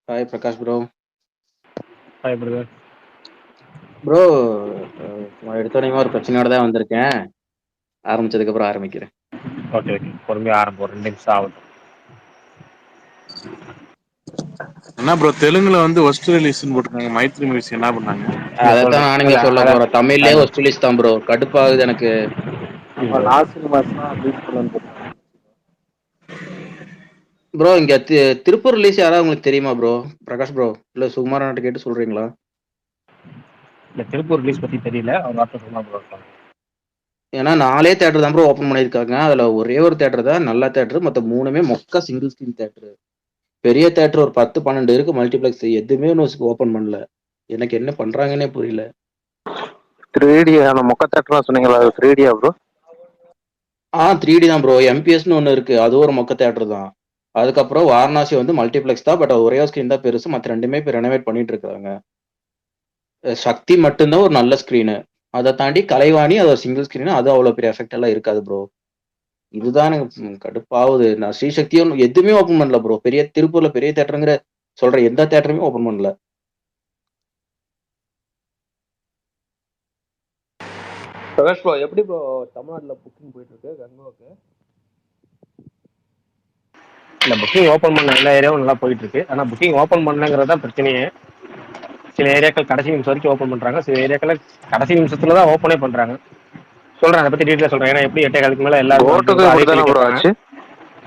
Hi Prakash bro. Hi brother. Bro எடுத்தோடனே ஒரு பிரச்சனையோட தான் வந்திருக்கேன். ஆரம்பிச்சதுக்கு அப்புறம் ஆரம்பிக்கிறேன். ஓகே ஓகே, பொறுமையாக ஆரம்பம். 2 நிமிஷம் ஆகுது. என்ன ப்ரோ தெலுங்குல வந்து ஒஸ்ட் ரிலீஸ்னு போட்டுருக்காங்க. மைத்ரி மூவிஸ் என்ன பண்ணாங்க? அதைத்தான் நானுங்க சொல்ல போறேன். தமிழ்லயே ஒஸ்ட் ரிலீஸ் தான் ப்ரோ. கடுப்பாகுது எனக்கு. லாஸ்ட் சினிமாஸ்னா ரிலீஸ் பண்ணலாம்னு போட்டாங்க ப்ரோ இங்க திருப்பூர் ரிலீஸ் யாராவது உங்களுக்கு தெரியுமா ப்ரோ? பிரகாஷ் ப்ரோ இல்ல சுகுமாரன் கேட்டு சொல்றீங்களா? இந்த திருப்பூர் ரிலீஸ் பத்தி தெரியல, அவர் வார்த்தை சொன்னா ப்ரோ. ஏன்னா 4 தேட்டர் தான் ப்ரோ ஓப்பன் பண்ணியிருக்காங்க. அதுல ஒரே ஒரு தேட்டர் தான் நல்ல தேட்டர், மற்ற 3மே மொக்க சிங்கிள் ஸ்கிரீன் தேட்டர். பெரிய தேட்டர் ஒரு 10-12 இருக்கு, மல்டிபிளெக்ஸ் எதுவுமே ஓப்பன் பண்ணல. எனக்கு என்ன பண்றாங்கன்னே புரியல. 3D அந்த மொக்க தேட்டர்லாம் சொன்னீங்களா? அது 3D ப்ரோ? 3D தான் ப்ரோ. எம்பிஎஸ்னு ஒன்று இருக்கு, அது ஒரு மொக்க தேட்டர் தான். அதுக்கப்புறம் வாரணாசி வந்து மல்டிபிளெக்ஸ் தான், பட் ஒரே ஸ்கிரீன் தான் பெருசு. மற்ற 2மே இப்போ ரெனோவேட் பண்ணிட்டு இருக்காங்க. சக்தி மட்டும்தான் ஒரு நல்ல ஸ்கிரீனு. அதை தாண்டி கலைவாணி அது ஒரு சிங்கிள் ஸ்கிரீனு, அது அவ்வளோ பெரிய எஃபெக்ட் எல்லாம் இருக்காது ப்ரோ. இதுதான் எனக்கு கடுப்பாகுது. நான் ஸ்ரீசக்தியும் எதுவுமே ஓப்பன் பண்ணல ப்ரோ. பெரிய திருப்பூர்ல பெரிய தேட்டருங்கிற சொல்ற எந்த தேட்டருமே ஓப்பன் பண்ணல. பிரகாஷ் ப்ரோ, எப்படி ப்ரோ தமிழ்நாட்டில் புக்கிங் போயிட்டு இருக்கு கங்கோவுக்கு? இல்லை, புக்கிங் ஓப்பன் பண்ண எல்லா ஏரியாவும் நல்லா போயிட்டு இருக்கு. ஆனால் புக்கிங் ஓப்பன் பண்ணலங்கிறது தான் பிரச்சனையே. சில ஏரியாக்கள் கடைசி நிமிஷம் வரைக்கும் ஓப்பன் பண்றாங்க, சில ஏரியாக்கள் கடைசி நிமிஷத்துல தான் ஓப்பனே பண்றாங்க. சொல்றேன், அதை பத்தி டீட்டெயிலாக சொல்றேன். ஏன்னா எப்படி 8:15 மேல எல்லாரும் அதே கேள்வி கேட்பாங்க.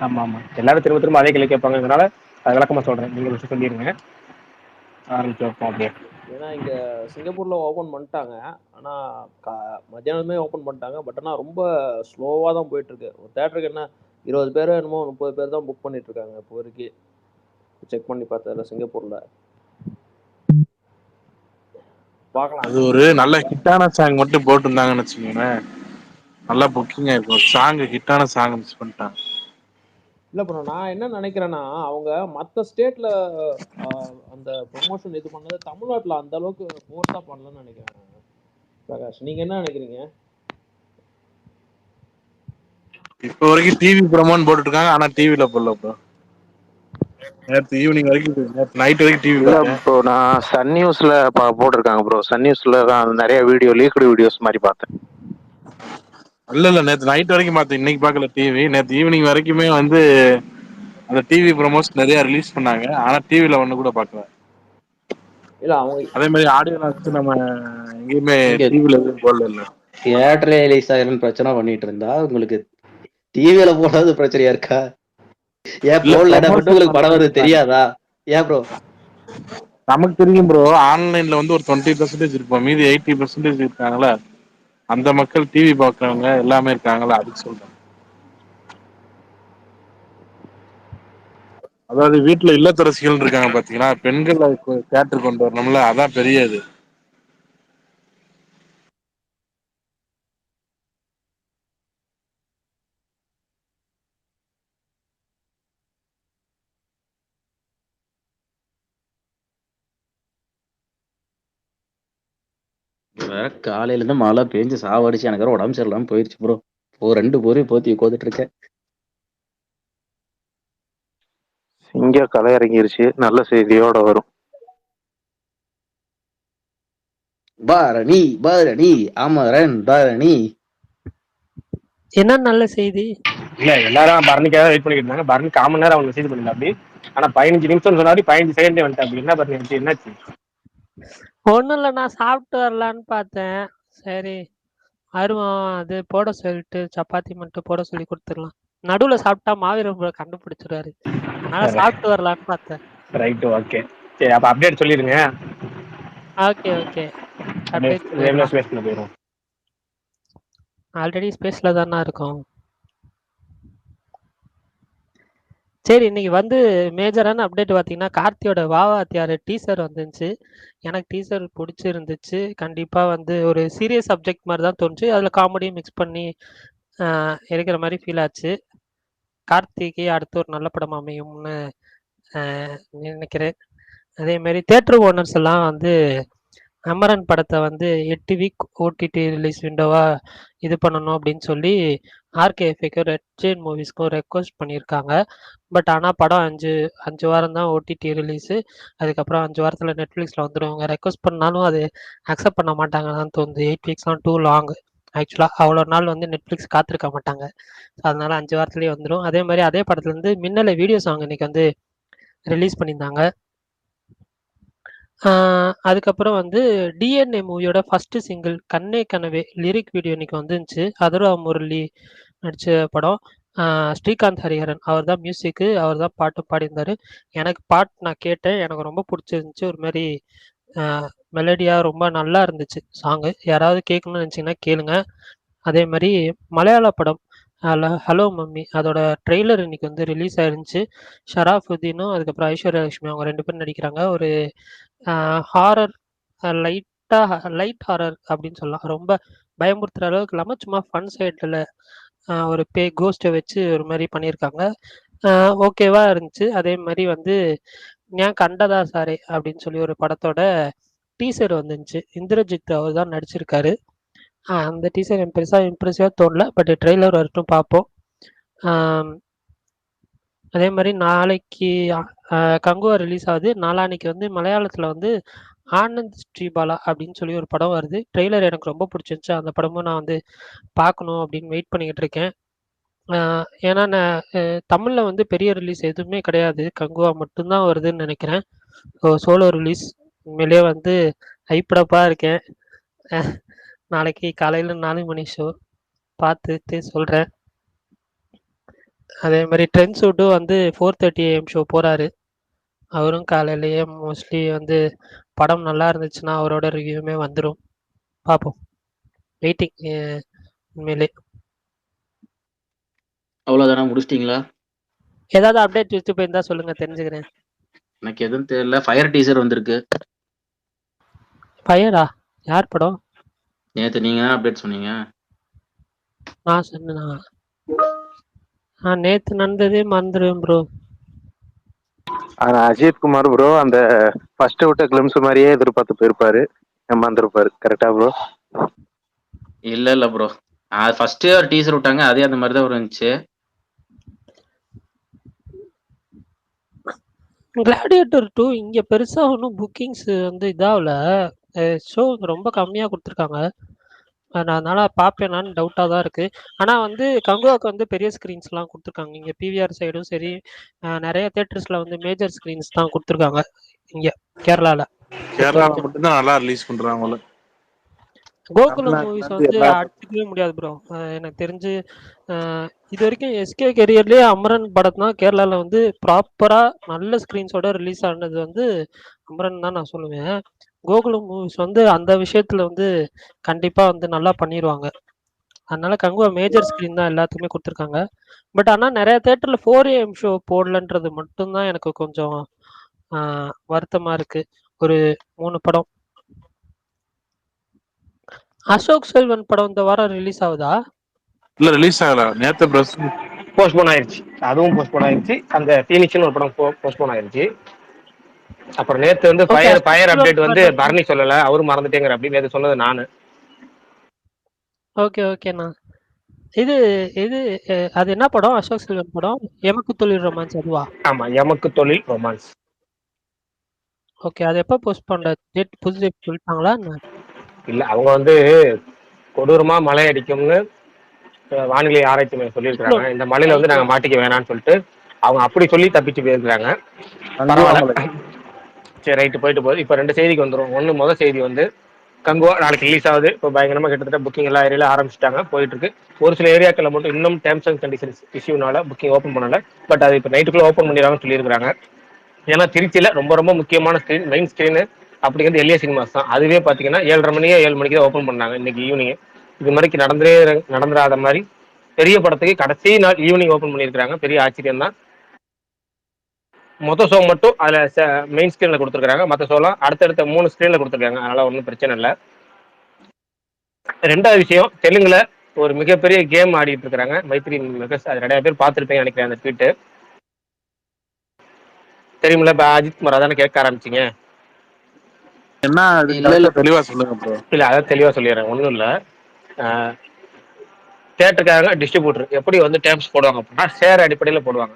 ஆமா ஆமா, எல்லாரும் திரும்ப திரும்ப அதே கேள்வி கேட்பாங்கிறதுனால அது விளக்கமா சொல்றேன். நீங்க விஷயம் சொல்லிடுங்க, ஆரம்பிச்சு வைப்போம் அப்படியே. ஏன்னா இங்கே சிங்கப்பூரில் ஓப்பன் பண்ணிட்டாங்க, ஆனால் மத்தியானமே ஓப்பன் பண்ணிட்டாங்க. பட் ஆனால் ரொம்ப ஸ்லோவாக தான் போயிட்டுருக்கு. ஒரு தேட்டருக்கு என்ன 20 பேர் என்னமோ 30 பேர் தான் புக் பண்ணிட்டு இருக்காங்க இப்போ வரைக்கும். செக் பண்ணி பார்த்ததில்ல சிங்கப்பூரில். பார்க்கலாம். அது ஒரு நல்ல ஹிட்டான சாங் மட்டும் போட்டிருந்தாங்கன்னு வச்சுக்கோங்களேன், நல்லா புக்கிங் ஆயிருக்கும். சாங் ஹிட்டான சாங் மிஸ் பண்ணிட்டாங்க. இல்லை ப்ரோ, நான் என்ன நினைக்கிறேன்னா அவங்க மற்ற ஸ்டேட்டில் அந்த ப்ரொமோஷன் இது பண்ணது தமிழ்நாட்டில் அந்த அளவுக்கு ஃபோர்ஸாக பண்ணலன்னு நினைக்கிறேன். பிரகாஷ், நீங்கள் என்ன நினைக்கிறீங்க? இப்போ வரைக்கும் டிவி ப்ரோமோன்னு போட்டுட்டு இருக்காங்க, ஆனா டிவில போடல ப்ரோ. நேற்று ஈவினிங் வரைக்கும், நேற்று நைட் வரைக்கும் டிவி இல்ல ப்ரோ, நான் சன் நியூஸ்ல போட்டிருக்காங்க ப்ரோ. சன் நியூஸ்ல தான் நிறைய வீடியோ, லீக்டு வீடியோஸ் மாதிரி பார்த்தேன். இல்ல நேற்று நைட் வரைக்கும் பார்த்தேன், இன்னைக்கு பார்க்கல டிவி. நேற்று ஈவினிங் வரைக்குமே வந்து அந்த டிவி ப்ரோமோஸ் நிறைய ரிலீஸ் பண்ணாங்க, ஆனா டிவில ஒண்ணு கூட பார்க்கல. இல்ல அவங்க அதே மாதிரி ஆடியோ லான்ச் நம்ம எங்கேயுமே டிவில எதுவும் போடல. இல்ல தியேட்டர்ல ரிலீஸ் ஆயிரம் பிரச்சனை பண்ணிட்டு இருந்தா உங்களுக்கு டிவில போடாத பிரச்சனையா இருக்கா? ஏன் போடலன்னா மட்டும் உங்களுக்கு படம் வருது தெரியாதா? ஏன் ப்ரோ? நமக்கு தெரியும் ப்ரோ, ஆன்லைன்ல வந்து ஒரு 20% இருப்போம், மீதி 80% இருக்காங்களா, அந்த மக்கள் டிவி பாக்குறவங்க எல்லாமே இருக்காங்களா, அதுக்கு சொல்றேன். அதாவது வீட்டுல இல்லத்தரசிகள் இருக்காங்க பாத்தீங்களா, பெண்கள் தியேட்டர் கொண்டு வரணும்ல, அதான் பெரிய இது. வேற காலையில இருந்து மழை பெஞ்சு சாவடிச்சு எனக்கு வேற உடம்பு சரியில்லாம போயிடுச்சு ப்ரோ. 2 போரையும் போத்தி உட்காந்துட்டு இருக்கேன். இங்க களை இறங்கிருச்சு, நல்ல செய்தியோட வரும். பரணி பரணி அமரன் பரணி. என்ன நல்ல செய்தி? இல்ல, எல்லாரும் பரணிக்காக வெயிட் பண்ணிட்டு இருந்தாங்க. பரணி 1/4 மணி நேரம் அவங்க மெசேஜ் பண்ணிருந்தா அப்படி. ஆனா 15 நிமிஷம் சொன்னாடி 15 செகண்டே வந்துட்டு அப்படி. என்ன பரணி, என்னாச்சு? ஒண்ணும் இல்ல, நான் சாப்பிட்டு வரலான்னு பார்த்தேன். சரி அருவம் அது போட சொல்லிட்டு சப்பாத்தி மட்டும் போட சொல்லி கொடுத்துடலாம். நடுவுல சாப்பிட்டா மாவீரன் கண்டுபிடிச்சிருவாரு, அதனால சாப்பிட்டு வரலான்னு பார்த்தேன். Right, okay. சரி, அப்ப அப்டேட் சொல்லிடுங்க. ஓகே ஓகே, அப்டேட் போயிடும். ஆல்ரெடி ஸ்பேஸ்ல தானே இருக்கும். சரி, இன்னைக்கு வந்து மேஜரான அப்டேட் பார்த்தீங்கன்னா கார்த்தியோட வாத்தியார் டீசர் வந்துருந்துச்சு. எனக்கு டீசர் பிடிச்சிருந்துச்சு. கண்டிப்பாக வந்து ஒரு சீரியஸ் சப்ஜெக்ட் மாதிரி தான் தோணுச்சு. அதில் காமெடியும் மிக்ஸ் பண்ணி இருக்கிற மாதிரி ஃபீல் ஆச்சு. கார்த்திக்கு அடுத்து ஒரு நல்ல படம் அமையும்னு நினைக்கிறேன். அதேமாரி தேட்டர் ஓனர்ஸ் எல்லாம் வந்து அமரன் படத்தை வந்து 8 வீக் ஓடிடி ரிலீஸ் விண்டோவாக இது பண்ணணும் அப்படின்னு சொல்லி ஆர்கேஎஃப்க்கும் ரெட் ஜெயின் மூவிஸ்க்கும் ரெக்வஸ்ட் பண்ணியிருக்காங்க. பட் ஆனால் படம் 5 வாரம் தான் ஓடிடி ரிலீஸு. அதுக்கப்புறம் 5 வாரத்தில் நெட்ஃப்ளிக்ஸில் வந்துடும். அவங்க ரெக்வஸ்ட் பண்ணாலும் அது அக்செப்ட் பண்ண மாட்டாங்கன்னு தோணுது. 8 வீக்ஸ்லாம் டூ லாங். ஆக்சுவலாக அவ்வளோ நாள் வந்து நெட்ஃப்ளிக்ஸ் காத்திருக்க மாட்டாங்க. அதனால 5 வாரத்துலேயே வந்துடும். அதே மாதிரி அதே படத்துலேருந்து மின்னலை வீடியோ சாங் இன்னைக்கு வந்து ரிலீஸ் பண்ணியிருந்தாங்க. அதுக்கப்புறம் வந்து டிஎன்ஏ மூவியோட ஃபர்ஸ்ட் சிங்கிள் கண்ணே கனவே லிரிக் வீடியோ இன்னைக்கு வந்துருந்துச்சு. அதர்வா முரளி நடித்த படம். ஸ்ரீகாந்த் ஹரிஹரன் அவர் தான் மியூசிக்கு, அவர் தான் பாட்டு பாடியிருந்தாரு. எனக்கு பாட்டு நான் கேட்டேன், எனக்கு ரொம்ப பிடிச்சிருந்துச்சு. ஒரு மாதிரி மெலடியாக ரொம்ப நல்லா இருந்துச்சு சாங்கு. யாராவது கேட்கணும்னு நினச்சிங்கன்னா கேளுங்க. அதே மாதிரி மலையாள படம் ஹலோ மம்மி அதோட ட்ரெய்லர் இன்னைக்கு வந்து ரிலீஸ் ஆயிருந்துச்சு. ஷராஃபுத்தீனும் அதுக்கப்புறம் ஐஸ்வர்யா லட்சுமி அவங்க 2 பேரும் நடிக்கிறாங்க. ஒரு ஹாரர் லைட் ஹாரர் அப்படின்னு சொல்லலாம். ரொம்ப பயமுறுத்துற அளவுக்கு இல்லாமல் சும்மா ஃபன் சைடில் ஒரு கோஸ்ட்டை வச்சு ஒரு மாதிரி பண்ணியிருக்காங்க. ஓகேவா இருந்துச்சு. அதே மாதிரி வந்து ஏன் கண்டதா சாரே அப்படின்னு சொல்லி ஒரு படத்தோட டீசர் வந்துருந்துச்சு. இந்திரஜித் அவர் தான் நடிச்சிருக்காரு. அந்த டீசர் எனக்கு பெருசாக இம்ப்ரெசிவாக தோணல. பட் ட்ரெய்லர் வரட்டும் பார்ப்போம். அதே மாதிரி நாளைக்கு கங்குவா ரிலீஸ் ஆகுது. நாளான்னைக்கு வந்து மலையாளத்தில் வந்து ஆனந்த் ஸ்ரீபாலா அப்படின்னு சொல்லி ஒரு படம் வருது. ட்ரெய்லர் எனக்கு ரொம்ப பிடிச்சிருந்துச்சு. அந்த படமும் நான் வந்து பார்க்கணும் அப்படின்னு வெயிட் பண்ணிக்கிட்டு இருக்கேன். ஏன்னா நான் தமிழில் வந்து பெரிய ரிலீஸ் எதுவுமே கிடையாது. கங்குவா மட்டும்தான் வருதுன்னு நினைக்கிறேன். சோலோ ரிலீஸ் உண்மையிலே வந்து ஹைப்படப்பாக இருக்கேன். நாளைக்கு காலையில் 4 மணி ஷோ பார்த்துட்டு சொல்கிறேன். அதே மாதிரி ட்ரெண்ட் சூட்டும் வந்து 4:30 AM ஷோ போகிறாரு. அவரும் காலையிலேயே மோஸ்ட்லி வந்து படம் நல்லா இருந்துச்சுன்னா அவரோட ரிவ்யூமே வந்துடும். பார்ப்போம். வெயிட்டிங் உண்மையிலே. அவ்வளோதானா, முடிச்சிட்டிங்களா? ஏதாவது அப்டேட் வச்சு போயிருந்தா சொல்லுங்க, தெரிஞ்சுக்கிறேன். எனக்கு எதுவும் தெரியல. ஃபயர் டீசர் வந்திருக்கு. ஃபயரா? யார் படம்? நேற்று நீங்கள் அப்டேட் சொன்னீங்க. நான் சொன்னா நேற்று நடந்ததே மறந்துடுவேன் ப்ரோ. ஆனா அஜித் குமார் ப்ரோ அந்த ஃபர்ஸ்ட் விட்ட கிளிம்ஸ் மாதிரியே எதிர்பார்த்து போயிருப்பாரு, ஏமாந்துருப்பாரு. கரெக்டா ப்ரோ? இல்லை ப்ரோ, ஃபர்ஸ்டே ஒரு டீசர் விட்டாங்க, அதே அந்த மாதிரி தான் இருந்துச்சு. கிளாடியேட்டர் 2 இங்கே பெருசாக ஒன்றும் புக்கிங்ஸ் வந்து இதாகல. ஷோ ரொம்ப கம்மியாக கொடுத்துருக்காங்க. அதனால பார்ப்பேனான்னு டவுட்டாக தான் இருக்குது. ஆனால் வந்து கங்குவாவுக்கு வந்து பெரிய ஸ்க்ரீன்ஸ்லாம் கொடுத்துருக்காங்க. இங்கே பிவிஆர் சைடும் சரி, நிறைய தேட்டர்ஸில் வந்து மேஜர் ஸ்க்ரீன்ஸ் தான் கொடுத்துருக்காங்க. இங்கே கேரளாவில் மட்டும்தான் நல்லா ரிலீஸ் பண்றாங்க. கோகுலம் மூவிஸ் வந்து அடிச்சுக்கவே முடியாது ப்ரோ. எனக்கு தெரிஞ்சு இது வரைக்கும் எஸ்கே கெரியர்லேயே அமரன் படம் தான் கேரளாவில் வந்து ப்ராப்பராக நல்ல ஸ்க்ரீன்ஸோட ரிலீஸ் ஆனது வந்து அமரன் தான் நான் சொல்லுவேன். கோகுலம் மூவிஸ் வந்து அந்த விஷயத்துல வந்து கண்டிப்பாக வந்து நல்லா பண்ணிடுவாங்க. அதனால கங்குவா மேஜர் ஸ்க்ரீன் தான் எல்லாத்துக்குமே கொடுத்துருக்காங்க. பட் ஆனால் நிறைய தேட்டரில் 4 AM ஷோ போடலன்றது மட்டும்தான் எனக்கு கொஞ்சம் வருத்தமாக இருக்கு. ஒரு 3 படம். அசோக் செல்வன் படம் இந்த வாரம் ரிலீஸ் ஆகுதா? இல்ல ரிலீஸ் ஆகல. நேத்து பிரஸ் போஸ்ட்போன் ஆயிருச்சு. அதுவும் போஸ்ட்போன் ஆயிருச்சு. அந்த ஃபீனிக்ஸ்னு ஒரு படம் போஸ்ட்போன் ஆயிருச்சு. அப்புறம் நேத்து வந்து ஃபயர் அப்டேட் வந்து பரணி சொல்லல, அவரும் மறந்துட்டேங்கிற அப்படி நேத்து சொன்னது நானு. ஓகேண்ணா. இது அது என்ன படம்? அசோக் செல்வன் படம் எமக்கு தொழில் ரொமான்ஸ் அதுவா? ஆமா, எமக்கு தொழில் ரொமான்ஸ். ஓகே, அது எப்போ போஸ்ட் பண்ற டேட் புது டேட் சொல்லிட்டாங்களா? இல்ல, அவங்க வந்து கொடூரமா மழை அடிக்கும்னு வானிலை ஆராய்ச்சி மையம் சொல்லியிருக்காங்க. இந்த மழையில வந்து நாங்க மாட்டிக்க வேணாம்னு சொல்லிட்டு அவங்க அப்படி சொல்லி தப்பிச்சு போயிருக்காங்க. பரவாயில்ல, சரி ரைட்டு, போயிட்டு போகுது. இப்போ 2 செய்திக்கு வந்துடும். ஒன்று, முதல் செய்தி வந்து கங்குவா நாளைக்கு ரிலீஸ் ஆகுது. இப்போ பயங்கரமா கிட்டத்தட்ட புக்கிங் எல்லா ஏரியால ஆரம்பிச்சிட்டாங்க, போயிட்டு இருக்கு. ஒரு சில ஏரியாக்களில் மட்டும் இன்னும் டேர்ம்ஸ் அண்ட் கண்டிஷன்ஸ் இஷ்யூனால புக்கிங் ஓப்பன் பண்ணல. பட் அது இப்போ நைட்டுக்குள்ள ஓப்பன் பண்ணிடுறாங்கன்னு சொல்லியிருக்காங்க. ஏன்னா திருச்சியில ரொம்ப ரொம்ப முக்கியமான ஸ்கிரீன், மெயின் ஸ்கிரீனு அப்படிங்கிறது எல்ஏ சினிமாஸ் தான். அதுவே பார்த்தீங்கன்னா 7:30 மணிக்கு 7 மணிக்கு தான் ஓப்பன் பண்ணாங்க இன்னைக்கு ஈவினிங். இது மாதிரிக்கு நடந்துராத மாதிரி பெரிய படத்துக்கு கடைசி நாள் ஈவினிங் ஓப்பன் பண்ணியிருக்காங்க. பெரிய ஆச்சரியம் தான். மொத்த ஷோ மட்டும் அதுல மெயின் ஸ்கிரீன்ல கொடுத்துருக்காங்க. மற்ற ஷோலாம் அடுத்தடுத்த 3 ஸ்கிரீன்ல கொடுத்துருக்காங்க. அதனால ஒன்றும் பிரச்சனை இல்லை. 2வது விஷயம், தெலுங்குல ஒரு மிகப்பெரிய கேம் ஆடிட்டு இருக்கிறாங்க மைத்ரி மெகர்ஸ். அது நிறைய பேர் பார்த்துருப்பேன் நினைக்கிறேன் அந்த ட்வீட்டு. தெரியுமில்ல? இப்போ அஜித் குமார் அதானே கேட்க ஆரம்பிச்சிங்க. என்ன தெளிவா சொல்லுங்க ப்ரோ. இல்லை, அதான் தெளிவாக சொல்லிடுறேன். ஒன்றும் இல்லை. தேட்டருக்காக டிஸ்ட்ரிபியூட்டர் எப்படி வந்து டேர்ம்ஸ் போடுவாங்க அப்படின்னா ஷேர் அடிப்படையில் போடுவாங்க.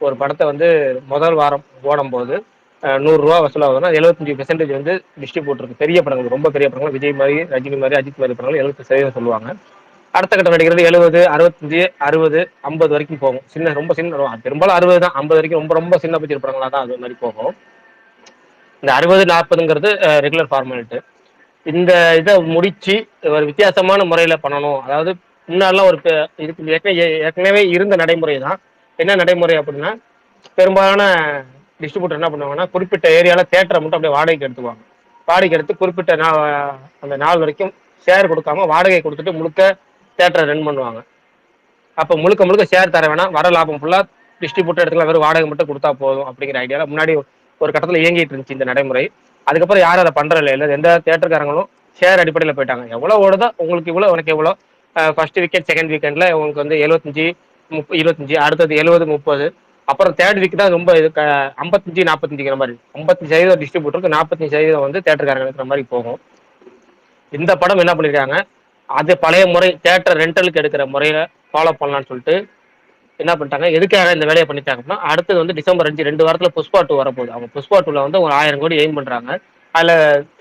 ஒரு படத்தை வந்து முதல் வாரம் போடும்போது 100 ரூபா வசூலாகுதுன்னா 75% வந்து டிஸ்ட்ரிபியூட்டருக்கு. பெரிய படங்கள், ரொம்ப பெரிய படங்கள், விஜய் மாதிரி, ரஜினி மாதிரி, அஜித் மாதிரி படங்கள் 70% சொல்லுவாங்க. அடுத்த கட்ட நடிக்கிறது 70, 65, 60, 50 வரைக்கும் போகும். ரொம்ப சின்ன, பெரும்பாலும் 60 தான். 50 வரைக்கும் ரொம்ப ரொம்ப சின்ன பட்ஜெட் படங்களா தான் அது மாதிரி போகும். இந்த 60, 40ங்கிறது ரெகுலர் ஃபார்மாலிட்டி. இந்த இதை முடிச்சு ஒரு வித்தியாசமான முறையில பண்ணணும். அதாவது முன்னாடிலாம் இதுக்கு ஏற்கனவே இருந்த நடைமுறை தான். என்ன நடைமுறை அப்படின்னா, பெரும்பாலான டிஸ்ட்ரிபியூட்டர் என்ன பண்ணுவாங்கன்னா, குறிப்பிட்ட ஏரியால தேட்டரை மட்டும் அப்படியே வாடகைக்கு எடுத்துக்குவாங்க. வாடகை எடுத்து குறிப்பிட்ட அந்த நாள் வரைக்கும் ஷேர் கொடுக்காம வாடகை கொடுத்துட்டு முழுக்க தேட்டரை ரன் பண்ணுவாங்க. அப்போ முழுக்க ஷேர் தர வேணாம், வர லாபம் ஃபுல்லா டிஸ்ட்ரிபியூட்டர் இடத்துல வெறும் வாடகை மட்டும் கொடுத்தா போதும் அப்படிங்கிற ஐடியால முன்னாடி ஒரு கட்டத்தில் இயங்கிட்டு இருந்துச்சு இந்த நடைமுறை. அதுக்கப்புறம் யாரும் அதை பண்றதில்லை. இல்லை, எந்த தேட்டருக்காரங்களும் ஷேர் அடிப்படையில் போயிட்டாங்க. எவ்வளோ ஓடுதோ உங்களுக்கு இவ்வளோ, உனக்கு எவ்வளோ, ஃபர்ஸ்ட் வீக்கெண்ட் செகண்ட் வீக்கெண்ட்ல உங்களுக்கு வந்து 75, 25, அடுத்தது 70, 30, அப்புறம் தேர்ட் வீக் தான் ரொம்ப இது 55, 45ங்கிற மாதிரி 55% டிஸ்ட்ரிபியூட்டருக்கு, 45% வந்து தேட்டருக்காரங்க இருக்கிற மாதிரி போகும். இந்த படம் என்ன பண்ணிருக்காங்க, அது பழைய முறை தேட்டர் ரெண்டலுக்கு எடுக்கிற முறையில ஃபாலோ பண்ணலாம்னு சொல்லிட்டு என்ன பண்ணிட்டாங்க, எதுக்காக இந்த வேலையை பண்ணிட்டாங்க அப்படின்னா, அடுத்தது வந்து டிசம்பர் 5 2 வாரத்துல புஷ்பா 2 வரப்போகுது. அவங்க புஷ்பா 2ல வந்து ஒரு 1000 கோடி எய்ம் பண்றாங்க. அதுல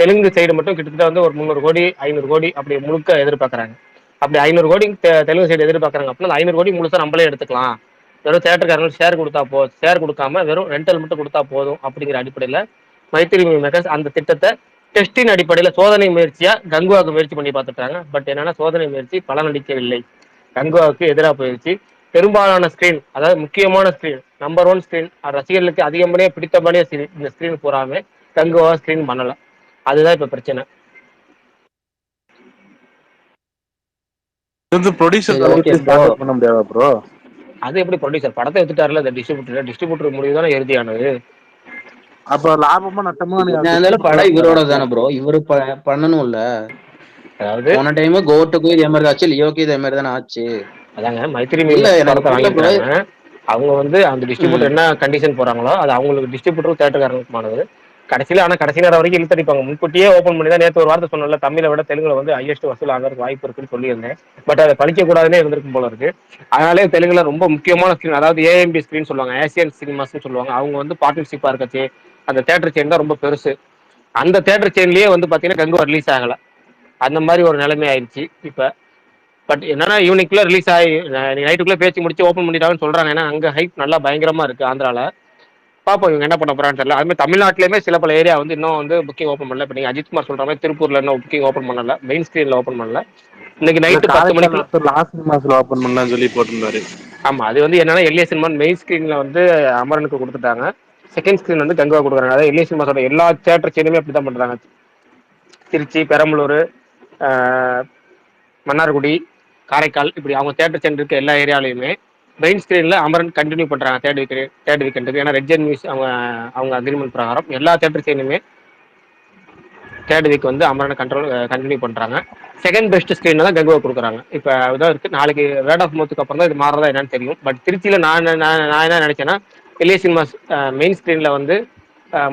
தெலுங்கு சைடு மட்டும் கிட்டத்தட்ட வந்து ஒரு 300 கோடி 500 கோடி அப்படி முழுக்க எதிர்பார்க்கறாங்க. அப்படி 500 கோடி தெலுங்கு சைடு எதிர்பார்க்கறாங்க அப்படின்னா 500 கோடி முழுசா நம்மளே எடுத்துக்கலாம். வெறும் தேட்டருக்காரங்களுக்கு ஷேர் கொடுத்தா ஷேர் கொடுக்காம வெறும் ரெண்டல் மட்டும் கொடுத்தா போதும் அப்படிங்கிற அடிப்படையில மைத்திரி மேக்கர்ஸ் அந்த திட்டத்தை டெஸ்டின் அடிப்படையில சோதனை முயற்சியா கங்குவாவுக்கு முயற்சி பண்ணி பார்த்துட்டாங்க. பட் என்னன்னா, சோதனை முயற்சி பலனளிக்கவில்லை. கங்குவாவுக்கு எதிராக போயிடுச்சு. பெரும்பாலான ஸ்கிரீன், அதாவது முக்கியமான ஸ்கிரீன், நம்பர் 1 ஸ்கிரீன், ரசிகர்களுக்கு அதிகப்படியே பிடித்தபடியே இந்த ஸ்கிரீன் பூராமே கங்குவா ஸ்கிரீன் பண்ணல. அதுதான் இப்ப பிரச்சனை. ப்ரொடியூசர் பண்ண முடியாதா ப்ரோ? அது எப்படி ப்ரொடியூசர் படத்தை எடுத்துட்டாருல, அந்த டிஸ்ட்ரிபியூட்டர் முடிவு தானே இறுதியானது. அப்ப லாபமா நட்டமா படம் இவரோட தானே ப்ரோ, இவரு பண்ணணும்ல. அதாவது போன டைம் கோட்டுக்கும் இதே மாதிரி ஆச்சு, லியோக்கு இதே மாதிரி தானே ஆச்சு. அதாங்க மைத்திரி படத்தை வாங்கிட்டாங்க. அவங்க வந்து அந்த டிஸ்ட்ரிபியூட்டர் என்ன கண்டிஷன் போறாங்களோ அது அவங்களுக்கு டிஸ்ட்ரிபியூட்டரும் தேட்டருக்காரங்களுக்குமானது. கடைசியில நேரம் வரைக்கும் இழுத்தடிப்பாங்க. முன்கூட்டியே ஓப்பன் பண்ணி தான் நேற்று ஒரு வார்த்தை சொன்னல, தமிழை விட தெலுங்குல வந்து ஹையஸ்ட் வசூல் ஆகிறதுக்கு வாய்ப்பு இருக்குன்னு சொல்லியிருந்தேன். பட் அதை பழிக்க கூடாதுன்னே இருந்திருக்கும் போல இருக்கு. அதனாலே தெலுங்குல ரொம்ப முக்கியமான ஸ்கிரீன், அதாவது ஏஎம்பி ஸ்கிரீன் சொல்லுவாங்க, ஏசியன் சினிமாஸ்ன்னு சொல்லுவாங்க. அவங்க வந்து பார்ட்னர்ஷிப்பா இருக்கச்சு அந்த தேட்டர் செயின் தான் ரொம்ப பெருசு. அந்த தேட்டர் செயின்லயே வந்து பாத்தீங்கன்னா கங்குவா ரிலீஸ் ஆகல. அந்த மாதிரி ஒரு நிலைமை ஆயிடுச்சு இப்ப. பட் என்னன்னா, ஈவினிங்குள்ள ரிலீஸ் ஆகி நைட்டுக்குள்ள பேச்சு முடிச்சு ஓப்பன் பண்ணிட்டாங்கன்னு சொல்றாங்க. ஏன்னா அங்க ஹைப் நல்லா பயங்கரமா இருக்கு ஆந்திரால. பாப்போம் இவங்க என்ன பண்ண போறான்னு தெரியல. அது மாதிரி தமிழ்நாட்டிலுமே சில பல ஏரியா வந்து இன்னும் வந்து புக்கிங் ஓப்பன் பண்ணல. இப்போ நீங்க அஜித்குமார் சொல்ற மாதிரி திருப்பூர்ல இன்னும் புக்கிங் ஓப்பன் பண்ணல, மெயின் ஸ்கிரீன்ல ஓப்பன் பண்ணல. இன்னைக்கு நைட்டு 10 மணிக்கு லாஸ்ட் சினிமாஸ்ல ஓப்பன் பண்ணலாம்னு சொல்லி போட்டிருந்தாரு. ஆமா, அது வந்து என்னன்னா எல்ஏ சினிமா மெயின் ஸ்கிரீன்ல வந்து அமரனுக்கு கொடுத்துட்டாங்க, செகண்ட் ஸ்கிரீன் வந்து கங்குவா கொடுக்குறாங்க. அதாவது எல்ஏ சினிமாஸோட எல்லா தியேட்டர் செயினுமே அப்படிதான் பண்றாங்க. திருச்சி, பெரம்பலூர், மன்னார்குடி, காரைக்கால், இப்படி அவங்க தேட்டர் சென்டர் இருக்க எல்லா ஏரியாலையுமே மெயின் ஸ்கிரீன்ல அமரன் கண்டினியூ பண்றாங்க தேர்ட் வீக்கெண்டுக்கு. ஏன்னா ரெட் ஜென் நியூஸ் அவங்க அக்ரிமெண்ட் பிரகாரம் எல்லா தேட்டர் செயினுமே தேர்ட் வீக் வந்து அமரனை கண்டினியூ பண்றாங்க. செகண்ட் பெஸ்ட் ஸ்கிரீன் தான் கங்குவா கொடுக்குறாங்க. இப்போ இதாக இருக்கு. நாளைக்கு வேர்ட் ஆஃப் மவுத்துக்கு அப்புறம் தான் இது மாறதா என்னன்னு தெரியும். பட் திருச்சியில நான் என்ன நினைச்சேன்னா, எல்ஏ சினிமாஸ் மெயின் ஸ்கிரீன்ல வந்து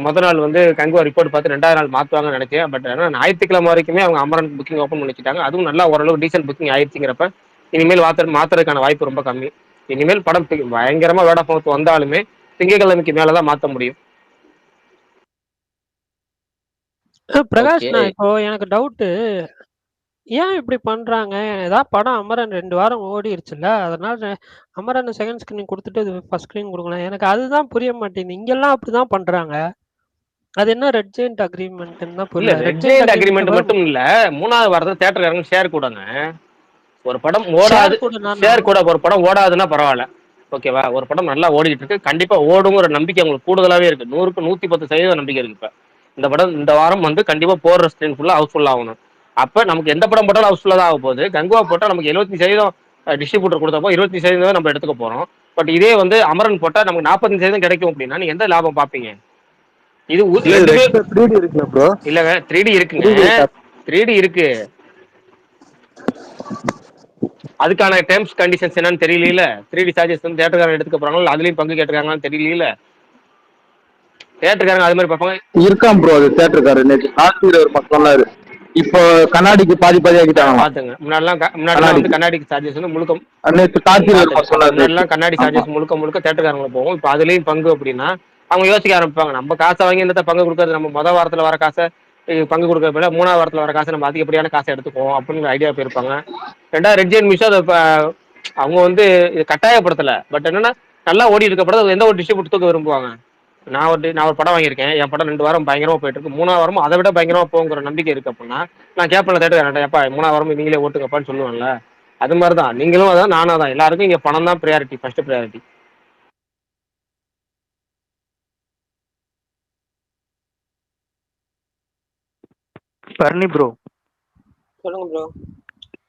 முதல் நாள் வந்து கங்குவா ரிப்போர்ட் பார்த்து 2வது நாள் மாற்றுவாங்கன்னு நினைச்சேன். பட் ஆனால் ஞாயிற்றுக்கிழமை வரைக்குமே அவங்க அமரன் புக்கிங் ஓப்பன் பண்ணி வச்சுட்டாங்க. அதுவும் நல்லா ஓரளவு டீசென்ட் புக்கிங் ஆயிடுச்சுங்கிறப்ப இனிமேல் மாத்துறதுக்கான வாய்ப்பு ரொம்ப கம்மி. இனிமேல் படம் பயங்கரமா வேர்ட் ஆஃப் மவுத் வந்தாலுமே திங்கட்கிழமைக்கு மேலதான் மாற்ற முடியும். பிரகாஷ், நான் இப்போ எனக்கு டவுட்டு, ஏன் இப்படி பண்றாங்க? ஏதாவது படம் அமரன் 2 வாரம் ஓடிருச்சுல்ல, அதனால அமரன் செகண்ட் ஸ்கிரீன் கொடுத்துட்டு ஃபர்ஸ்ட் ஸ்கிரீன் கொடுக்கலாம். எனக்கு அதுதான் புரிய மாட்டேங்குது. இங்கெல்லாம் அப்படிதான் பண்றாங்க. அது என்ன ரெட் ஜெயண்ட் அக்ரிமெண்ட்னு தான் புரியல. ரெட் ஜெயண்ட் அக்ரிமெண்ட் மட்டும் இல்ல, 3வது வாரத்துல தியேட்டர்காரங்க ஷேர் கூடங்க. ஒரு படம் ஓடாது, ஷேர் கூட ஒரு படம் ஓடாதுன்னா பரவாயில்ல, ஓகேவா? ஒரு படம் நல்லா ஓடிட்டு இருக்கு, கண்டிப்பா ஓடுங்கிற நம்பிக்கை அவங்களுக்கு கூடுதலாவே இருக்கு. 100க்கு 110% நம்பிக்கை இருக்கு. இப்ப இந்த படம் இந்த வாரம் வந்து கண்டிப்பா போடுற ஸ்கிரீன் ஃபுல்லா ஹவுஸ்ஃபுல் ஆகணும். அப்ப நமக்கு எந்த படம் போட்டாலும் ஹவுஸ்ஃபுல்லா தான் ஆக போகுது. கங்குவா போட்டா நமக்கு 75% டிஸ்ட்ரிபியூட்டர் கொடுத்தப்போ 25% நம்ம எடுத்துக்க போறோம். பட் இதே வந்து அமரன் போட்டா நமக்கு 45% கிடைக்கும் அப்படின்னா நீங்க எந்த லாபம் பாப்பீங்க? இது இல்லங்க, 3D இருக்குங்க, 3D இருக்கு. அதுக்கான டேர்ம்ஸ் கண்டிஷன்ஸ் என்னன்னு தெரியல. 3D சார்ஜஸ் வந்து தேட்டர்காரங்க எடுத்துக்க போறாங்களா, அதுலயும் பங்கு கேட்டிருக்காங்கன்னு தெரியல. தேட்டர்காரங்க அது மாதிரி பார்ப்பாங்க. இருக்கான் ப்ரோ, அது தேட்டர்காரர் நேற்று ஒரு சொன்னாரு. இப்போ கண்ணாடிக்கு பாதி பாதி ஆக்கிட்டாங்க. பாத்துங்க. முன்னாடிலாம் வந்து கண்ணாடிக்கு சார்ஜஸ் வந்து முழுக்க நேற்று கார்த்திக் பாத்துங்க. சொன்னாரு. முன்னாடிலாம் கண்ணாடி சார்ஜஸ் முழுக்க தேட்டருக்காரங்களுக்கு போகும். இப்போ அதுலயும் பங்கு அப்படின்னா அவங்க யோசிக்க ஆரம்பிப்பாங்க. நம்ம காசை வாங்கி என்னத்த பங்கு கொடுக்கறது, நம்ம முதல் வாரத்துல வர காசை பங்கு கொடுக்கறப்ப 3வது வாரத்துல வர காசை நம்ம அதிகப்படியான காசை எடுத்துக்குவோம் அப்படின்னு ஐடியா போயிருப்பாங்க. ரெண்டாவது ரெட் ஜெயின் மிஷோ அதை அவங்க வந்து இது கட்டாயப்படுத்தல. பட் என்னன்னா நல்லா ஓடி இருக்க படம் எந்த ஒரு டிஸ்ட்ரிபியூட் தூக்க விரும்புவாங்க. நான் ஒரு படம் வாங்கியிருக்கேன், என் படம் 2 வாரம் பயங்கரமா போயிட்டு இருக்கு, 3வது வாரமும் அதை விட பயங்கரமா போங்கிற நம்பிக்கை இருக்கு அப்படின்னா நான் கேட்பேன் தேட்டர் எப்பா 3வது வாரம் நீங்களே ஓட்டுங்கப்பான்னு சொல்லுவேன்ல. அது மாதிரிதான் நீங்களும் அதான் நானும் தான். எல்லாருக்கும் இங்க பணம் தான் priority, first priority. Barney bro, சொல்லுங்க ப்ரோ.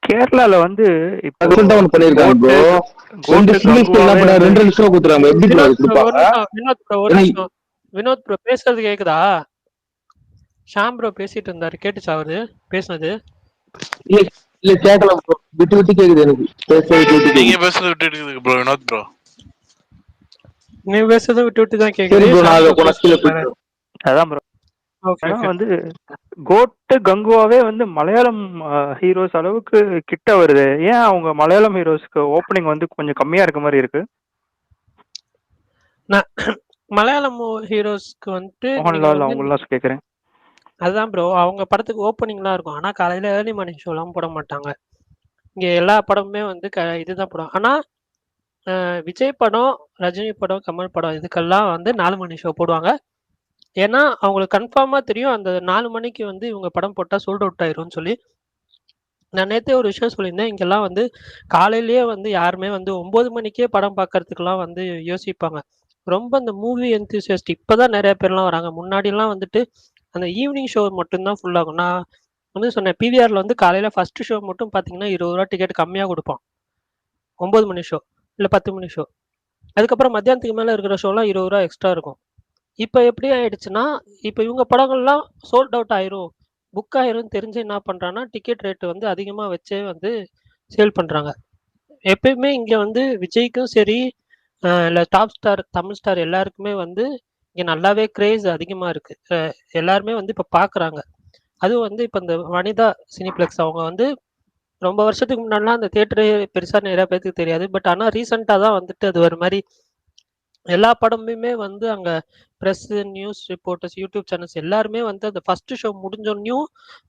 கேரளால வந்து இப்போ ரீசெண்டா ஒன்னு பண்ணிருக்காங்க ப்ரோ. ரெண்டு சிங்கிள் ஸ்கிரீன் என்ன பண்ணா 2 ஷோ குடுறாங்க. எப்படி ப்ரோ அது கொடுப்பாங்க? வினோத் ப்ரோ பேசுறது கேக்குதா? ஷாம் ப்ரோ பேசிட்டு இருந்தாரு, கேட்டுச்சா அவரு பேசுனது? இல்ல கேட்கல ப்ரோ, விட்டு விட்டு கேக்குது எனக்கு. நீங்க பேசுறது விட்டு இருக்குது ப்ரோ வினோத் ப்ரோ. நீ பேசுறத விட்டு விட்டு தான் சரி கேக்குது. ப்ரோ, நான் அதை கொனஸ்டில போயிட்டு அதான் ப்ரோ. ஓகே ஆனா வந்து கோட்டு கங்குவாவே வந்து மலையாளம் ஹீரோஸ் அளவுக்கு கிட்ட வருது. ஏன் அவங்க மலையாளம் ஹீரோஸ்க்கு ஓப்பனிங் வந்து கொஞ்சம் கம்மியா இருக்க மாதிரி இருக்கு? மலையாளம் ஹீரோஸ்க்கு வந்துட்டு மோகன்லால் அவங்களாம் கேக்குறேன். அதுதான் ப்ரோ, அவங்க படத்துக்கு ஓப்பனிங்லாம் இருக்கும். ஆனா காலையில ஏர்லி மார்னிங் ஷோலாம் போட மாட்டாங்க. இங்க எல்லா படமுமே வந்து இதுதான் படம். ஆனா விஜய் படம், ரஜினி படம், கமல் படம் இதுக்கெல்லாம் வந்து 4 மணி ஷோ போடுவாங்க. ஏன்னா அவங்களுக்கு கன்ஃபார்மா தெரியும் அந்த 4 மணிக்கு வந்து இவங்க படம் போட்டா சோல்ட் அவுட் ஆயிரும்னு சொல்லி. நான் நேற்றே ஒரு விஷயம் சொல்லியிருந்தேன். இங்கெல்லாம் வந்து காலையிலேயே வந்து யாருமே வந்து 9 மணிக்கே படம் பார்க்கறதுக்கெல்லாம் வந்து யோசிப்பாங்க. ரொம்ப இந்த மூவி என்தூசியஸ்ட் இப்பதான் நிறைய பேர்லாம் வராங்க. முன்னாடிலாம் வந்துட்டு அந்த ஈவினிங் ஷோ மட்டும்தான் ஃபுல் ஆகும். நான் வந்து சொன்னேன், பிவிஆர்ல வந்து காலையில ஃபர்ஸ்ட் ஷோ மட்டும் பார்த்தீங்கன்னா 20 ரூபா டிக்கெட் கம்மியாக கொடுப்பான். 9 மணி ஷோ இல்லை 10 மணி ஷோ. அதுக்கப்புறம் மத்தியானத்துக்கு மேலே இருக்கிற ஷோலாம் 20 ரூபா எக்ஸ்ட்ரா இருக்கும். இப்போ எப்படி ஆயிடுச்சுன்னா, இப்போ இவங்க படங்கள்லாம் சோல்ட் அவுட் ஆயிரும், புக் ஆயிரும் தெரிஞ்சு என்ன பண்றாங்கன்னா டிக்கெட் ரேட்டு வந்து அதிகமாக வச்சே வந்து சேல் பண்றாங்க. எப்பயுமே இங்க வந்து விஜய்க்கும் சரி இல்லை டாப் ஸ்டார் தமிழ் ஸ்டார் எல்லாருக்குமே வந்து இங்க நல்லாவே கிரேஸ் அதிகமா இருக்கு. எல்லாருமே வந்து இப்போ பார்க்குறாங்க. அதுவும் வந்து இப்போ இந்த வனிதா சினிப்ளெக்ஸ் அவங்க வந்து ரொம்ப வருஷத்துக்கு முன்னாடிலாம் அந்த தியேட்டரே பெருசா நிறைய பேருக்கு தெரியாது. பட் ஆனால் ரீசெண்டாக தான் வந்துட்டு அது ஒரு மாதிரி எல்லா படமுமே வந்து அங்க press, news reporters, YouTube channels எல்லாருமே வந்து அந்த ஃபர்ஸ்ட் ஷோ முடிஞ்சோன்னையும்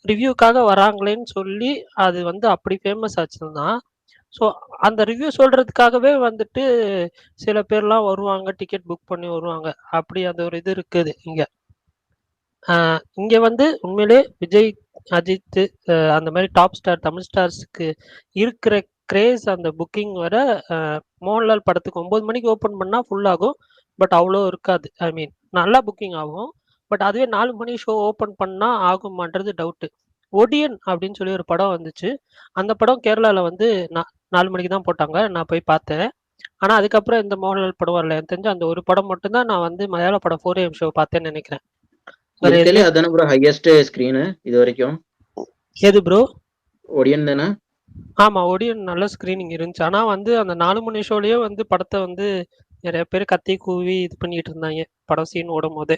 ரிவ்யூக்காக வராங்களேன்னு சொல்லி அது வந்து அப்படி ஃபேமஸ் ஆச்சுன்னா, ஸோ அந்த ரிவ்யூ சொல்றதுக்காகவே வந்துட்டு சில பேர்லாம் வருவாங்க, டிக்கெட் புக் பண்ணி வருவாங்க. அப்படி அந்த ஒரு இது இருக்குது இங்க. இங்க வந்து உண்மையிலே விஜய், அஜித் அந்த மாதிரி டாப் ஸ்டார் தமிழ் ஸ்டார்ஸ்க்கு இருக்கிற கிரேஸ் அந்த புக்கிங் வர மோகன்லால் படத்துக்கு 9 மணிக்கு ஓப்பன் பண்ணா ஃபுல் ஆகும். பட் அவ்வளோ இருக்காது. ஐ மீன் நல்லா புக்கிங் ஆகும். பட் அதுவே 4 மணி ஷோ ஓப்பன் பண்ணா ஆகுமான்றது டவுட்டு. ஒடியன் அப்படின்னு சொல்லி ஒரு படம் வந்துச்சு. அந்த படம் கேரளால வந்து 4 மணிக்கு தான் போட்டாங்க. நான் போய் பார்த்தேன். ஆனா அதுக்கப்புறம் இந்த மோகன்லால் படம் வரல. எனக்கு தெரிஞ்சு அந்த ஒரு படம் மட்டும்தான் நான் வந்து மலையாள படம் 4AM ஷோ பார்த்தேன்னு நினைக்கிறேன். அதானே ப்ரோ ஹையஸ்ட் ஸ்கிரீனு இது வரைக்கும்? எது ப்ரோ? ஒடியன் தானே? ஆமா, ஒடியன் நல்ல ஸ்கிரீனிங் இருந்துச்சு. ஆனா வந்து அந்த 4 மணி ஷோலயே வந்து படத்தை வந்து நிறைய பேர் கத்தி கூவி இது பண்ணிட்டு இருந்தாங்க. படம் சீன் ஓடும் போதே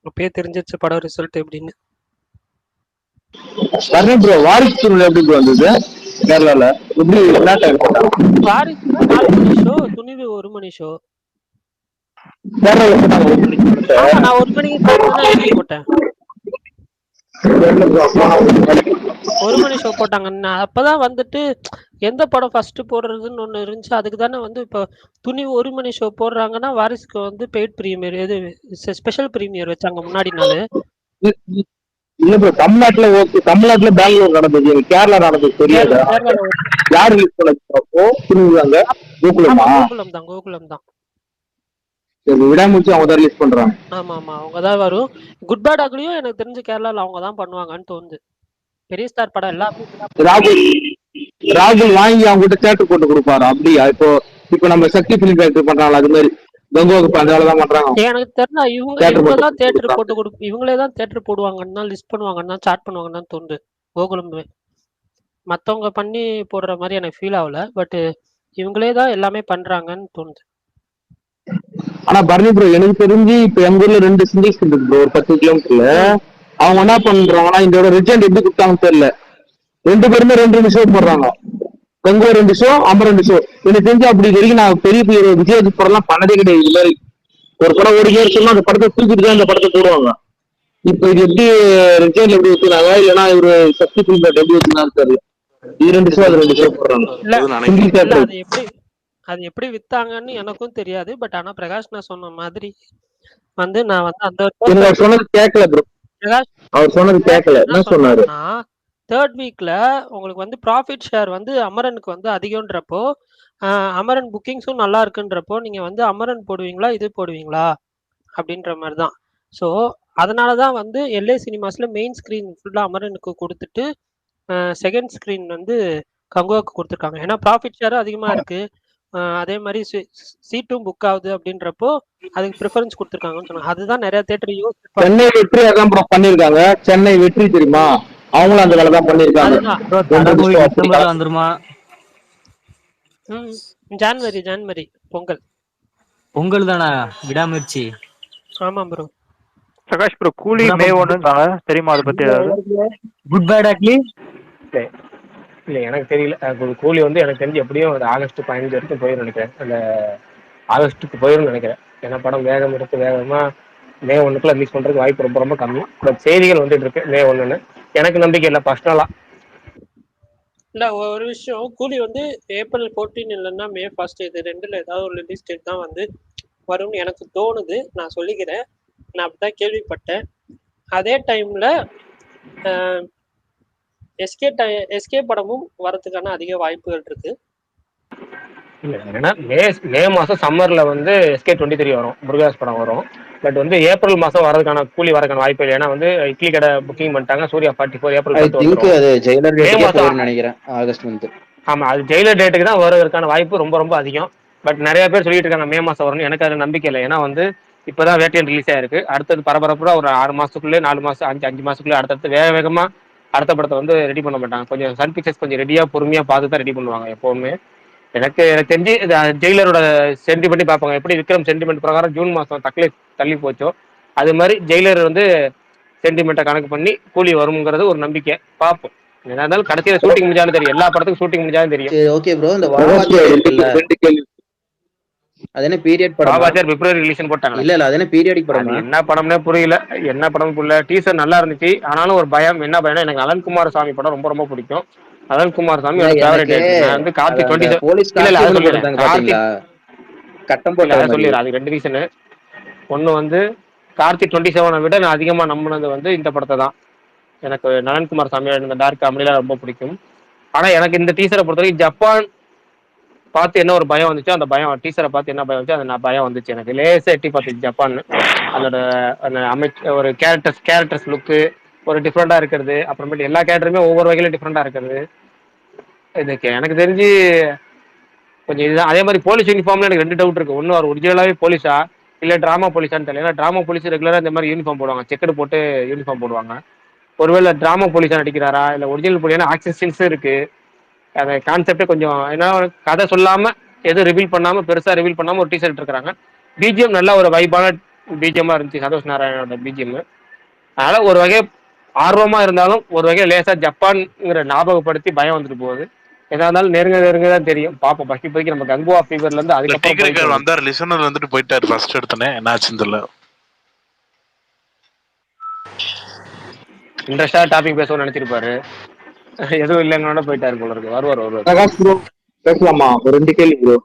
அப்பயே தெரிஞ்சிச்சு படம் ரிசல்ட் எப்படின்னு. ப்ரோ வாரிசு எப்படி வந்தது கேரளால? எப்படி வாரிசு 4 மணி ஷோ, துணிவு 1 மணி ஷோ. நான் 1 மணிக்கு போட்டேன். 1 மணி ஷோ போட்டாங்க. அப்பதான் வந்துட்டு எந்த படம் ஃபர்ஸ்ட் போடுறதுன்னு ஒண்ணு இருந்துச்சு. அதுக்கு தானே வந்து இப்போ துணி 1 மணி ஷோ போடுறாங்கன்னா வாரிசுக்கு வந்து பெய்ட் பிரீமியர் எது ஸ்பெஷல் பிரீமியர் வச்சாங்க முன்னாடி நாள். இல்ல ப்ரோ, தமிழ்நாட்டுல ஓகே, தமிழ்நாட்டுல பெங்களூர் நடந்தது, கேரளா நடந்தது தெரியாது. யார் ரிலீஸ் பண்ணாங்க? கோகுலம் தான். விடாமுயற்சி அவங்க தான் ரிலீஸ் பண்றாங்க. ஆமா ஆமா, அவங்க தான் வரும். குட் பேட் அக்லியும் எனக்கு தெரிஞ்சு கேரளால அவங்க தான் பண்ணுவாங்கன்னு தோணுது. பெரிய ஸ்டார் படம் எல்லாமே ராகுல் வாங்கி அவங்க கிட்ட தியேட்டர் போட்டு கொடுப்பாரு. அப்படியா? இப்போ நம்ம சக்தி பிலிம் ஃபேக்டரி பண்றாங்க அது மாதிரி கங்குவாக்கு அந்த வேலை தான் பண்றாங்க. எனக்கு தெரியல, இவங்க தான் தியேட்டர் போட்டு கொடுப்பு, இவங்களே தான் தியேட்டர் போடுவாங்கன்னா லிஸ்ட் பண்ணுவாங்கன்னா சார்ட் பண்ணுவாங்கன்னு தோணுது. கோகுலமே மத்தவங்க பண்ணி போடுற மாதிரி எனக்கு ஃபீல் ஆகல. பட் இவங்களே தான் எல்லாமே பண்றாங்கன்னு தோணுது. ஆனா பரணி ப்ரோ எனக்கு தெரிஞ்சு இப்ப எங்க ஊர்ல 2 சிங்கிள் ஸ்கிரீன் இருக்கு ப்ரோ, ஒரு 10 கிலோமீட்டர்ல. அவங்க என்ன பண்றாங்கன்னா இதோட ரிஜெண்ட் எப்படி கொடுத்தாங்கன்னு தெரியல. 2 பேருமே 2 ஷோ போடுறாங்க. Kanguva 2 show, Amar 2 show. எனக்கு தெரிஞ்சு அப்படி இது வரைக்கும் நான் பெரிய பெரிய விஜய் படம் எல்லாம் பண்ணதே கிடையாது. இது மாதிரி ஒரு படம் ஓடிக்கே இருக்குன்னா அந்த படத்தை தூக்கிட்டு தான் அந்த படத்தை போடுவாங்க. இப்ப இது எப்படி ரிஜெண்ட் எப்படி வச்சுனாங்க, இல்லைன்னா இவரு சக்தி பிலிம் எப்படி வச்சுனாலும் தெரியல. இது 2 ஷோ, அது 2 ஷோ போடுறாங்க. இல்ல சிங்கிள் இல்ல தேட்டர். அது எப்படி வித்தாங்கன்னு எனக்கும் தெரியாது. பட் ஆனா பிரகாஷ் நான் சொன்ன மாதிரி வந்து நான் வந்து அந்த எனக்கு அவர் சொன்னது கேட்கல ப்ரோ. பிரகாஷ் அவர் சொன்னது கேட்கல. என்ன என்ன சொன்னாரு? சொன்னாருன்னா தேர்ட் வீக்ல உங்களுக்கு வந்து ப்ராஃபிட் ஷேர் வந்து அமரனுக்கு வந்து அதிகம்ன்றப்போ அமரன் புக்கிங்ஸும் நல்லா இருக்குன்றப்போ நீங்க வந்து அமரன் போடுவீங்களா இது போடுவீங்களா அப்படின்ற மாதிரி தான். ஸோ அதனால தான் வந்து எல்ஏ சினிமாஸ்ல மெயின் ஸ்க்ரீன் ஃபுல்லாக அமரனுக்கு கொடுத்துட்டு செகண்ட் ஸ்க்ரீன் வந்து கங்குவாக்கு கொடுத்துருக்காங்க. ஏன்னா ப்ராஃபிட் ஷேரும் அதிகமாக இருக்கு. அதே மாதிரி சீட்டும் புக் ஆகுது அப்படின்றப்போ அதுக்கு ப்ரிஃபரன்ஸ் கொடுத்துருக்காங்கன்னு சொன்னாங்க. அதுதான் நிறைய தேட்டர் யூஸ். சென்னை வெற்றி அதான் ப்ரோ பண்ணிருக்காங்க. சென்னை வெற்றி தெரியுமா, அவங்களும் அந்த வேலை தான் பண்ணிருக்காங்க. அதுதான் வந்துருமா? ஜான்வரி பொங்கல் தானே, விடாமுயற்சி. ஆமா ப்ரோ. பிரகாஷ் ப்ரோ கூலி மே 1 தெரியுமா அதை பத்தி ஏதாவது? குட் பை டாக்லி. இல்லை எனக்கு தெரியல. கூலி வந்து எனக்கு தெரிஞ்சு எப்படியும் ஒரு ஆகஸ்ட் 15 வரைக்கும் போயிடும் நினைக்கிறேன். அந்த ஆகஸ்ட்டுக்கு போயிடும் நினைக்கிறேன். ஏன்னா படம் வேகம் எடுத்து வேகமாக மே 1 ரிலீஸ் பண்ணுறதுக்கு வாய்ப்பு ரொம்ப ரொம்ப கம்மி. பட் செய்திகள் வந்துட்டு இருக்கு மே 1. எனக்கு நம்பிக்கை இல்லை பர்சனலா. இல்ல ஒரு விஷயம், கூலி வந்து ஏப்ரல் 14 இல்லைன்னா மே 1 இது 2ல ஏதாவது ஒரு ரிலீஸ் டேட் தான் வந்து வரும்னு எனக்கு தோணுது. நான் சொல்லிக்கிறேன், நான் அப்படிதான் கேள்விப்பட்டேன். அதே டைம்ல எஸ்கே படமும் வரதுக்கான அதிக வாய்ப்புகள் இருக்கு. இல்லை ஏன்னா மே மாதம் சம்மர்ல வந்து எஸ்கே 23 வரும், முருகாஸ் படம் வரும். பட் வந்து ஏப்ரல் மாதம் வரதுக்கான கூலி வரதுக்கான வாய்ப்பு இல்லை. ஏன்னா வந்து இட்லி கடை புக்கிங் பண்ணிட்டாங்க. சூர்யா 44 ஏப்ரல் 10 அது ஜெயிலர் நினைக்கிறேன் ஆகஸ்ட் மந்த். ஆமா, அது ஜெயிலர் டேட்டுக்கு தான் வருவதற்கான வாய்ப்பு ரொம்ப ரொம்ப அதிகம். பட் நிறைய பேர் சொல்லிட்டு இருக்காங்க மே மாதம் வரும்னு. எனக்கு அது நம்பிக்கை இல்லை. ஏன்னா வந்து இப்போதான் வேட்டையன் ரிலீஸ் ஆயிருக்கு. அடுத்தது பரபரப்புல ஒரு 6 மாசத்துக்குள்ளே 4 மாசம் 5 மாசத்துக்குள்ளே அடுத்தடுத்து வேகமா அடுத்த படத்தை வந்து ரெடி பண்ண மாட்டாங்க. கொஞ்சம் சன் பிக்சர்ஸ் கொஞ்சம் ரெடியா பொறுமையா பார்த்து தான் ரெடி பண்ணுவாங்க எப்பவுமே. எனக்கு தெரிஞ்சு ஜெயிலரோட சென்டிமெண்ட் பார்ப்பாங்க. எப்படி விக்ரம் சென்டிமெண்ட் பிரகாரம் ஜூன் மாதம் தள்ளி போச்சோ அது மாதிரி ஜெயிலர் வந்து சென்டிமெண்ட்டை கணக்கு பண்ணி கூலி வருங்கிறது ஒரு நம்பிக்கை. பார்ப்போம். என்ன இருந்தாலும் கடைசியில ஷூட்டிங் முடிஞ்சாலும் தெரியும். எல்லா படத்துக்கும் ஷூட்டிங் முடிஞ்சாலும் தெரியும். ஓகே ப்ரோ, இந்த அது என்ன பீரியட் படம்? பாபாஜர் பிப்ரவரி ரிலீஸ் போட்டாங்க. இல்ல அது என்ன பீரியடிக் படம்? என்ன படம்னே புரியல. என்ன படம் புரியல. டீசர் நல்லா இருந்துச்சு. ஆனாலும் ஒரு பயம். என்ன பயம்னா எனக்கு அலன்குமார் சாமி படம் ரொம்ப ரொம்ப பிடிக்கும். அலன்குமார் சாமி ஃபேவரட். நான் வந்து கார்த்திக் 27 சொல்லிடுறேன். அது 2 ரீசனு. ஒன்னு வந்து கார்த்திக் 27 விட நான் அதிகமா நம்பினது வந்து இந்த படத்தை தான். எனக்கு நலன்குமார் சாமியோட இந்த டார்க் காமெடிலாம் ரொம்ப பிடிக்கும். ஆனா எனக்கு இந்த டீசரை பொறுத்த வரைக்கும் ஜப்பான் பார்த்து என்ன ஒரு பயம் வந்துச்சோ அந்த பயம், டீசரை பார்த்து என்ன பயம் வந்துச்சோ அந்த பயம் வந்துச்சு. எனக்கு லேசா எட்டி பார்த்துச்சு ஜப்பான். அதோட ஒரு கேரக்டர்ஸ் லுக்கு ஒரு டிஃப்ரெண்டா இருக்கிறது. அப்புறமேட்டு எல்லா கேரக்டருமே ஒவ்வொரு வகையிலும் டிஃப்ரெண்டா இருக்கிறது. இதுக்கு எனக்கு தெரிஞ்சு கொஞ்சம் இதுதான். அதே மாதிரி போலீஸ் யூனிஃபார்ம்ல எனக்கு 2 டவுட் இருக்கு. ஒன்று அவர் ஒரிஜினலாவே போலீஸா இல்லை ட்ராமா போலீஸான்னு தெரியல. ஏன்னா ட்ராமா போலீஸ் ரெகுலரா இந்த மாதிரி யூனிஃபார்ம் போடுவாங்க, செக்கடு போட்டு யூனிஃபார்ம் போடுவாங்க. ஒருவேளை ட்ராமா போலீஸா நடிக்கிறாரா இல்லை ஒரிஜினல் போலீஸான ஆக்ஷன் சீன்ஸும் இருக்கு. அந்த கான்செப்டே கொஞ்சம் ஏன்னா கதை சொல்லாம எதுவும் ரிவீல் பண்ணாம பெருசா ரிவீல் பண்ணாம ஒரு டீசர்ட் இருக்கிறாங்க. பிஜிஎம் நல்ல ஒரு வைபான பிஜிஎம்மா இருந்துச்சு, சந்தோஷ் நாராயணோட பிஜிஎம். அதனால ஒரு வகை ஆர்வமா இருந்தாலும் ஒரு வகையை லேசா ஜப்பான்ங்கிற ஞாபகப்படுத்தி பயம் வந்துட்டு போகுது. எதா இருந்தாலும் நெருங்க தான் தெரியும். பாப்போம். பஸ்ட் இப்போதைக்கு நம்ம கங்குவா ஃபீவர்ல இருந்து அதுக்கப்புறம் வந்தார் லிசனர் வந்துட்டு போயிட்டாரு. ஃபர்ஸ்ட் எடுத்தனே என்ன ஆச்சுன்னு தெரியல. இன்ட்ரெஸ்டா டாபிக் பேசணும்னு நினைச்சிருப்பாரு. எதுவும் இல்லைன்னு போயிட்டாரு போல இருக்கு. வருவார். பிரகாஷ் ப்ரோ பேசலாமா? ஒரு 2 கேள்வி ப்ரோ.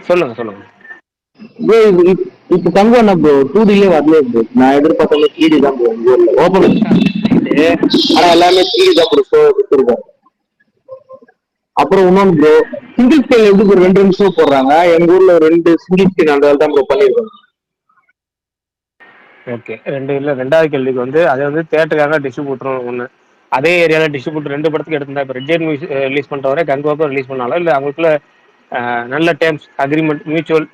சொல்லுங்க ப்ரோ. இப்ப கங்குவா என்ன ப்ரோ 2Dலயே வரல ப்ரோ. நான் எதிர்பார்த்தது 3D தான் ப்ரோ. ஓபன் ஆனா எல்லாமே 3D தான் ப்ரோ ஷோ கொடுத்துருக்காங்க. அப்புறம் இன்னொன்று ப்ரோ, சிங்கிள் ஸ்கிரீன் எப்படி ஒரு 2 ஷோ போடுறாங்க. எங்க ஊர்ல ஒரு 2 சிங்கிள் ஸ்கிரீன் அந்த தான் ப்ரோ பண்ணிருக்காங்க. ஓகே. 2வது கேள்விக்கு வந்து அதை வந்து தியேட்டருக்காக டிஸ்ட்ரிபியூட்டரும் ஒன்று அதே ஏரியாவில் டிஸ்ட்ரிபியூட்டர் 2 படத்துக்கு எடுத்திருந்தா இப்போ ரெட் ஜெயின் ரிலீஸ் பண்ணுறவரை கங்குவாக்கும் ரிலீஸ் பண்ணாலும் இல்லை அவங்களுக்குள்ள நல்ல டேர்ம்ஸ் அக்ரிமெண்ட் மியூச்சுவல்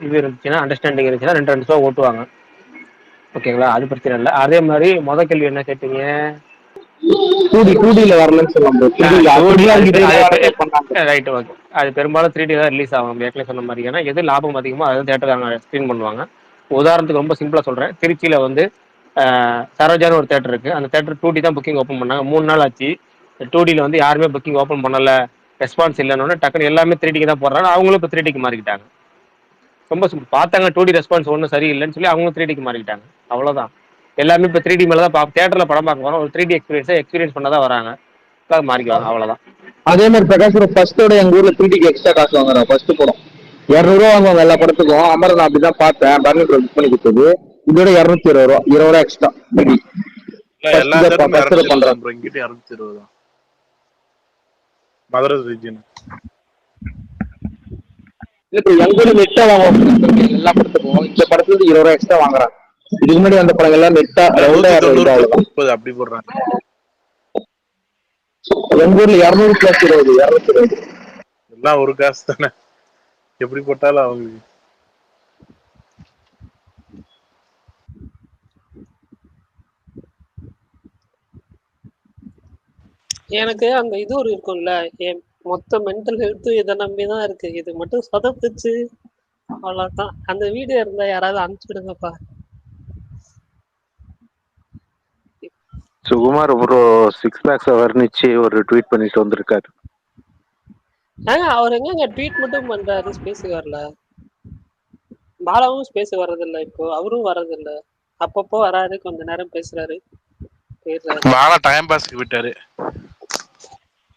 இது இருந்துச்சுன்னா அண்டர்ஸ்டாண்டிங் இருந்துச்சுன்னா 2 ஷோ ஓட்டுவாங்க. ஓகேங்களா, அது பிரச்சனை இல்லை. அதே மாதிரி முதல் கேள்வி என்ன கேட்டீங்க? 2Dல வரலன்னு சொல்லுவாங்க. Right, okay. அது பெரும்பாலும் 3D தான் ரிலீஸ் ஆகும். ஏற்கனவே சொன்ன மாதிரி. ஏன்னா எது லாபம் அதிகமோ அதை தேட்டர் ஸ்க்ரீன் பண்ணுவாங்க. உதாரணத்துக்கு ரொம்ப சிம்பிளா சொல்றேன். திருச்சியில வந்து சரோஜான்னு ஒரு தேட்டர் இருக்கு. அந்த தேட்டர் 2D தான் புக்கிங் ஓப்பன் பண்ணாங்க. 3 நாள் ஆச்சு. 2Dல வந்து யாருமே புக்கிங் ஓப்பன் பண்ணல, ரெஸ்பான்ஸ் இல்லைன்னு டக்குன்னு எல்லாமே 3Dக்கு தான் போடுறாங்க. அவங்களும் இப்போ 3Dக்கு மாறிக்கிட்டாங்க. ரொம்ப பார்த்தாங்க 2D ரெஸ்பான்ஸ் ஒன்றும் சரியில்லைன்னு சொல்லி அவங்களும் 3Dக்கு மாறிக்கிட்டாங்க. அவ்வளோதான். எல்லாமே இப்போ 3D மேலே தான் தேட்டரில் படம் பார்க்க போகிறோம். ஒரு 3D எக்ஸ்பீரியன்ஸ் பண்ண தான் வராங்க. மாறிக்குவாங்க, அவ்வளோதான். அதே மாதிரி பிரகாஷ் ஃபர்ஸ்டோட எங்க ஊர்ல 3Dக்கு எக்ஸ்ட்ரா காசு வாங்குறோம். ஃபர்ஸ்ட் படம் 200 வாங்குவாங்க எல்லா படத்துக்கும். அமரன் நான் அப்படிதான் பார்த்தேன். பர்னிட் புக் பண்ணி கொடுத்தது. இதோட 220 20 எக்ஸ்ட்ரா 3D. எல்லா தேட்டரும் 220 தான் ப்ரோ. இங்கிட்ட 220 தான் மதுரை ரீஜன். எங்க ஊர்ல நெட்டா வாங்குவாங்க எல்லா படத்துக்கும். இந்த படத்துக்கு 20 எக்ஸ்ட்ரா வாங்குறாங்க. இதுக்கு முன்னாடி அந்த படம் எல்லாம் நெட்டா 30 அப்படி போடுறாங்க. எங்க ஊர்ல 200 பிளஸ் 220 எல்லாம் ஒரு காசு தானே, எப்படி போட்டாலும் அவங்களுக்கு. எனக்கு அந்த இது ஒரு இருக்கும்ல, என் மொத்த மென்டல் ஹெல்த் இதை நம்பிதான் இருக்கு. இது மட்டும் சொதப்புச்சு, அவ்வளவுதான். அந்த வீடியோ இருந்தா யாராவது அனுப்பிச்சுடுங்கப்பா. சுகுமார் ப்ரோ 6 பேக்ஸ் வர்ணிச்சு ஒரு ட்வீட் பண்ணிட்டு வந்திருக்காரு. அவர் எங்க ட்வீட் மட்டும் பண்றாரு, ஸ்பேஸுக்கு வரல. பாலாவும் ஸ்பேஸுக்கு வர்றதில்ல, இப்போ அவரும் வர்றதில்ல. அப்பப்போ வராரு, கொஞ்ச நேரம் பேசுறாரு. பாலா டைம் பாஸ்க்கு விட்டாரு.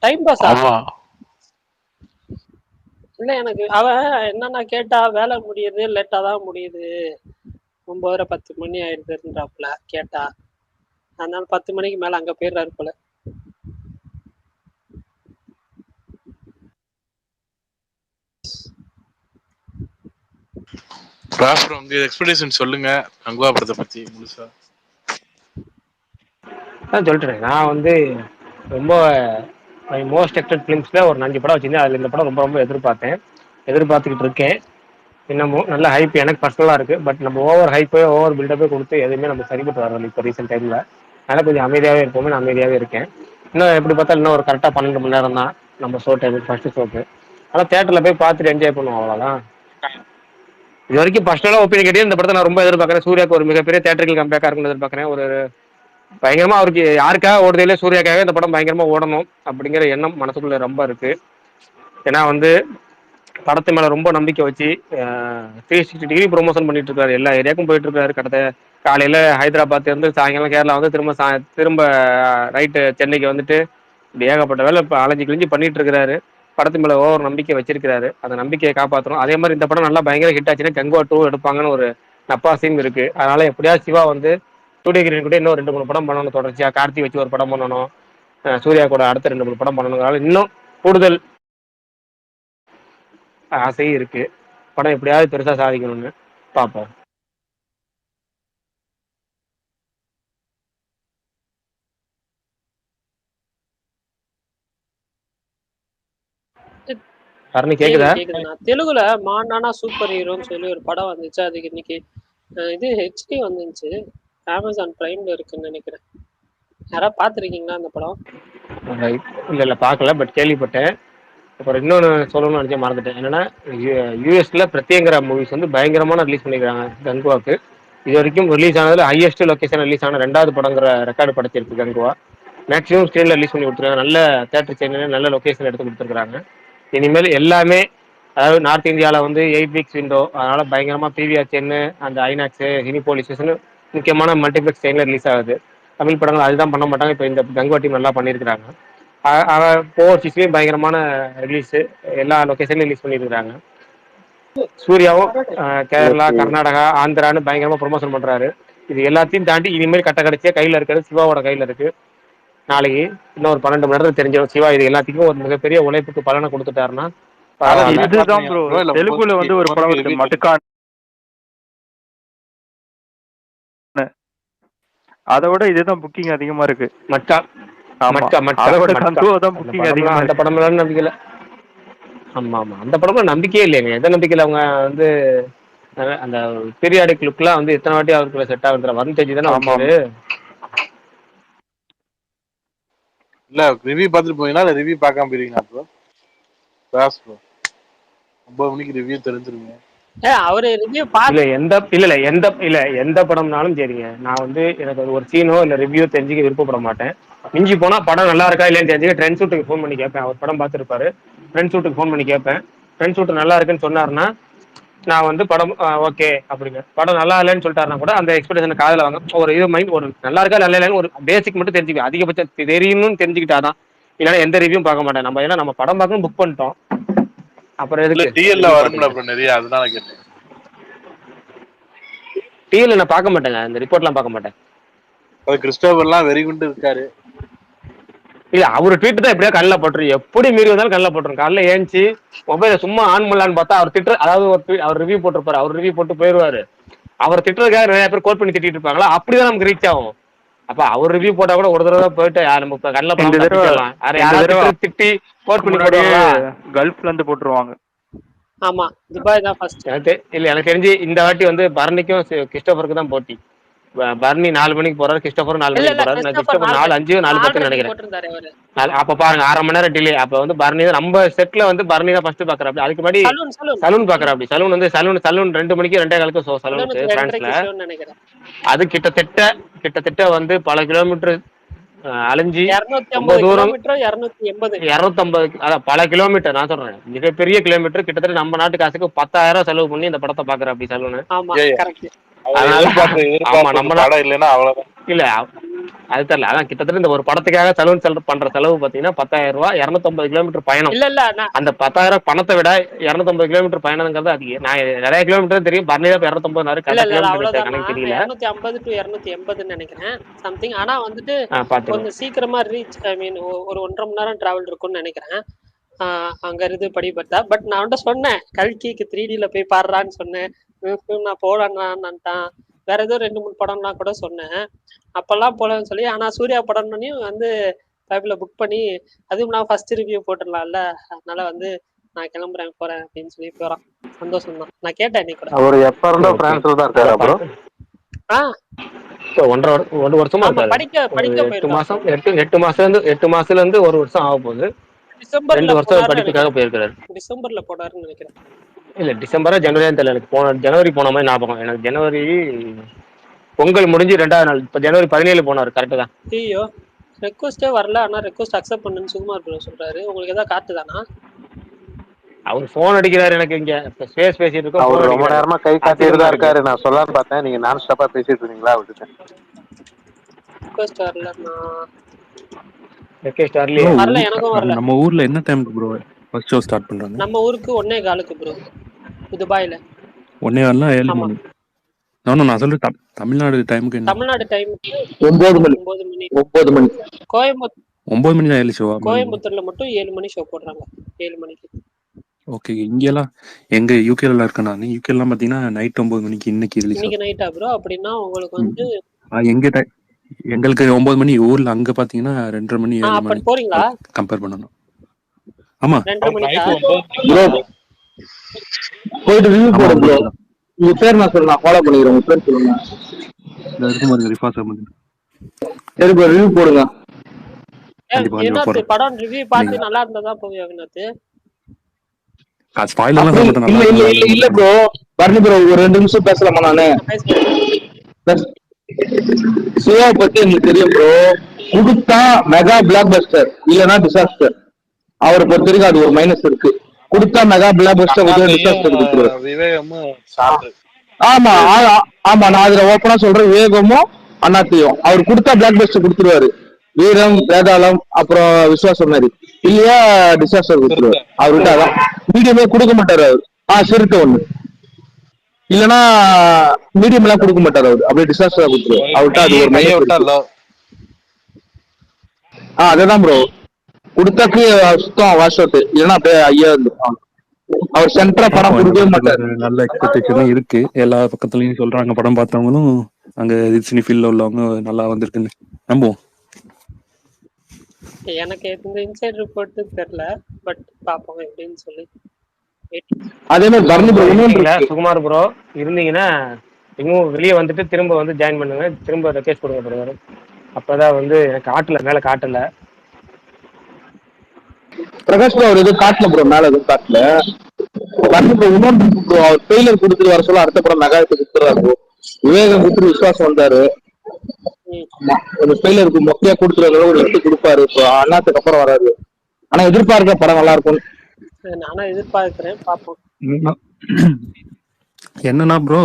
டைம் பாஸ் ஆமா. இல்ல, எனக்கு அவன் என்னன்னா கேட்டா வேலை முடியுது லேட்டா தான் முடியுது, 9:30 10 மணி ஆயிடுதுன்றாப்ல கேட்டா. அதனால 10 மணிக்கு மேல அங்க போயிடுறாரு போல. உங்க எக்ஸ்பெக்டேஷன் சொல்லுங்க கங்குவா படத்தை பத்தி முழுசா. சொல்லிட்டேன். நான் வந்து ரொம்ப மோஸ்ட் எக்ஸ்பெக்டட் ஃபிலிம்ஸ்ல ஒரு 5 படம் வச்சிருந்தேன். அதில் இந்த படம் ரொம்ப ரொம்ப எதிர்பார்த்துக்கிட்டு இருக்கேன். இன்னமும் நல்ல ஹைப் எனக்கு பர்சனலாக இருக்கு. பட் நம்ம ஓவர் ஹைப்போ ஓவர் பில்டப்பே கொடுத்து எதுவுமே நம்ம சரிப்பட்டு வரல இப்போ ரீசெண்ட் டைம்ல. அதனால கொஞ்சம் அமைதியாகவே இருப்போமே, நான் அமைதியாகவே இருக்கேன். இன்னும் எப்படி பார்த்தா இன்னும் ஒரு கரெக்டாக 12 மணி நேரம் தான் நம்ம ஷோ டைம், ஃபர்ஸ்ட் ஷோக்கு. ஆனால் தேட்டரில் போய் பார்த்துட்டு என்ஜாய் பண்ணுவோம், அவ்வளோதான். இது வரைக்கும் பர்சனலாக ஒப்பீனியன் கேட்டே இந்த படத்தை நான் ரொம்ப எதிர்பார்க்குறேன். சூர்யாவுக்கு ஒரு மிகப்பெரிய தேட்டரிக்கல் கம்பேக்காக இருக்குன்னு எதிர்பார்க்குறேன். ஒரு பயங்கரமா அவருக்கு யாருக்காக ஓடுதே சூர்யாக்காக இந்த படம் பயங்கரமா ஓடணும் அப்படிங்கிற எண்ணம் மனசுக்குள்ள ரொம்ப இருக்கு. ஏன்னா வந்து படத்து மேல ரொம்ப நம்பிக்கை வச்சு 360 டிகிரி ப்ரொமோஷன் பண்ணிட்டு இருக்காரு. எல்லா ஏரியாவுக்கும் போயிட்டு இருக்காரு. கடத்த காலையில ஹைதராபாத் இருந்து சாயங்காலம் கேரளா வந்து திரும்ப ரைட்டு சென்னைக்கு வந்துட்டு இப்படி ஏகப்பட்ட வேலை இப்போ அலைஞ்சு கிழிஞ்சு பண்ணிட்டு இருக்கிறாரு. படத்து மேல ஓவர் நம்பிக்கை வச்சிருக்கிறாரு. அந்த நம்பிக்கையை காப்பாற்றணும். அதே மாதிரி இந்த படம் நல்லா பயங்கர ஹிட் ஆச்சுன்னா கங்குவா 2 எடுப்பாங்கன்னு ஒரு நப்பாசையும் இருக்கு. அதனால எப்படியாவது சிவா வந்து ஸ்டூடியோ கூட இன்னும் 2-3 படம் பண்ணணும். தொடர்ச்சியா கார்த்தி வச்சு ஒரு படம் பண்ணணும். சூர்யா கூட அடுத்த 2-3 படம் பண்ணணுங்கிறதால இன்னும் கூடுதல் ஆசையும் இருக்கு. படம் எப்படியாவது பெருசா சாதிக்கணும்னு பார்ப்போம். கேக்குதா? தெலுங்குல மானானா சூப்பர் ஹீரோன்னு சொல்லி ஒரு படம் வந்துச்சு. அதுக்கு இன்னைக்கு இது ஹெச்டி வந்துச்சு. அமேசான் பிரைம்ல இருக்குன்னு நினைக்கிறேன். யாராவது பார்த்துருக்கீங்களா அந்த படம்? இல்ல பார்க்கல, பட் கேள்விப்பட்டேன். அப்புறம் இன்னொன்று சொல்லணும்னு நினைச்சேன், மறந்துட்டேன். என்னன்னா யூஎஸ்ல பிரத்யேங்கிற மூவிஸ் வந்து பயங்கரமான ரிலீஸ் பண்ணிக்கிறாங்க கங்குவாக்கு. இது வரைக்கும் ரிலீஸ் ஆனதுல ஹையஸ்ட் லொகேஷன் ரிலீஸ் ஆன 2வது படங்கிற ரெக்கார்டு படைச்சிருக்கு கங்குவா. மேக்ஸிமம் ஸ்க்ரீன்ல ரிலீஸ் பண்ணி கொடுத்துருக்காங்க. நல்ல தேட்டர் சென்னையில் நல்ல லொகேஷன் எடுத்து கொடுத்துருக்காங்க. இனிமேல் எல்லாமே அதாவது நார்த் இந்தியாவில் வந்து 8 வீக்ஸ் விண்டோ, அதனால பயங்கரமாக பிவிஆர் சென்னு அந்த ஐநாக்ஸு சினிபோலிசஸ்ன்னு முக்கியமான மல்டிப்ளெக்ஸ் செயினில் ரிலீஸ் ஆகுது. தமிழ் படங்கள் அதுதான் பண்ண மாட்டாங்க. இப்போ இந்த கங்குவா டீம் நல்லா பண்ணியிருக்கிறாங்க. ஓவர்சீஸ்லேயும் பயங்கரமான ரிலீஸு எல்லா லொக்கேஷன்லையும் ரிலீஸ் பண்ணியிருக்கிறாங்க. சூர்யாவும் கேரளா, கர்நாடகா, ஆந்திரான்னு பயங்கரமாக ப்ரொமோஷன் பண்ணுறாரு. இது எல்லாத்தையும் தாண்டி இனிமேல் கட்ட கடைசியாக கையில் இருக்கிறது சிவாவோட கையில் இருக்குது. நாளைக்கு இன்னொரு 12 மணி நேரத்தில் தெரிஞ்சிடும் சிவா இது எல்லாத்துக்கும் ஒரு மிகப்பெரிய உழைப்புக்கு பலனை கொடுத்துட்டாருன்னா. இதுதான் ப்ரோ தெலுங்குல வந்து ஒரு படம் வருது மட்டுக்கான், அதை விட இதுதான் புக்கிங் அதிகமா இருக்கு. அதை விட கங்குவா புக்கிங் அதிகமா. அந்த படம் நம்பிக்கை. ஆமா ஆமா, அந்த படம்லாம் நம்பிக்கையே இல்லைங்க. எந்த நம்பிக்கையில் அவங்க வந்து அந்த பீரியாடிக் லுக்லாம் வந்து எத்தனை வாட்டி அவருக்குள்ள செட் ஆகுற வருண் தேஜ் தானே அவரு. இல்ல ரிவ்யூ பார்த்துட்டு போவீங்களா இல்ல ரிவ்யூ பார்க்காம போயிருவீங்களா ப்ரோ? 9 மணிக்கு ரிவ்யூ தெரிஞ்சிருங்க. அவரு ரிவ்யூ எந்த படம்னாலும் சரிங்க, நான் வந்து எனக்கு ஒரு சீனோ இல்ல ரிவ்யூ தெரிஞ்சுக்க விருப்பப்பட மாட்டேன். மிஞ்சி போனா படம் நல்லா இருக்கா இல்லையான்னு தெரிஞ்சுக்க ட்ரெண்ட் ஷூட்டுக்கு ஃபோன் பண்ணி கேட்பேன். அவர் படம் பார்த்துருப்பாரு, ட்ரெண்ட் ஷூட்டுக்கு ஃபோன் பண்ணி கேட்பேன். ட்ரெண்ட் ஷூட் நல்லா இருக்குன்னு சொன்னாருன்னா நான் வந்து படம் ஓகே அப்படிங்க. படம் நல்லா இல்லைன்னு சொல்லிட்டாருன்னா கூட அந்த எக்ஸ்பெக்டேஷன் காதில் வாங்க ஒரு இது மைண்ட் ஒரு நல்லா இருக்கா நல்லா இல்லைன்னு ஒரு பேசிக் மட்டும் தெரிஞ்சுக்குவேன். அதிகபட்சம் தெரியணும்னு தெரிஞ்சுக்கிட்டாதான், இல்லைன்னா எந்த ரிவ்யூவும் பார்க்க மாட்டேன். நம்ம ஏன்னா நம்ம படம் பார்க்கணும் புக் பண்ணிட்டோம், அப்புறம் இல்ல எதுக்கு டிஎல்ல ரிவ்யூ வரும்ல பார்த்துக்கிட்டு. அப்புறம் நிறைய, அதுதான் நான் கேட்டேன். டிஎல்ல நான் பார்க்க மாட்டேங்க, இந்த ரிப்போர்ட்லாம் பார்க்க மாட்டேன். அது கிறிஸ்டோபர்லாம் வெரி குண்டு இருக்காரு. இல்ல அவரு ட்வீட் தான் எப்படியா கண்ணில் போட்டுரும், எப்படி மீறி வந்தாலும் கண்ணில் போட்டுரும். காலைல ஏஞ்சி மொபைலை சும்மா ஆன் பண்ணலான்னு பார்த்தா அவர் திட்டு, அதாவது அவர் ரிவ்யூ போட்டிருப்பாரு, அவர் ரிவ்யூ போட்டு போயிடுவாரு. அவர் திட்டுறதுக்காக நிறைய பேர் கோட் பண்ணி திட்டிட்டு இருப்பாங்களா, அப்படிதான் நமக்கு ரீச் ஆகும். அப்ப அவர் ரிவ்யூ போட்டா கூட ஒரு தடவை போயிட்டு நம்ம கண்ணில் படம் திட்டி கோட் பண்ணி போடுவாங்களா? கல்ஃப்ல இருந்து போட்டுருவாங்க. ஆமா, துபாய் தான் ஃபர்ஸ்ட். எனக்கு தெரிஞ்சு இந்த வாட்டி வந்து பர்னிக்கும் கிறிஸ்டோபருக்கு தான் போட்டி. பர்னி 4 மணிக்கு போறாரு, கிறிஸ்டோபர் 4 மணிக்கு போறாரு. கிறிஸ்டோபர் 4:05 4:10 நினைக்கிறேன். அப்ப பாருங்க 1/2 மணி நேரம் டிலே. அப்ப வந்து பர்னி தான் நம்ம செட்ல வந்து பர்னி தான் ஃபர்ஸ்ட் பாக்குறாரு. அதுக்கு முன்னாடி சலூன் பாக்குறாரு. சலூன் 2 மணிக்கு 2:15 ஷோ சலூன் பிரான்ஸ்ல. அது கிட்டத்தட்ட வந்து பல கிலோமீட்டர் அலைஞ்சி தூரம் 250 அதான் பல கிலோமீட்டர். நான் சொல்றேன் மிகப்பெரிய கிலோமீட்டர். கிட்டத்தட்ட நம்ம நாட்டு காசுக்கு 10,000 செலவு பண்ணி இந்த படத்தை பாக்குற அப்படி சலூனு. இல்ல அது தெரியல, அதான் கிட்டத்தட்ட இந்த ஒரு படத்துக்காக சலூன் பண்ற செலவு பாத்தீங்கன்னா 10,000 ரூபாய், 250 கிலோமீட்டர் பயணம். அந்த 10,000 பணத்தை விட 250 கிலோமீட்டர் பயணங்கிறது அதிகம். நான் நிறைய கிலோமீட்டர் தெரியும், பர்னியா 250 கணக்கு தெரியல, 250 to 280 நினைக்கிறேன் சம்திங். ஆனா வந்துட்டு கொஞ்சம் சீக்கிரமா ரீச், ஐ மீன் ஒரு 1.5 மணி நேரம் டிராவல் இருக்கும்னு நினைக்கிறேன் அங்க இருந்து படிப்பட்டா. பட் நான் வந்து சொன்னேன் கல்கிக்கு 3Dல போய் பாடுறான்னு சொன்னேன். நான் போடான்ட்டான். வேற ஏதோ 2-3 படம்லாம் கூட சொன்னேன், அப்பெல்லாம் போலன்னு சொல்லி. ஆனா சூர்யா படம்னு வந்து பைப்ல புக் பண்ணி, அதுவும் நான் ஃபர்ஸ்ட் ரிவ்யூ போட்டுடலாம்ல, அதனால வந்து நான் கிளம்புறேன் போறேன் அப்படின்னு சொல்லி போறான். சந்தோஷம் தான். நான் கேட்டேன் இன்னைக்கு கூட. அவர் எப்ப இருந்தோ பிரான்ஸ்ல தான் இருக்காரு ப்ரோ. 1 வருஷமா இருக்காரு. படிக்க 8 மாசத்துல இருந்து 1 வருஷம் ஆக போகுது. 2 வருஷம் படிப்புக்காக போயிருக்காரு. டிசம்பர்ல போனாருன்னு நினைக்கிறேன். இல்ல டிசம்பரா ஜனவரியா தெரியல, எனக்கு ஜனவரி போன மாதிரி ஞாபகம். எனக்கு ஜனவரி பொங்கல் முடிஞ்சு 2வது நாள், இப்ப ஜனவரி 17 போனாரு. கரெக்ட் தான். ஐயோ, ரெக்வஸ்டே வரல. ஆனா ரெக்வஸ்ட் அக்செப்ட் பண்ணுன்னு சுகுமார் ப்ரோ சொல்றாரு. உங்களுக்கு ஏதாவது காட்டு தானா? அவர் போன் அடிக்கிறாரு எனக்கு, இங்க ஸ்பேஸ் பேசிட்டு இருக்கோம். அவர் ரொம்ப நேரமா கை காட்டிட்டு தான் இருக்காரு. நான் சொல்லலாம்னு பார்த்தேன், நீங்க நான் ஸ்டாப்பா பேசிட்டு இருக்கீங்களா, விட்டுட்டேன். ரெக்வஸ்ட் வரல. ரெக்வஸ்ட் வரல, எனக்கும் வரல. நம்ம ஊர்ல என்ன டைம்க்கு ப்ரோ ஃபர்ஸ்ட் ஷோ ஸ்டார்ட் பண்றாங்க? நம்ம ஊருக்கு 1:15 ப்ரோ. துபாயில 1:15 ஏர்லி மார்னிங். நான் சொல்றேன் தமிழ்நாடு டைமுக்கு. தமிழ்நாடு டைமுக்கு 9 மணி. கோயம்புத்தூர் 9 மணி தான் ஏர்லி ஷோவா? கோயம்புத்தூர்ல மட்டும் 7 மணி ஷோ போடுறாங்க. 7 மணிக்கு. ஓகே. இங்கெல்லாம் எங்க யூகேல இருக்கேன் நான். யூகேலாம் பாத்தீங்கன்னா நைட் 9 மணிக்கு இன்னைக்கு ரிலீஸ். இன்னைக்கு நைட்டா ப்ரோ? அப்படின்னா உங்களுக்கு வந்து எங்களுக்கு 9 மணி. ஊர்ல அங்க பாத்தீங்கன்னா 2:30 மணி 7 மணி. போறீங்களா? கம்பேர் பண்ணனும். ஆமா 2:30 மணிக்கு போயிட்டு ரிவ்யூ போடு ப்ரோ. உங்க பேர் நான் சொல்றேன், ஃபாலோ பண்ணிக்கிறேன். உங்க பேர் சொல்லுங்க. இருக்குமாங்க ரிஃபாஸ் அஹமத். சரி ப்ரோ, ரிவ்யூ போடுங்க. என்ன படம் ரிவ்யூ பார்த்து நல்லா இருந்ததா போய் அவினாத்? ஸ்பாயிலர்லாம் சொல்ல மாட்டேன். இல்ல ப்ரோ, பர்னி ப்ரோ ஒரு 2 நிமிஷம் பேசலாமா? நானு சிவா பத்தி எனக்கு தெரியும் ப்ரோ. கொடுத்தா மெகா பிளாக் பஸ்டர், இல்லனா டிசாஸ்டர். அவரை பொறுத்த வரைக்கும் அது ஒரு மைனஸ் இருக்கு. கொடுத்தா மெகா பிளாக் பஸ்டர், டிசாஸ்டர் கொடுத்துருவாரு. ஆமா ஆமா, நான் அதுல ஓப்பனா சொல்றேன். விவேகமும் அண்ணாத்தையும் அவர் கொடுத்தா பிளாக் பஸ்டர் கொடுத்துருவாரு. வீரம், வேதாளம், அப்புறம் விசுவாசம் மாதிரி. இல்லையா டிசாஸ்டர் கொடுத்துருவாரு. அவர்கிட்ட அதான் மீடியமே கொடுக்க மாட்டாரு அவர். சிறுத்தை ஒண்ணு இல்லனா மீடியம் எல்லாம் கொடுக்க மாட்டாரு அவரு. அப்படியே டிசாஸ்டரா கொடுத்துருவாரு. அவர்கிட்ட அது ஒரு மைனஸ். அதேதான் ப்ரோ. கொடுத்தாக்கு சுத்தம் வாஷ் அவுட், இல்லைன்னா அப்படியே ஐயா அவர் சென்டரா படம் கொடுக்கவே மாட்டாரு. நல்ல எக்ஸ்பெக்டேஷன் இருக்கு எல்லா பக்கத்துலயும் சொல்றாங்க. படம் பார்த்தவங்களும் அங்க டிஸ்னி ஃபீல்ட்ல உள்ளவங்க நல்லா வந்திருக்குன்னு நம்புவோம். எனக்கு இந்த இன்சைட் ரிப்போர்ட் தெரியல, பட் பாப்போம் எப்படின்னு சொல்லி. அதே மாதிரி பர்னி ப்ரோ இன்னொன்று சுகுமார் ப்ரோ இருந்தீங்கன்னா இன்னும் வெளியே வந்துட்டு திரும்ப வந்து ஜாயின் பண்ணுங்க. திரும்ப ரெக்வெஸ்ட் கொடுங்க ப்ரோ. அப்பதான் வந்து எனக்கு காட்டல, மேல காட்டல. பிரகாஷ் ப்ரோ அவர் எதுவும் காட்டல ப்ரோ, மேல எதுவும் காட்டல. கண்டிப்பா இன்னொன்று அவர் ஃபெயிலியர் கொடுத்துட்டு வர சொல்ல அடுத்த படம் நகாயத்தை கொடுத்துறாரு bro. விவேகம் கொடுத்துட்டு விசுவாசம் வந்தாரு. ஒரு ஃபெயிலியருக்கு மொக்கையா கொடுத்துருவாரு, ஒரு எடுத்து கொடுப்பாரு. இப்போ அண்ணாத்துக்கு அப்புறம் வராது. ஆனா எதிர்பார்க்க படம் நல்லா இருக்கும். நானும் எதிர்பார்க்கிறேன், பார்ப்போம். என்னன்னா ப்ரோ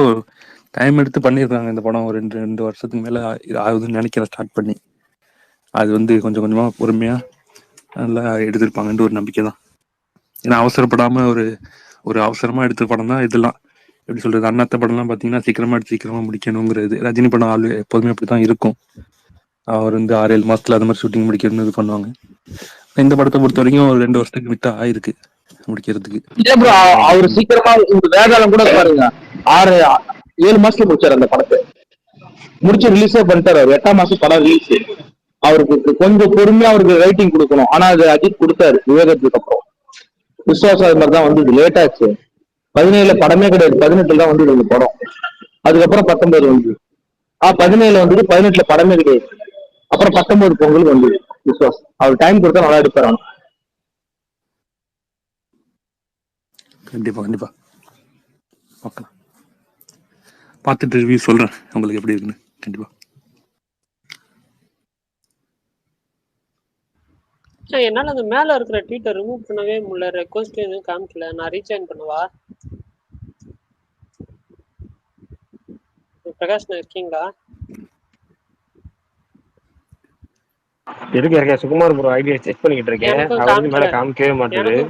டைம் எடுத்து பண்ணியிருக்காங்க இந்த படம். ஒரு 2 வருஷத்துக்கு மேல ஆகுதுன்னு நினைக்கிறேன் ஸ்டார்ட் பண்ணி. அது வந்து கொஞ்சம் கொஞ்சமா பொறுமையா நல்லா எடுத்திருப்பாங்கன்ற ஒரு நம்பிக்கை தான். ஏன்னா அவசரப்படாம ஒரு அவசரமா எடுத்த படம் தான் இதெல்லாம். எப்படி சொல்றது, அண்ணாத்த படம்லாம் பாத்தீங்கன்னா சீக்கிரமா எடுத்து சீக்கிரமா முடிக்கணுங்கிறது. ரஜினி படம் எப்போதுமே அப்படித்தான் இருக்கும். அவர் வந்து 6-7 மாசத்துல அது மாதிரி ஷூட்டிங் முடிக்கணும்னு இது பண்ணுவாங்க. இந்த படத்தை பொறுத்த வரைக்கும் ஒரு 2 வருஷத்துக்கு விட்டா ஆயிருக்கு முடிக்கிறதுக்கு. இல்ல ப்ரோ, அவர் சீக்கிரமா இந்த வேதாளம் கூட பாருங்க 6-7 மாசத்துல முடிச்சாரு அந்த படத்தை. முடிச்சு ரிலீஸே பண்ணிட்டாரு. அவர் 8ஆம் மாசம் படம் ரிலீஸ். அவருக்கு கொஞ்சம் பொறுமையா அவருக்கு ரைட்டிங் கொடுக்கணும். ஆனா அது அஜித் கொடுத்தாரு விவேகத்துக்கு அப்புறம். விசுவாசம் அது மாதிரி தான் வந்தது, லேட் ஆச்சு. 17 படமே கிடையாது, 18 தான் வந்தது இந்த படம். அதுக்கப்புறம் 19 வந்து 17 வந்தது, 18 படமே கிடையாது. அப்புறம் 19 பொங்கல் வந்தது விசுவாசம். அவர் டைம் கொடுத்தா நல்லா எடுப்பாரு. கண்டிப்பா கண்டிப்பா பார்க்கலாம். பார்த்துட்டு ரிவ்யூ சொல்றேன் உங்களுக்கு எப்படி இருக்குன்னு. கண்டிப்பா என்னால அந்த மேல இருக்கிற ட்வீட்டை ரிமூவ் பண்ணவே முடியல. ரெக்வஸ்ட் எதுவும் காமிக்கல. நான் ரீசைன் பண்ணவா? பிரகாஷ் இருக்கீங்களா? இருக்கு சுகுமார் ப்ரோ ஐடியா செக் பண்ணிக்கிட்டு இருக்கேன். அவருக்கு மேல காமிக்கவே மாட்டேங்குது.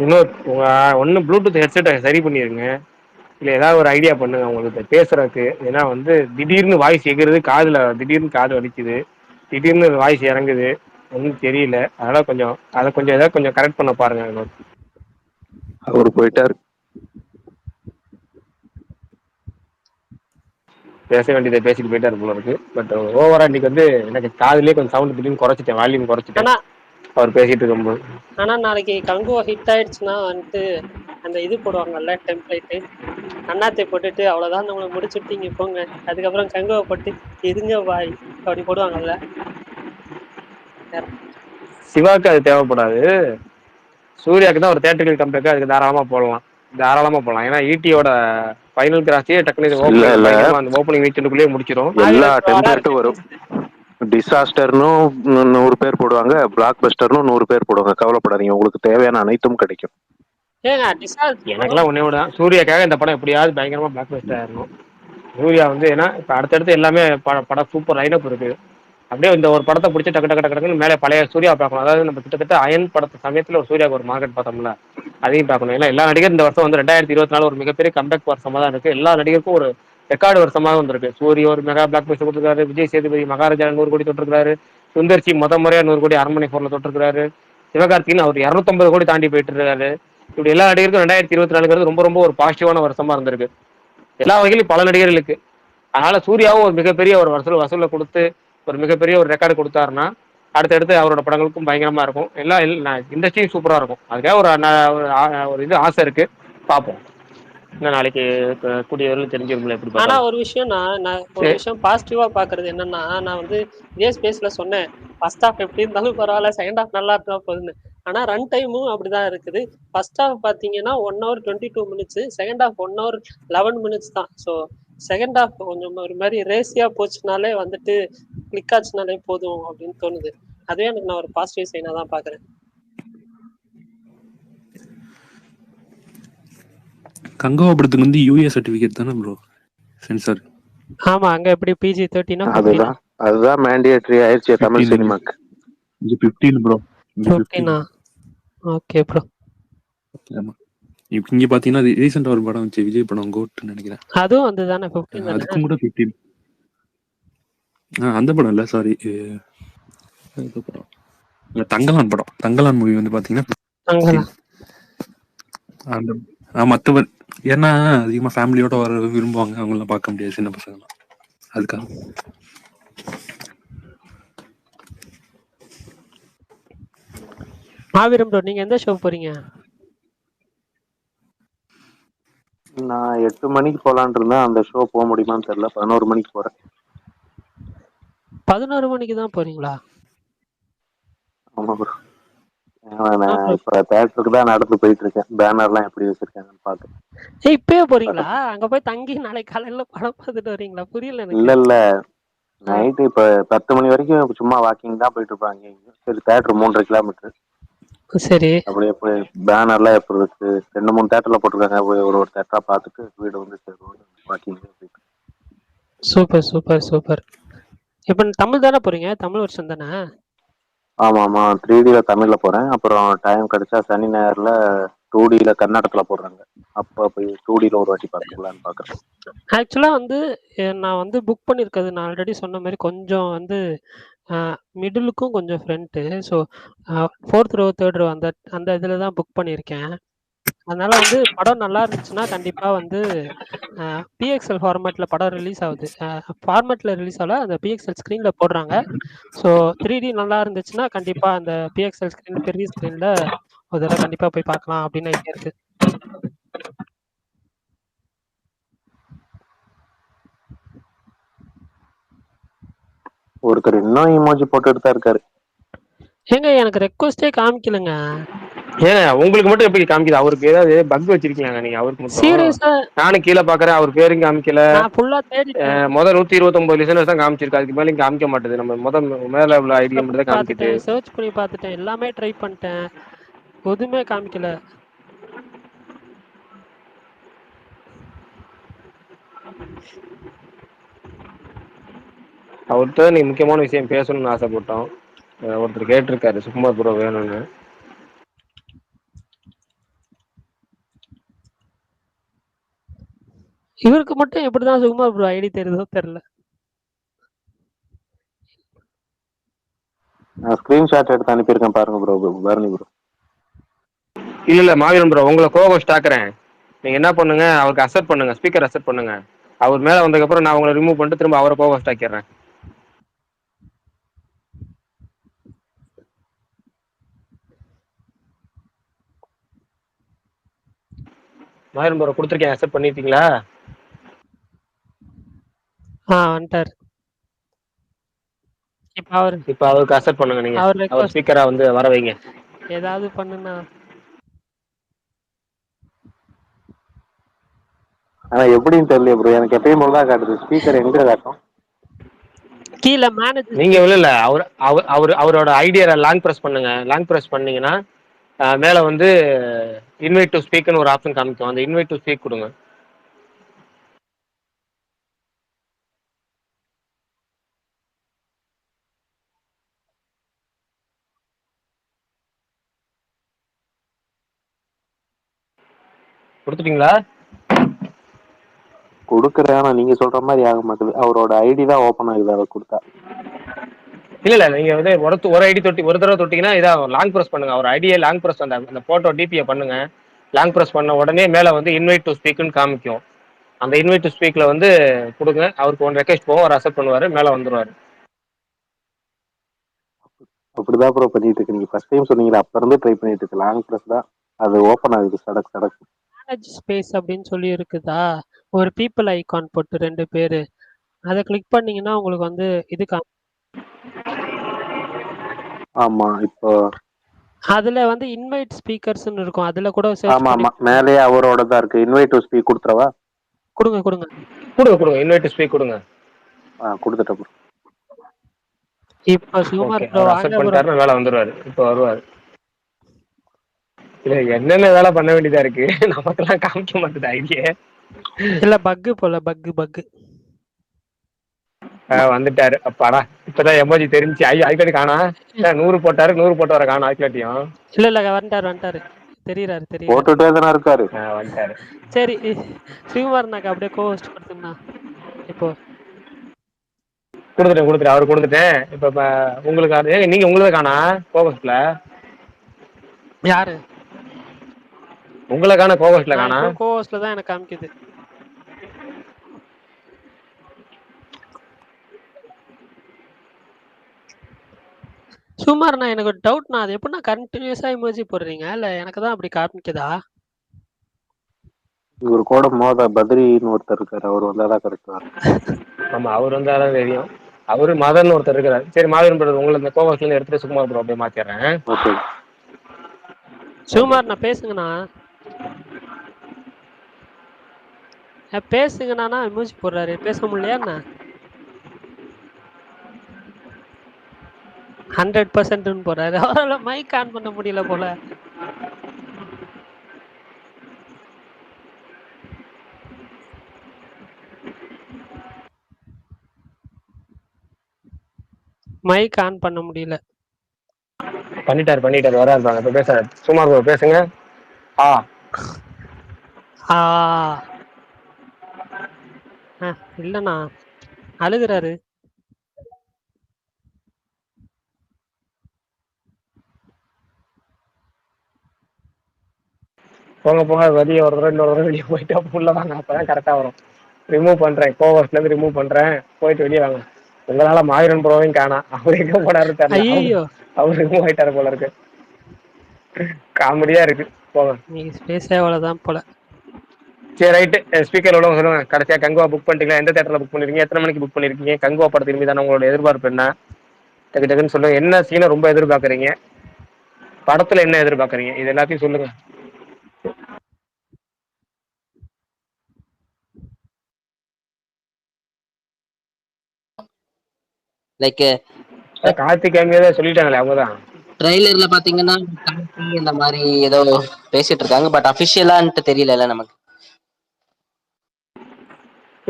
இன்னும் ஒன்னு ப்ளூடூத் ஹெட்செட்டை சரி பண்ணிருங்க, இல்ல ஏதாவது ஒரு ஐடியா பண்ணுங்க உங்களுக்கு பேசுறதுக்கு. ஏன்னா வந்து திடீர்னு வாய்ஸ் எகிறது, திடீர்னு காது வலிக்குது, திடீர்னு வாய்ஸ் இறங்குது, ஒன்றும் தெரியல. அதனால அதை கொஞ்சம் ஏதாவது கொஞ்சம் கரெக்ட் பண்ண பாருங்க. அவரு போயிட்டாரு. பேச வேண்டியதை பேசிட்டு போயிட்டாரு போல இருக்கு. பட் ஓவரா இன்னைக்கு வந்து எனக்கு காதுலயே கொஞ்சம் சவுண்ட் திடீர்னு குறைச்சிட்டேன், வால்யூம் குறைச்சிட்டேன் அவர் பேசிட்டு இருக்கும்போது. ஆனா நாளைக்கு கங்குவா ஹிட் ஆயிடுச்சுன்னா வந்துட்டு அந்த இது போடுவாங்கல்ல டெம்ப்ளேட்டு, அண்ணாத்தை போட்டுட்டு அவ்வளவுதான் நம்மளை முடிச்சுட்டீங்க போங்க, அதுக்கப்புறம் கங்குவா போட்டு எதுங்க வாய் அப்படி போடுவாங்கல்ல. சிவாக்கு அது தேவைப்படாது, சூர்யாவுக்கு தான் ஒரு தேட்டரிக்கல் கம்பேக்கு அதுக்கு தாராளமா போடலாம். ஏன்னா ஈட்டியோட ஃபைனல் கிராஸே டக்குனு ஓப்பனிங் வீக்கெண்டுக்குள்ளேயே முடிச்சிடும். எல்லா டெம்ப்ளேட்டும் வரும். டிசாஸ்டர்னு 100 பேர் போடுவாங்க, பிளாக் பஸ்டர்னு 100 பேர் போடுவாங்க. கவலைப்படாதீங்க, உங்களுக்கு தேவையான அனைத்தும் கிடைக்கும். எனக்கெல்லாம் ஒன்னே தான், சூர்யாக்காக இந்த படம் எப்படியாவது பயங்கரமா பிளாக் பஸ்டர் ஆயிடணும். சூர்யா வந்து ஏன்னா இப்ப அடுத்தடுத்து எல்லாமே படம் சூப்பர் லைனப் இருக்கு. அப்படியே இந்த ஒரு படத்தை பிடிச்சி டக்குன்னு மேலே பழைய சூர்யா பார்க்கணும். அதாவது நம்ம கிட்டத்தட்ட அயன் படத்து சமயத்துல ஒரு சூர்யாவுக்கு ஒரு மார்க்கெட் பார்த்தோம்ல, அதையும் பார்க்கணும். ஏன்னா எல்லா நடிகர் இந்த வருஷம் வந்து 2024 ஒரு மிகப்பெரிய கம்பேக் வருஷமா தான் இருக்கு. எல்லா நடிகருக்கும் ஒரு ரெக்கார்டு வருஷமாக வந்திருக்கு. சூரிய ஒரு மெகா பிளாக் பஸ்டர் கொடுத்துருக்காரு, விஜய் சேதுபதி மகாராஜா 100 கோடி தொட்டிருக்காரு, சுந்தர்சி முறையா 100 கோடி அரண்மனை 4ல தொட்டிருக்காரு, சிவகார்த்திகேயன் அவர் 250 கோடி தாண்டி போயிட்டு இருக்காரு. இப்படி எல்லா நடிகருக்கும் 2024 ரொம்ப ரொம்ப ஒரு பாசிட்டிவான வருஷமா இருந்திருக்கு எல்லா வகையிலும் பல நடிகர்களுக்கு. அதனால சூர்யாவும் ஒரு மிகப்பெரிய ஒரு வசூலை கொடுத்து ஒரு மிகப்பெரிய ஒரு ரெக்கார்டு கொடுத்தாருன்னா அடுத்தடுத்து அவரோட படங்களுக்கும் பயங்கரமா இருக்கும். இண்டஸ்ட்ரியும் சூப்பரா இருக்கும். அதுக்காக ஒரு இது ஆசை இருக்கு, பார்ப்போம். நாளைக்கு கூடிய வரலும் தெரிஞ்சிருக்கல எப்படி. ஆனா ஒரு விஷயம் நான் ஒரு விஷயம் பாசிட்டிவா பாக்குறது என்னன்னா, நான் வந்து இதே ஸ்பேஸ்ல சொன்னேன் ஃபர்ஸ்ட் ஹாஃப் எப்படி இருந்தாலும் பரவாயில்ல, செகண்ட் ஹாஃப் நல்லா இருந்தா போதுன்னு. ஆனா ரன் டைமும் அப்படிதான் இருக்குது. ஃபர்ஸ்ட் ஹாஃப் பாத்தீங்கன்னா 1 hour 22 minutes, second half 1 hour 11 minutes தான். ஸோ செகண்ட் ஹாஃப் கொஞ்சம் ஒரு மாதிரி ரேசியா போச்சுனாலே வந்துட்டு கிளிக் ஆச்சுனாலே போதும் அப்படின்னு தோணுது. அதுவே எனக்கு நான் ஒரு பாசிட்டிவ் சைனா தான் பாக்குறேன். கங்குவா படத்துக்கு வந்து யூஏ சர்டிபிகேட் தானே ப்ரோ சென்சார்? ஆமா, அங்க எப்படி PG-13 அதுதான் மேண்டேட்டரி ஆயிடுச்சு தமிழ் சினிமாக்கு. இது 15 ப்ரோ. 15. Okay bro. ஆமா, இங்க பாத்தீங்கன்னா ரீசெண்டா ஒரு படம் வந்துச்சு, விஜய் படம் கோட்னு நினைக்கிறேன். அதுவும் வந்து தானே 15. அதுக்கும் கூட 15. அந்த படம் இல்ல, சாரி, தங்கலான் படம். தங்கலான் மூவி வந்து பாத்தீங்கன்னா மத்தவர் ஏன்னா அதிகமா ஃபேமிலியோட வர விரும்புவாங்க, அவங்களாம் பார்க்க முடியாது சின்ன பசங்களாம். அதுக்காக மாவீரம் ப்ரோ, நீங்க எந்த ஷோ போறீங்க? நான் 8 மணிக்கு போலான் இருந்தேன், அந்த ஷோ போக முடியுமான்னு தெரியல. 11 மணிக்கு போறேன். 11 மணிக்கு தான் போறீங்களா? ஆமா ப்ரோ, நான் இப்ப தேட்டருக்கு தான் நடந்து போயிட்டு இருக்கேன். பேனர்லாம் எப்படி வச்சிருக்காங்கன்னு பாக்க. இப்பயே போறீங்களா? அங்க போய் தங்கி நாளைக்கு காலையில படம் பார்த்துட்டு வரீங்களா? புரியல எனக்கு. இல்ல நைட்டு இப்ப 10 மணி வரைக்கும் சும்மா வாக்கிங் தான் போயிட்டு இருப்பாங்க. சரி, தேட்டர் 3.5 கிலோமீட்டர். சரி. அப்படியே போய் பேனர்லாம் எப்படி இருக்கு 2-3 தேட்டர்ல போட்டிருக்காங்க. போய் ஒரு தேட்டரா பார்த்துட்டு வீடு வந்து வாக்கிங் போயிட்டு. Super super super. இப்ப தமிழ் தானே போறீங்க? தமிழ் வருஷம் தானே? ஆமா 3Dல தமிழ்ல போறேன். அப்புறம் டைம் கிடைச்சா சனி ஞாயிறுல 2Dல கர்நாடகத்துல போடுறாங்க. அப்ப போய் 2Dல ஒரு வாட்டி பார்த்துக்கலான்னு பாக்குறேன். ஆக்சுவலா வந்து நான் வந்து புக் பண்ணியிருக்கிறது நான் ஆல்ரெடி சொன்ன மாதிரி கொஞ்சம் வந்து மிடிலுக்கும் கொஞ்சம் front. So 4th row 3rd row அந்த இதில் தான் புக் பண்ணியிருக்கேன். அதனால வந்து படம் நல்லா இருந்துச்சுன்னா கண்டிப்பாக வந்து பிஎக்ஸ்எல் ஃபார்மேட்டில் படம் ரிலீஸ் ஆகுது. ஃபார்மேட்டில் ரிலீஸ் ஆகல, அந்த பிஎக்ஸ்எல் ஸ்க்ரீனில் போடுறாங்க. ஸோ 3D நல்லா இருந்துச்சுன்னா கண்டிப்பாக அந்த பிஎக்ஸ்எல் ஸ்க்ரீன் பெரிய ஸ்க்ரீனில் ஒரு தடவை கண்டிப்பாக போய் பார்க்கலாம் அப்படின்னு ஐடியா இருக்கு. ஒருத்தர் இன்னும் இமோஜி போட்டுட்டு தான் இருக்காரு. ஏங்க எனக்கு ரெக்வஸ்டே காமிக்கலங்க. ஏங்க உங்களுக்கு மட்டும் எப்படி காமிக்குது? அவருக்கு ஏதாவது பக் வச்சிருக்கீங்க நீங்க? அவருக்கு மட்டும் சீரியஸா நானும் கீழே பாக்குறேன், அவர் பேரும் காமிக்கல. நான் ஃபுல்லா தேடிட்டேன். முதல் 129 லிசனர்ஸ் தான் காமிச்சிருக்கு, அதுக்கு மேலே காமிக்க மாட்டேது. நம்ம மேல உள்ள ஐடியா மட்டும் தான் காமிக்குது. சர்ச் பண்ணி பார்த்துட்டேன், எல்லாமே ட்ரை பண்ணிட்டேன், எதுவுமே காமிக்கல. அவர்கிட்ட நீ முக்கியமான விஷயம் பேசணும்னு ஆசைப்பட்டோம். ஒருத்தர் கேட்டிருக்காரு சுகுமார் ப்ரோ வேணும்னு. இவருக்கு மட்டும் எப்படிதான் சுகுமார் ப்ரோ ஐடி தெரியுதோ தெரியல. நான் ஸ்கிரீன்ஷாட் எடுத்து அனுப்பியிருக்கேன் பாருங்க ப்ரோ. பரணி ப்ரோ. இல்ல மாவீரன் ப்ரோ, உங்களை கோகோஸ்ட் ஆக்குறேன். நீங்க என்ன பண்ணுங்க, அவருக்கு அக்செப்ட் பண்ணுங்க, ஸ்பீக்கர் அக்செப்ட் பண்ணுங்க. அவர் மேல வந்ததுக்கப்புறம் நான் உங்களை ரிமூவ் பண்ணிட்டு திரும்ப அவரை கோகோஸ்ட் ஆக்கிடுறேன். மாவீரன் ப்ரோ கொடுத்துருக்கேன், அக்செப்ட் பண்ணிட்டீங்களா? வந்துட்டார். இப்ப அவருக்கு அக்செப்ட் பண்ணுங்க. நீங்க அவர் ஸ்பீக்கரா வந்து வர வைங்க. ஏதாவது பண்ணுனா ஆனா எப்படின்னு தெரியல ப்ரோ, எனக்கு எப்பயும் போல தான் காட்டுது. ஸ்பீக்கர் எங்க காட்டும்? கீழ மேனேஜர். நீங்க இல்ல அவரோட ஐடியா லாங் பிரஸ் பண்ணுங்க. லாங் பிரஸ் பண்ணீங்கன்னா மேல வந்து இன்வைட் டு ஸ்பீக்னு ஒரு ஆப்ஷன் காமிக்கும். அந்த இன்வைட் டு ஸ்பீக் கொடுங்க. கொடுத்துட்டீங்களா? கொடுக்குறேன், ஆனா நீங்க சொல்ற மாதிரி ஆக மாட்டேது. அவரோட ஐடி தான் ஓப்பன் ஆகுது அதை கொடுத்தா. இல்ல நீங்க வந்து ஒரு ஐடி தொட்டி ஒரு தடவை தொட்டிங்கன்னா இதாக லாங் ப்ரெஸ் பண்ணுங்க. அவர் ஐடியை லாங் ப்ரெஸ் அந்த போட்டோ டிபியை பண்ணுங்க. லாங் ப்ரெஸ் பண்ண உடனே மேல வந்து இன்வைட் டு ஸ்பீக்னு காமிக்கும். அந்த இன்வைட் டு ஸ்பீக்ல வந்து கொடுங்க. அவருக்கு ஒன் ரெக்வெஸ்ட் போகும், அவர் அக்செப்ட் பண்ணுவாரு, மேல வந்துருவாரு. அப்படிதான் ப்ரோ பண்ணிட்டு இருக்கு. நீங்க ஃபர்ஸ்ட் டைம் சொன்னீங்களா, அப்ப இருந்து ட்ரை பண்ணிட்டு இருக்கு. லாங் ப்ரெஸ் தான் அது ஓப்பன் ஆகுது. சடக் மேனேஜ் ஸ்பேஸ் அப்படின்னு சொல்லி இருக்குதா, ஒரு பீப்புள் ஐகான் போட்டு 2 பேரு, அதை கிளிக் பண்ணீங்கன்னா உங்களுக்கு வந்து இது ஆமா. இப்போ அதுல வந்து இன்வைட் ஸ்பீக்கர்ஸ்னு இருக்கும். அதுல கூட ஆமா மேலேயே அவரோட தான் இருக்கு. இன்வைட் டு ஸ்பீக் கொடுத்துறவா? கொடுங்க இன்வைட் டு ஸ்பீக் கொடுங்க. கொடுத்துட்டேன் ப்ரோ. இப்ப சுகுமார் ப்ரோ அக்செப்ட் பண்ணிட்டாருன்னா மேல வந்துருவாரு. இப்போ வருவாரு. இல்ல என்னென்ன வேலை பண்ண வேண்டியதா இருக்கு, நமக்கெல்லாம் காமிக்க மாட்டேது ஐடியா. இல்ல பக்கு போல பக்கு வந்துட்டாரு. அப்பாடா இப்பதான் எமோஜி தெரிஞ்சு. ஐக்காட்டி காணா 100 போட்டாரு, 100 போட்டு வர காணா ஐக்காட்டியும். இல்ல வந்துட்டாரு தெரியுறாரு போட்டுட்டே தானே இருக்காரு. வந்துட்டாரு. சரி சுகுமார் நாக்கு அப்படியே கோஹோஸ்ட் கொடுத்துனா. இப்போ கொடுத்துட்டேன் அவரு கொடுத்துட்டேன். இப்ப உங்களுக்கு நீங்க உங்களுக்கு காணா கோஹோஸ்ட்ல யாரு? உங்களை காண கோஹோஸ்ட்ல காணா. கோஹோஸ்ட்ல தான் எனக்கு காமிக்குது. சுமார் எனக்கு ஒரு டவுட்னா, அது எப்படின்னா கண்டினியூஸா இமோஜி போடுறீங்க இல்ல எனக்கு தான் அப்படி காமிக்குதா? ஒரு கூட பத்ரின்னு ஒருத்தர் இருக்காரு, அவர் வந்தாதான் கரெக்ட். ஆமா அவர் வந்தாதான் தெரியும். அவரு மதன் ஒருத்தர் இருக்கிறார். சரி மாவீரன் ப்ரோ உங்களை இந்த கோவஸ்ல இருந்து எடுத்துட்டு சுகுமார் ப்ரோ அப்படியே மாத்திடுறேன். சுகுமார் நான் பேசுங்கண்ணா. பேசுங்கண்ணா மூஞ்சி போடுறாரு. பேச முடியலையா என்ன? 100% போறாரு. அவரால் மைக் ஆன் பண்ண முடியல போல. மைக் ஆன் பண்ண முடியல. பண்ணிட்டாரு வர இருப்பாங்க. இப்ப பேச சுமார் ப்ரோ பேசுங்க. இல்லண்ணா அழுகுறாரு. போங்க வெளியே ஒரு தடவை இன்னொரு தடவை வெளியே போயிட்டு உள்ள வாங்க. அப்பதான் கரெக்டா வரும். ரிமூவ் பண்றேன், கோவர்ஸ்ல இருந்து ரிமூவ் பண்றேன். போயிட்டு வெளியே வாங்க. உங்களால மாவீரன் ப்ரோவையும் காணா. அவர் எங்க போனாரு தெரியல. ஐயோ அவர் ரிமூவ் ஆயிட்டாரு போல இருக்கு. காமெடியா இருக்கு. போங்க. நீங்க ஸ்பேஸே அவ்வளவுதான் போல. சரி ரைட்டு. ஸ்பீக்கர் உள்ளவங்க சொல்லுங்க. கடைசியா கங்குவா புக் பண்ணிட்டீங்களா? எந்த தேட்டர்ல புக் பண்ணிருக்கீங்க? எத்தனை மணிக்கு புக் பண்ணிருக்கீங்க? கங்குவா படத்தின் மீதான உங்களோட எதிர்பார்ப்பு என்ன? டக்கு டக்குன்னு சொல்லுங்க. என்ன சீனை ரொம்ப எதிர்பார்க்கறீங்க? படத்துல என்ன எதிர்பார்க்கறீங்க? இது எல்லாத்தையும் சொல்லுங்க. லைக் கார்த்திக் அங்கே சொல்லிட்டாங்களே அவங்கதான். ட்ரெய்லர்ல பாத்தீங்கன்னா இந்த மாதிரி ஏதோ பேசிட்டு இருக்காங்க. பட் அபிஷியலான்ட்டு தெரியல நமக்கு.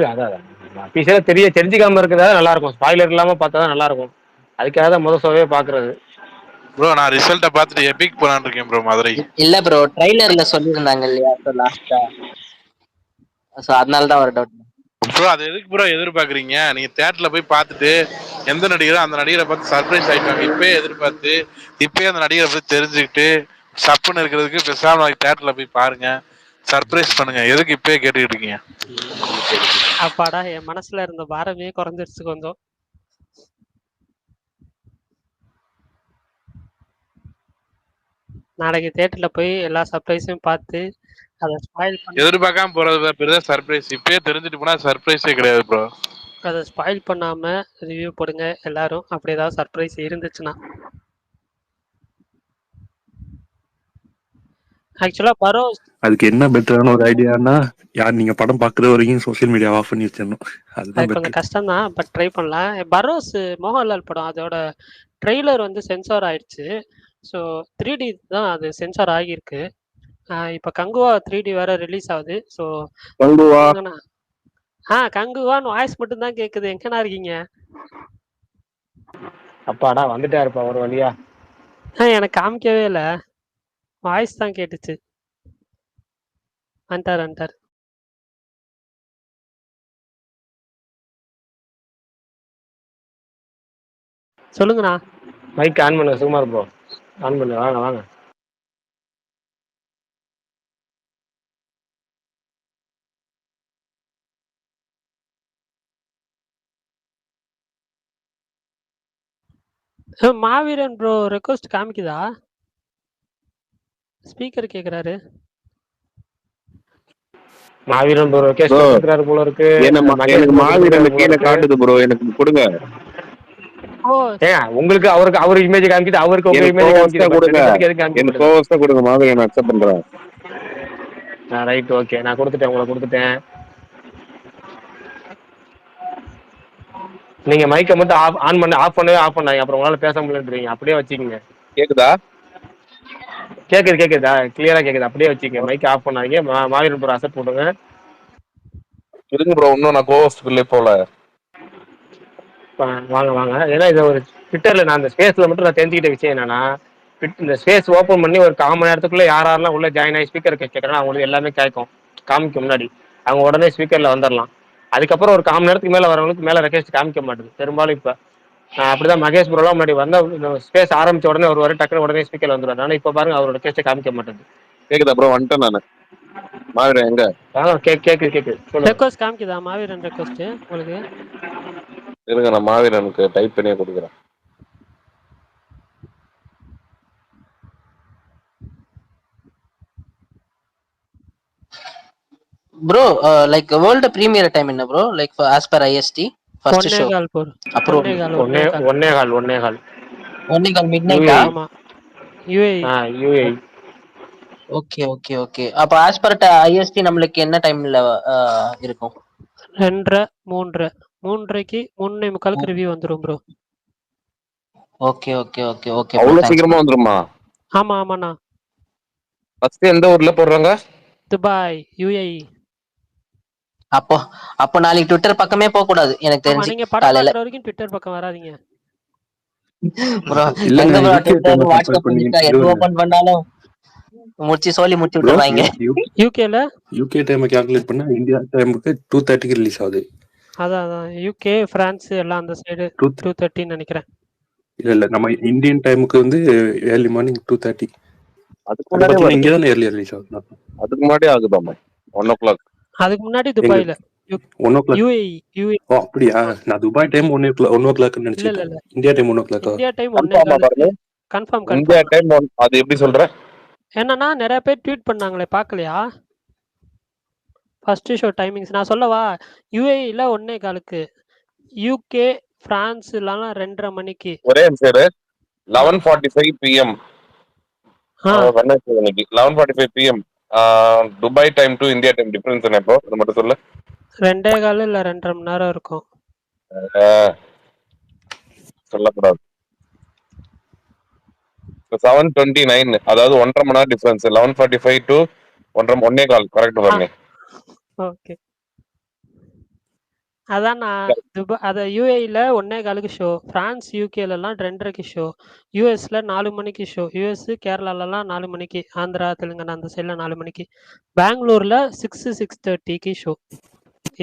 அதான் அபிஷியலா தெரிஞ்சுக்காம இருக்கிறதா நல்லா இருக்கும். ஸ்பாய்லர் இல்லாம பார்த்தா நல்லா இருக்கும். அதுக்காக தான் முதல் ஷோவே பாக்குறது. ப்ரோ நான் ரிசல்ட்ட பார்த்துட்டு எபிக் போலான்னு இருக்கேன் ப்ரோ மதுரை. இல்ல ப்ரோ ட்ரெய்லர்ல சொல்லியிருந்தாங்க இல்லையா லாஸ்டா. சோ அதனால தான் ஒரு டவுட். ப்ரோ அது எதுக்கு ப்ரோ எதிர்பார்க்குறீங்க? நீங்க தியேட்டர்ல போய் பார்த்துட்டு எந்த நடிகரோ அந்த நடிகரை பார்த்து சர்ப்ரைஸ் ஆயிட்டாங்க. இப்பயே எதிர்பார்த்து இப்பயே அந்த நடிகரை பத்தி தெரிஞ்சுக்கிட்டு சப்புன்னு இருக்கிறதுக்கு பேசாம தியேட்டர்ல போய் பாருங்க, சர்ப்ரைஸ் பண்ணுங்க. எதுக்கு இப்பயே கேட்டுக்கிட்டு இருக்கீங்க? அப்பாடா என் மனசுல இருந்த பாரமே குறைஞ்சிருச்சு கொஞ்சம். நாளைக்கு தியேட்டர்ல போய் எல்லா சர்ப்ரைஸையும் பார்த்து அதை ஸ்பாயில் பண்ண எதிர்பார்க்காம போறது பெரிய சர்ப்ரைஸ். இப்பயே தெரிஞ்சுட்டு போனா சர்ப்ரைஸே கிடையாது ப்ரோ. அதை ஸ்பாயில் பண்ணாம ரிவ்யூ போடுங்க எல்லாரும். அப்படி ஏதாவது சர்ப்ரைஸ் இருந்துச்சுன்னா. ஆக்சுவலா பரோஸ் அதுக்கு என்ன பெட்டரான ஒரு ஐடியானா, யார் நீங்க படம் பாக்குற வரைக்கும் சோசியல் மீடியா ஆஃப் பண்ணி வச்சிடணும். அதுதான் அது கொஞ்சம் கஷ்டம் தான். பட் ட்ரை பண்ணலாம். பரோஸ் மோகன்லால் படம் அதோட ட்ரெய்லர் வந்து சென்சார் ஆயிடுச்சு. ஸோ 3D தான் அது சென்சார் ஆகியிருக்கு. இப்போ கங்குவா 3D வேற ரிலீஸ் ஆகுது. ஸோ கங்குவான்னு வாய்ஸ் மட்டும் தான் கேக்குது. எங்கண்ணா இருக்கீங்க? அப்பாடா வந்துட்டா இருப்பா ஒரு வழியா. எனக்கு காமிக்கவே இல்லை, வாய்ஸ் தான் கேட்டுச்சு. வந்துட்டார். சொல்லுங்கண்ணா. மைக் ஆன் பண்ணுங்க சுகுமார் ப்ரோ. ஆன் பண்ணுங்க. வாங்க. மாவீரன் ப்ரோ ரெக்வஸ்ட் காமிக்குதா? ஸ்பீக்கர் கேக்குறாரு. மாவீரன் ப்ரோ ரெக்வஸ்ட் கொடுக்குறாரு போல இருக்கு. எனக்கு மாவீரன் கீழே காட்டுது ப்ரோ. எனக்கு கொடுங்க. உங்களுக்கு அவருக்கு இமேஜ் காமிக்குது. அவருக்கு உங்க இமேஜ் காமிக்குது. கொடுங்க. எனக்கு கோவஸ்டா கொடுங்க. மாவீரன் அக்செப்ட் பண்றேன். Right okay. நான் கொடுத்துட்டேன். நீங்க மைக்கை மட்டும் ஆஃப் பண்ணாங்க. அப்புறம் உங்களால பேச முடியலன்றீங்க. அப்படியே வச்சுக்கோங்க. கேக்குதா? கேக்குதா? கிளியரா கேக்குது. அப்படியே வச்சுக்கோங்க. மைக் ஆஃப் பண்ணாதீங்க. மாவீரன் ப்ரோ அக்செப்ட் பண்ணுங்க. இருங்க ப்ரோ, இன்னும் நான் கோவஸ்டுக்குள்ளே போல. வாங்க. ஏன்னா இது ஒரு ட்விட்டர்ல நான் அந்த ஸ்பேஸ்ல மட்டும் நான் தெரிஞ்சுக்கிட்ட விஷயம் என்னன்னா, இந்த ஸ்பேஸ் ஓப்பன் பண்ணி ஒரு 1/4 மணி நேரத்துக்குள்ள யாரெல்லாம் உள்ள ஜாயின் ஆகி ஸ்பீக்கர் கேட்கறாங்க அவங்களுக்கு எல்லாமே காமிக்கும் முன்னாடி. அவங்க உடனே ஸ்பீக்கர்ல வந்துடலாம். அதுக்கப்புறம் ஒரு 1/4 மணி நேரத்துக்கு மேல வரவங்களுக்கு மேல ரெக்வெஸ்ட் காமிக்க மாட்டேது பெரும்பாலும். இப்ப அப்படிதான் மகேஷ் ப்ரோலாம் முன்னாடி வந்தா ஸ்பேஸ் ஆரம்பிச்ச உடனே ஒரு டக்குனு உடனே ஸ்பீக்கர் வந்துடும். ஆனா இப்ப பாருங்க அவரோட ரெக்வெஸ்ட் காமிக்க மாட்டேது. கேக்குதா ப்ரோ? வந்துட்டேன் நானு. மாவீரன் எங்க? கேக்குது. ரெக்வெஸ்ட் காமிக்குதா மாவீரன் ரெக்வெஸ்ட் உங்களுக்கு? இருங்க, நான் மாவீரனுக்கு டைப் பண்ணியே கொடுக்குறேன். Bro like world premiere time என்ன bro? Like as per IST first show அப்புறம் 1:15 midnight. ஆமா UAE ஓகே ஓகே ஓகே. அப்ப ஆஸ் பர் ஐஎஸ்டி நம்மளுக்கு என்ன டைம்ல இருக்கும்? 2:30 3:30 3:30க்கு 3:45க்கு ரிவ்யூ வந்துரும் bro. Okay okay okay okay bro. அவ்வளவு தேங்க்ஸ் சீக்கிரமா ப்ரோ. வந்துருமா? ஆமா ஆமாண்ணா. ஃபர்ஸ்ட் எந்த ஊர்ல போடுறாங்க? Dubai UAE. அப்போ அப்போ நாளைக்கு ட்விட்டர் பக்கமே போக கூடாது எனக்கு ஆமா, தெரிஞ்சு நீங்க படம் காலையில. பாக்குற வரைக்கும் ட்விட்டர் பக்கம் வராதீங்க. ப்ரோ இல்லங்க எங்க ப்ரோ யூகே ட்விட்டர் டைமை கம்பேர் வாட்ஸ்அப் பண்ணி இன்ஸ்டா எது இருங்க ஓபன் பண்ணாலும் சொல்லி முடிச்சு ப்ரோ. விட்டுறாங்க. யூகேல யூகே டைமை கால்குலேட் பண்ணா இந்தியா டைமுக்கு 2:30க்கு ரிலீஸ் ஆகுது. அதான் யூகே பிரான்ஸ் எல்லாம் அந்த சைடு 2:30 நினைக்கிறேன். இல்ல நம்ம இந்தியன் டைமுக்கு வந்து ஏர்லி மார்னிங் 2:30. அதுக்கு அது முன்னாடியே பாத்தீங்கன்னா வருது. இங்கே தானே ஏர்லி ரிலீஸ் ஆகுது. அதுக்கு முன்னாடியே ஆகுதாமா 1 o'clock. அதுக்கு முன்னாடி எங்க துபாயில 1 o'clock. யுஏஇ. ஓ அப்படியா? நான் துபாய் டைம் 1 o'clock இல்ல நினைச்சிட்டேன். India time 1 o'clock. India time கன்ஃபார்மா 1:15. பாருங்க. கன்ஃபார்ம் இந்தியா டைம் அது எப்படி சொல்ற? என்னன்னா நிறைய பேர் ட்வீட் பண்ணாங்களே பாக்கலையா? ஃபர்ஸ்ட் ஷோ டைமிங்ஸ் நான் சொல்லவா? யுஏஇல 1:15க்கு, யூகே பிரான்ஸ் எல்லாம் 2:30 மணிக்கு. ஒரே நிமிஷம் 11:45 PM இன்னைக்கு 11:45 PM. Dubai time to India time difference என்ன இப்போ? அது மட்டும் சொல்லு. 2:15 இல்ல 2:30 மணி நேரம் இருக்கும். சொல்லக்கூடாது. 7:29 அதாவது 1.5 மணி நேரம் டிஃபரன்ஸ். 11:45 டு 1:15 கரெக்ட் பாருங்க. ஓகே. அதான் நான் அத யுஏஇல 1:15க்கு ஷோ, பிரான்ஸ் யூகேல எல்லாம் 2:30க்கு ஷோ, யூஎஸ்ல 4 மணிக்கு ஷோ, யூஎஸ் கேரளால எல்லாம் 4 மணிக்கு, ஆந்திரா தெலுங்கானா அந்த சைட்ல 4 மணிக்கு, பெங்களூர்ல 6:30க்கு ஷோ.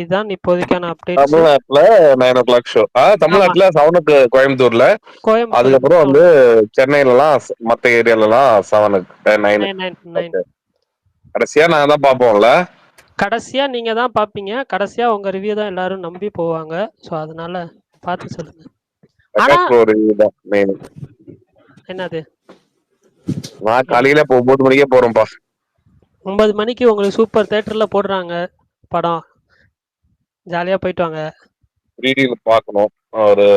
இதுதான் இப்போதைக்கான அப்டேட்ஸ். தமிழ்நாட்டுல 9 o'clock ஷோ. தமிழ்நாட்டுல 7க்கு கோயம்புத்தூர்ல, அதுக்கப்புறம் வந்து சென்னையில எல்லாம் மத்த ஏரியால எல்லாம் 7க்கு 9. கடைசியா நாங்க தான் பாப்போம்ல. கடைசியா நீங்க தான் பாப்பீங்க. கடைசியா உங்க ரிவ்யூ தான் எல்லாரும் நம்பி போவாங்க. சோ அதனால பார்த்து சொல்லுங்க. ஆனா என்னது? நான் காலையில 9 மணிக்கே போறேன்ப்பா. 9 மணிக்கு உங்களுக்கு சூப்பர் தியேட்டர்ல போடுறாங்க படம். ஜாலியா போயிட்டு வாங்க. 3Dல பார்க்கணும். ஒரு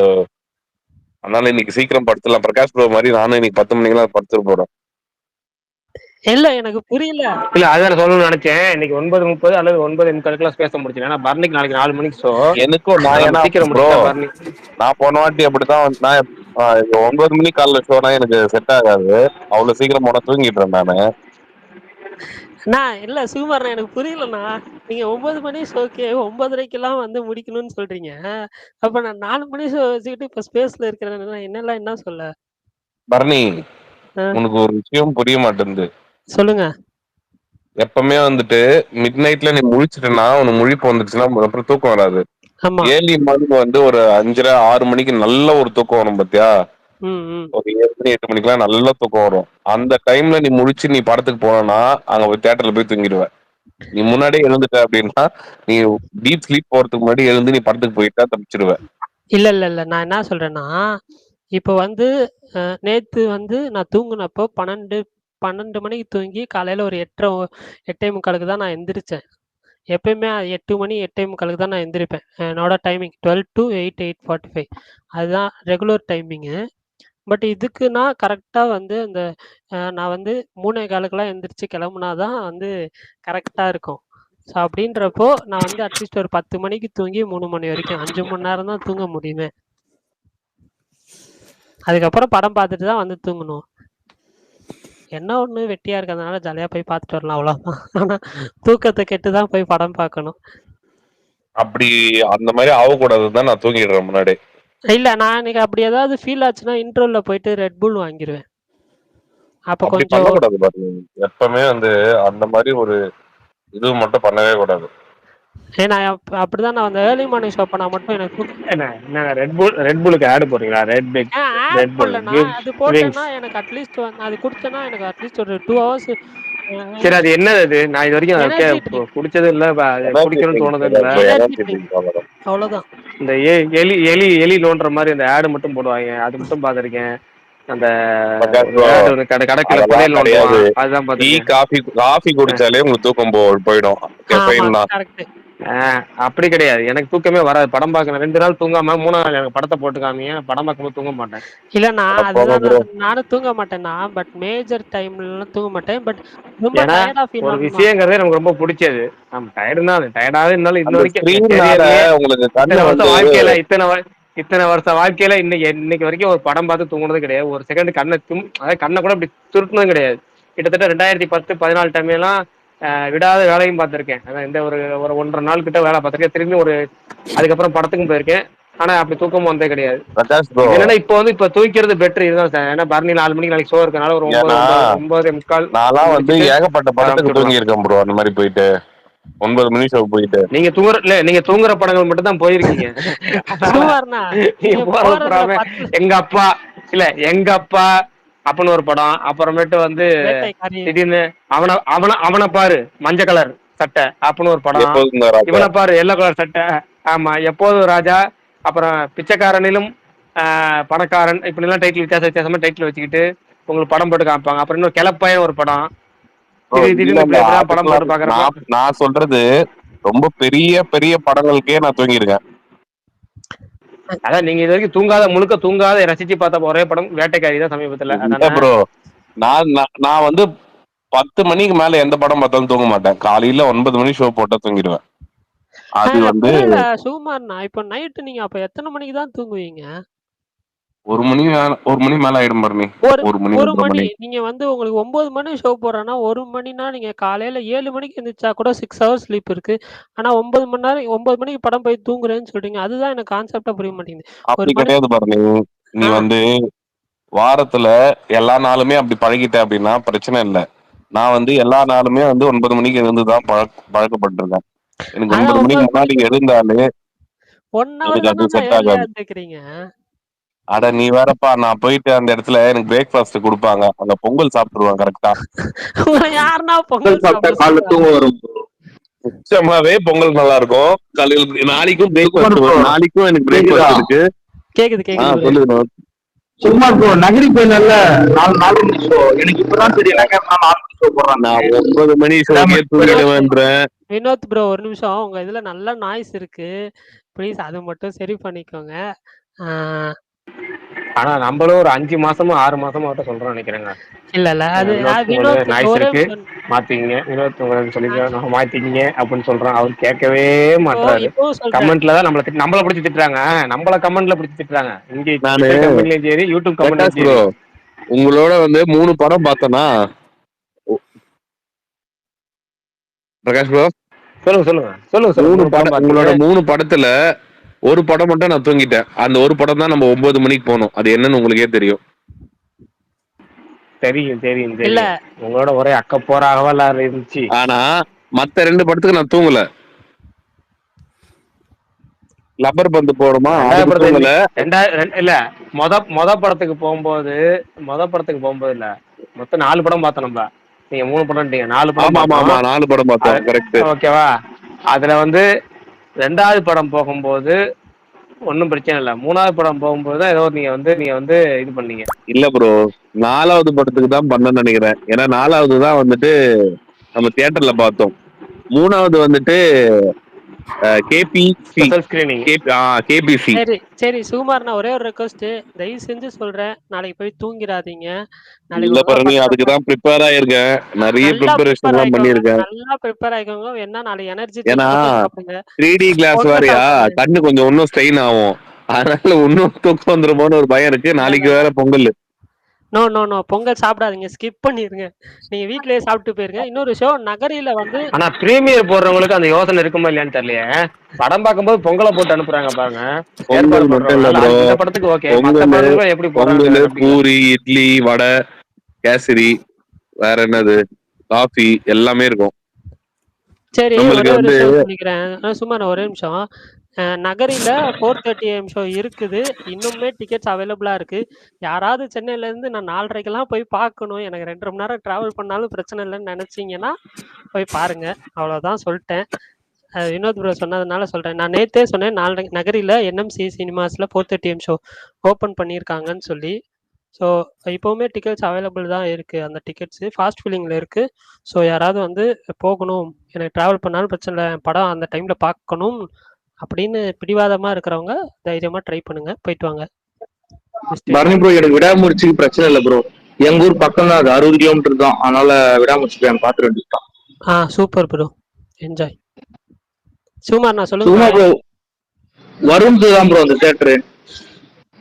அதனால இன்னைக்கு சீக்கிரம் படுத்துலாம். பிரகாஷ் ப்ரோ மாதிரி நானும் இன்னைக்கு 10 மணிக்கெல்லாம் படுத்துட்டு போறேன். இல்ல எனக்கு புரியல. இல்ல அதான் சொல்லணும்னு நினைச்சேன். இன்னைக்கு 9:30 அல்லது 9:45 பேச முடிச்சேன். ஏன்னா பர்னிக்கு நாளைக்கு 4 மணிக்கு ஷோ. எனக்கும் நான் சீக்கிரம் நான் போன வாட்டி அப்படிதான். நான் 9 மணிக்கு காலைல ஷோனா எனக்கு செட் ஆகாது. அவ்வளவு சீக்கிரம் போனா தூங்கிடுறேன் நானு. இல்ல சுகுமார் எனக்கு புரியலண்ணா. நீங்க 9 மணி ஷோக்கு 9:30க்கெல்லாம் வந்து முடிக்கணும்னு சொல்றீங்க. அப்ப நான் 4 மணி ஷோ வச்சுக்கிட்டு இப்ப ஸ்பேஸ்ல இருக்கிறேன். என்னெல்லாம் என்ன சொல்ல? பர்னி உனக்கு ஒரு விஷயம் புரிய மாட்டேங்குது. சொல்லுங்க. எப்பவுமே வந்துட்டு மிட் நைட்ல நீ முழிச்சிட்டனா, உனக்கு முழிப்பு வந்துருச்சுன்னா அப்புறம் தூக்கம் வராது. ஏர்லி மார்னிங் வந்து ஒரு 5:30 6 மணிக்கு நல்ல ஒரு தூக்கம் வரும் பாத்தியா? ஒரு 7 மணி 8 மணிக்கெல்லாம் நல்ல தூக்கம் வரும். அந்த டைம்ல நீ முழிச்சு நீ படத்துக்கு போனா அங்க போய் தியேட்டர்ல போய் தூங்கிடுவ. நீ முன்னாடியே எழுந்துட்ட அப்படின்னா நீ டீப் ஸ்லீப் போறதுக்கு முன்னாடி எழுந்து நீ படத்துக்கு போயிட்டா தப்பிச்சிடுவ. இல்ல இல்ல இல்ல நான் என்ன சொல்றேன்னா, இப்ப வந்து நேத்து வந்து நான் தூங்குனப்போ 12 மணிக்கு தூங்கி காலையில ஒரு 8:45 தான் நான் எந்திரிச்சேன். எப்பயுமே 8 மணி 8:45 தான் நான் எந்திரிப்பேன். என்னோட டைமிங் 12 to 8 8:45 அதுதான் ரெகுலர் டைமிங்கு. பட் இதுக்கு நான் கரெக்டா வந்து இந்த நான் வந்து 3:15க்கெல்லாம் எந்திரிச்சு கிளம்புனாதான் வந்து கரெக்டா இருக்கும். ஸோ அப்படின்றப்போ நான் வந்து அட்லீஸ்ட் ஒரு 10 மணிக்கு தூங்கி 3 மணி வரைக்கும் 5 மணி நேரம் தான் தூங்க முடியுமே. அதுக்கப்புறம் படம் பார்த்துட்டு தான் வந்து தூங்கணும். என்ன ஒண்ணு வெட்டியா இருக்கிறதுனால ஜாலியா போய் பார்த்துட்டு வரலாம், அவ்வளவுதான். ஆனா தூக்கத்தை கெட்டுதான் போய் படம் பார்க்கணும். அப்படி அந்த மாதிரி ஆகக்கூடாதுதான் நான் தூங்கிடுறேன் முன்னாடி. இல்ல நான் எனக்கு அப்படி ஏதாவது ஃபீல் ஆச்சுன்னா இன்ட்ரோல போயிட்டு ரெட் புல் வாங்கிடுவேன். அப்ப அப்படி கொஞ்சம் பண்ணக்கூடாது பாருங்க. எப்பவுமே வந்து அந்த மாதிரி ஒரு இது மட்டும் பண்ணவே கூடாது. ஏன்னா அப்படிதான் நான் அந்த ஏர்லி மார்னிங் ஷோ பண்ணா மட்டும் எனக்கு ரெட் புல்லுக்கு ஆட் போறீங்களா? ரெட் புல் அது போட்டேன்னா எனக்கு அட்லீஸ்ட் அது குடிச்சேன்னா எனக்கு அட்லீஸ்ட் ஒரு 2 hours. சரி அது என்னது அது? நான் இது வரைக்கும் குடிச்சது இல்ல, குடிக்கணும்னு தோணுது இல்ல. அவ்வளவுதான். இந்த எலி லோன்ற மாதிரி அந்த ஆடு மட்டும் போடுவாங்க, அது மட்டும் பாத்திருக்கேன். அந்த காஃபி குடிச்சாலே உங்களுக்கு தூக்கம் போயிடும். அப்படி கிடையாது. எனக்கு தூக்கமே வராது. படம் பார்க்கணும் 2 நாள் தூங்காம 3ஆவது நாள் எனக்கு படத்தை போட்டு காமிங்க. படம் பார்க்கும்போது தூங்க மாட்டேன். இல்ல நான் அட போங்க அதுதான் ப்ரோ. நானும் தூங்க மாட்டேன் நான். பட் மேஜர் டைம்லலாம் தூங்க மாட்டேன். பட் ரொம்ப ஏன்னா டயர்டா ஃபீல் ஒரு ஆகுமா? விஷயங்கிறதே நமக்கு ரொம்ப பிடிச்சது. நம்ம டயர்டாவே இருந்தாலும் இன்ன அந்த வரைக்கும் என் ஸ்கிரீனால கேரியர்லயே உங்களுக்கு இத்தனை கண்ணு வருஷம் வந்து வாழ்க்கையில இத்தனை வருஷம் வாழ்க்கையில இன்னைக்கு வரைக்கும் ஒரு படம் பார்த்து தூங்குனது கிடையாது. ஒரு செகண்ட் அதாவது கண்ணை கூட இப்படி துருத்துனதும் கிடையாது. கிட்டத்தட்ட 2010, 14 டைம் எல்லாம் விடாத வேலையும் பார்த்திருக்கேன். அதான் இந்த ஒரு 1.5 நாள் கிட்ட வேலை பார்த்திருக்கேன். திரும்பி அதுக்கப்புறம் படத்துக்கும் போயிருக்கேன். ஆனா அப்படி தூக்கம் வந்தே கிடையாது. பிரகாஷ் ப்ரோ. என்னன்னா இப்ப தூக்கிறது பெட்டர் இதுதான் சார். ஏன்னா பரணி 4 மணிக்கு நாளைக்கு ஷோ இருக்கனால ஒரு 9:45 நான்லாம் வந்து ஏகப்பட்ட படத்துக்கு தூங்கி இருக்கேன் ப்ரோ. அந்த மாதிரி போயிட்டு 9 மணி ஷோ போயிட்டு நீங்க தூங்குற படங்கள் மட்டும் தான் போயிருக்கீங்க. எங்க அப்பா அப்படின்னு ஒரு படம். அப்புறமேட்டு வந்து திடீர்னு அவனை பாரு மஞ்ச கலர் சட்டை அப்படின்னு ஒரு படம். இவனை பாரு எல்லோ கலர் சட்டை. ஆமா எப்போதும் ராஜா. அப்புறம் பிச்சைக்காரனிலும் பணக்காரன் இப்படி எல்லாம் டைட்டில் வித்தியாசமா டைட்டில் வச்சுக்கிட்டு உங்களுக்கு படம் போட்டு காமிப்பாங்க. அப்புறம் இன்னும் கிளப்பாய ஒரு படம். படம் போட்டு பாக்குறேன். நான் சொல்றது ரொம்ப பெரிய பெரிய படங்களுக்கே நான் தூங்கிருக்கேன். அதான் நீங்க இது வரைக்கும் முழுக்க தூங்காத ரசிச்சு பார்த்த ஒரே படம் வேட்டைக்காரி தான் சமீபத்துல. ப்ரோ நான் வந்து 10 மணிக்கு மேல எந்த படம் பார்த்தாலும் தூங்க மாட்டேன். காலையில 9 மணி ஷோ போட்டா தூங்கிடுவேன். அது வந்து சுகுமார்ண்ணா இப்போ நைட்டு நீங்க அப்ப எத்தனை மணிக்கு தான் தூங்குவீங்க? 1 மணி மேல ஆயிடும் பாருங்க. ஒரு மணி நீங்க வந்து உங்களுக்கு 9 மணி ஷோ போறேன்னா 1 மணினா நீங்க காலையில 7 மணிக்கு எந்திரிச்சா கூட 6 ஹவர்ஸ் ஸ்லீப் இருக்கு. ஆனா 9 மணி நேரம் 9 மணிக்கு படம் போய் தூங்குறேன்னு சொல்றீங்க. அதுதான் எனக்கு கான்செப்டா புரிய மாட்டேங்குது. அப்படி கிடையாது பாருங்க. நீ வந்து வாரத்துல எல்லா நாளுமே அப்படி பழகிட்ட அப்படின்னா பிரச்சனை இல்லை. நான் வந்து எல்லா நாளுமே வந்து 9 மணிக்கு இருந்துதான் பழக்கப்பட்டிருக்கேன். எனக்கு 9 மணிக்கு முன்னாடி எழுந்தாலே எனக்கு அது செட் ஆகாது. அட நீ வேறப்பா, நான் போயிட்டு அந்த இடத்துல எனக்கு பிரேக்ஃபாஸ்ட் கொடுப்பாங்க. அங்க பொங்கல் சாப்பிட்டுருவாங்க கரெக்டா. பொங்கல் சாப்பிட்டா காலைல தூங்க வரும். நிச்சயமாவே பொங்கல் நல்லா இருக்கும். காலையில நாளைக்கும் பிரேக்ஃபாஸ்ட் நாளைக்கும் எனக்கு பிரேக்ஃபாஸ்ட் இருக்கு. கேக்குது சொல்லுங்க. சும்மா ப்ரோ நகரி போயில 4 மணி ஷோ எனக்கு இப்பதான் தெரியும். 4 மணி ஷோ போடுறேன். நான் 9 மணி ஷோக்கே தூங்கிடுவேன்றேன். வினோத் ப்ரோ ஒரு நிமிஷம். உங்க இதுல நல்ல நாய்ஸ் இருக்கு. ப்ளீஸ் அது மட்டும் சரி பண்ணிக்கோங்க. ஆனா நம்மளும் ஒரு 5 மாசமா 6 மாசமா சொல்றோம் நினைக்கிறேங்க. இல்ல அது நாய்ஸ் இருக்கு மாத்திங்க. வினோத் சொல்லி மாத்திக்கிங்க அப்படின்னு சொல்றோம். அவர் கேட்கவே மாட்டாரு. கமெண்ட்ல தான் நம்மள பிடிச்சி திட்டுறாங்க. நம்மள கமெண்ட்ல பிடிச்சி திட்டுறாங்க. இங்க கமெண்ட்லயும் சரி யூடியூப் கமெண்ட்லயும் சரி. உங்களோட வந்து 3 படம் பார்த்தனா பிரகாஷ் ப்ரோ. சொல்லுங்க. உங்களோட 3 படத்துல ஒரு படம் மட்டும் நான் தூங்கிட்டேன். அந்த ஒரு படம் தான் நம்ம 9 மணிக்கு போனோம். அது என்னன்னு உங்களுக்கே தெரியும். தெரியும். இல்ல உங்களோட ஒரே அக்க போராகவா இருந்துச்சு. ஆனா மத்த 2 படத்துக்கு நான் தூங்கல. லப்பர் பந்து போடுமா இல்ல மொத படத்துக்கு போகும்போது இல்ல மொத்தம் 4 படம் பார்த்தோம். நம்ம நீங்க 3 படம் 4 படம். ஆமா 4 படம் பார்த்தோம். கரெக்ட். ஓகேவா? அதுல வந்து 2வது படம் போகும்போது ஒன்னும் பிரச்சனை இல்ல. 3வது படம் போகும்போது தான் ஏதோ நீங்க வந்து இது பண்ணீங்க. இல்ல ப்ரோ 4வது படத்துக்கு தான் பண்ண நினைக்கிறேன். ஏன்னா 4வது தான் வந்துட்டு நம்ம தியேட்டர்ல பார்த்தோம். 3வது வந்துட்டு கேபிசி. சரி சுகுமார்ண்ணா ஒரே ஒரு ரெக்வஸ்ட். தயவு செஞ்சு சொல்றேன் நாளைக்கு போய் தூங்கிடாதீங்க. இல்ல பரணி அதுக்கு தான் ப்ரிப்பேர் ஆயிருக்கேன். நிறைய ப்ரிப்பரேஷன் எல்லாம் பண்ணிருக்கேன். நல்லா ப்ரிப்பேர் ஆயிக்கோங்க. என்ன நாளைக்கு எனர்ஜி ஏன்னா 3D கிளாஸ் வேறயா கண்ணு கொஞ்சம் இன்னும் ஸ்ட்ரெயின் ஆகும். அதனால இன்னும் தூக்கம் வந்துருமோன்னு ஒரு பயம் இருக்கு. நாளைக்கு வேற பொங்கல். நோ பொங்கல் சாப்பிடாதீங்க. ஸ்கிப் பண்ணிருங்க. நீங்க வீட்லயே சாப்பிட்டு போயிருங்க. இன்னொரு ஷோ நகரில வந்து ஆனா பிரீமியர் போடுறவங்களுக்கு அந்த யோசனை இருக்குமா இல்லையான்னு தெரியலையே. படம் பார்க்கும்போது பொங்கலை போட்டு அனுப்புறாங்க பாருங்க. இந்த படத்துக்கு ஓகே. எப்படி பொங்கல், பூரி, இட்லி, வடை, கேசரி, வேற என்னது காஃபி எல்லாமே இருக்கும். சரி சும்மா ஒரே நிமிஷம். நகரில 4:30 AM ஷோ இருக்குது. இன்னுமே டிக்கெட்ஸ் அவைலபிளா இருக்கு. யாராவது சென்னையில இருந்து நான் 4:30க்கெல்லாம் போய் பார்க்கணும், எனக்கு 2.5 மணி நேரம் டிராவல் பண்ணாலும் பிரச்சனை இல்லைன்னு நினைச்சீங்கன்னா போய் பாருங்க. அவ்வளவுதான் சொல்லிட்டேன். வினோத் ப்ரோ சொன்னதுனால சொல்றேன். நான் நேத்தே சொன்னேன் நகரில NMC சினிமாஸ்ல 4:30 AM ஷோ ஓபன் பண்ணியிருக்காங்கன்னு சொல்லி. ஸோ இப்போவுமே டிக்கெட்ஸ் அவைலபிள் தான் இருக்குது. அந்த டிக்கெட்ஸு ஃபாஸ்ட் ஃபில்லிங்கில் இருக்குது. ஸோ யாராவது வந்து போகணும், எனக்கு ட்ராவல் பண்ணாலும் பிரச்சனை இல்லை, படம் அந்த டைமில் பார்க்கணும் அப்படின்னு பிடிவாதமாக இருக்கிறவங்க தைரியமாக ட்ரை பண்ணுங்க, போயிட்டு வாங்க. பரணி ப்ரோ, எனக்கு விடாமுயற்சிக்கு பிரச்சனை இல்லை ப்ரோ. எங்க ஊர் பக்கம் தான், அது 60 கிலோமீட்டர் தான். அதனால விடாமுயற்சி பார்த்துட்டு வேண்டியதான். Super bro, enjoy. சுமார் நான் சும்மா சொல்லுங்க. ப்ரோ, வருண் தான் ப்ரோ அந்த தேட்டரு.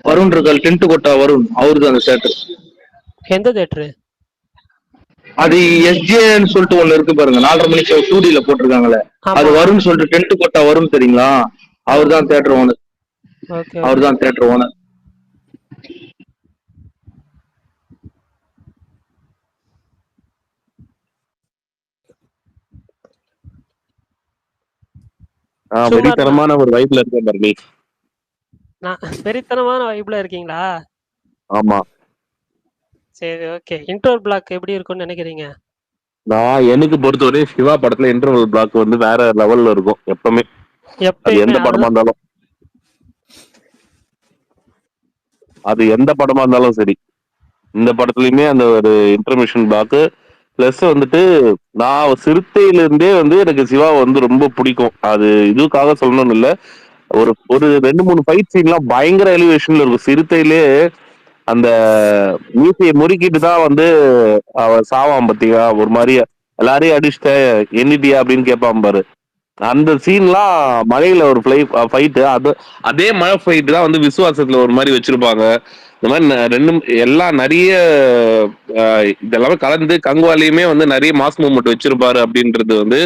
வருண் இருக்கால், டென்ட் கொட்டா வருண், அவருதான் அந்த தேட்டர். எந்த தேட்டரு? அது எஸ்ஜேன்னு சொல்லிட்டு ஒண்ணு இருக்கு பாருங்க, 4:30 மணிக்கு 2Dல போட்டிருக்காங்களே, அது வருண் சொல்லிட்டு டென்ட் கொட்டா வருண் தெரியுங்களா? அவர் தான் தேட்டர் ஓனர். ஓகே, அவர் தான் தேட்டர் ஓனர். வெறித்தனமான ஒரு வைப்ல இருக்கேன் பரணி. நான் வெறித்தனமான வைப்ல இருக்கீங்களா? ஆமா. சரி, ஓகே. இன்டர்வல் பிளாக் எப்படி இருக்கும்னு நினைக்கிறீங்க? நான் எனக்கு பொறுத்தவரை சிவா படத்துல இன்டர்வல் பிளாக் வந்து வேற லெவல்ல இருக்கும் எப்பவுமே. அது எந்த படமா இருந்தாலும், அது எந்த படமா இருந்தாலும் சரி, இந்த படத்துலயுமே அந்த ஒரு இன்டர்மிஷன் பிளாக் பிளஸ் வந்துட்டு நான் சிறுத்தையில இருந்தே வந்து எனக்கு சிவா வந்து ரொம்ப பிடிக்கும். அது இதுக்காக சொல்லணும்னு இல்ல, ஒரு ஒரு 2-3 ஃபைட் சீன்லாம் பயங்கர எலிவேஷன்ல இருக்கும். சிறுத்தையிலே அந்த மியூசியை முறுக்கிட்டு தான் வந்து அவ சாவான் பத்தியா, ஒரு மாதிரி எல்லாரையும் அடிச்சுட்ட எண்ணிட்டியா அப்படின்னு கேட்பான் பாரு. அந்த சீன்லாம் மழையில ஒரு ஃபைட்டு, அது அதே மழை ஃபைட்டு தான் வந்து விசுவாசத்துல ஒரு மாதிரி வச்சிருப்பாங்க. இந்த மாதிரி ரெண்டும் எல்லாம் நிறைய இதெல்லாமே கலந்து கங்குவாலையுமே வந்து நிறைய மாஸ் மூவ்மெண்ட் வச்சிருப்பாரு அப்படின்றது வந்து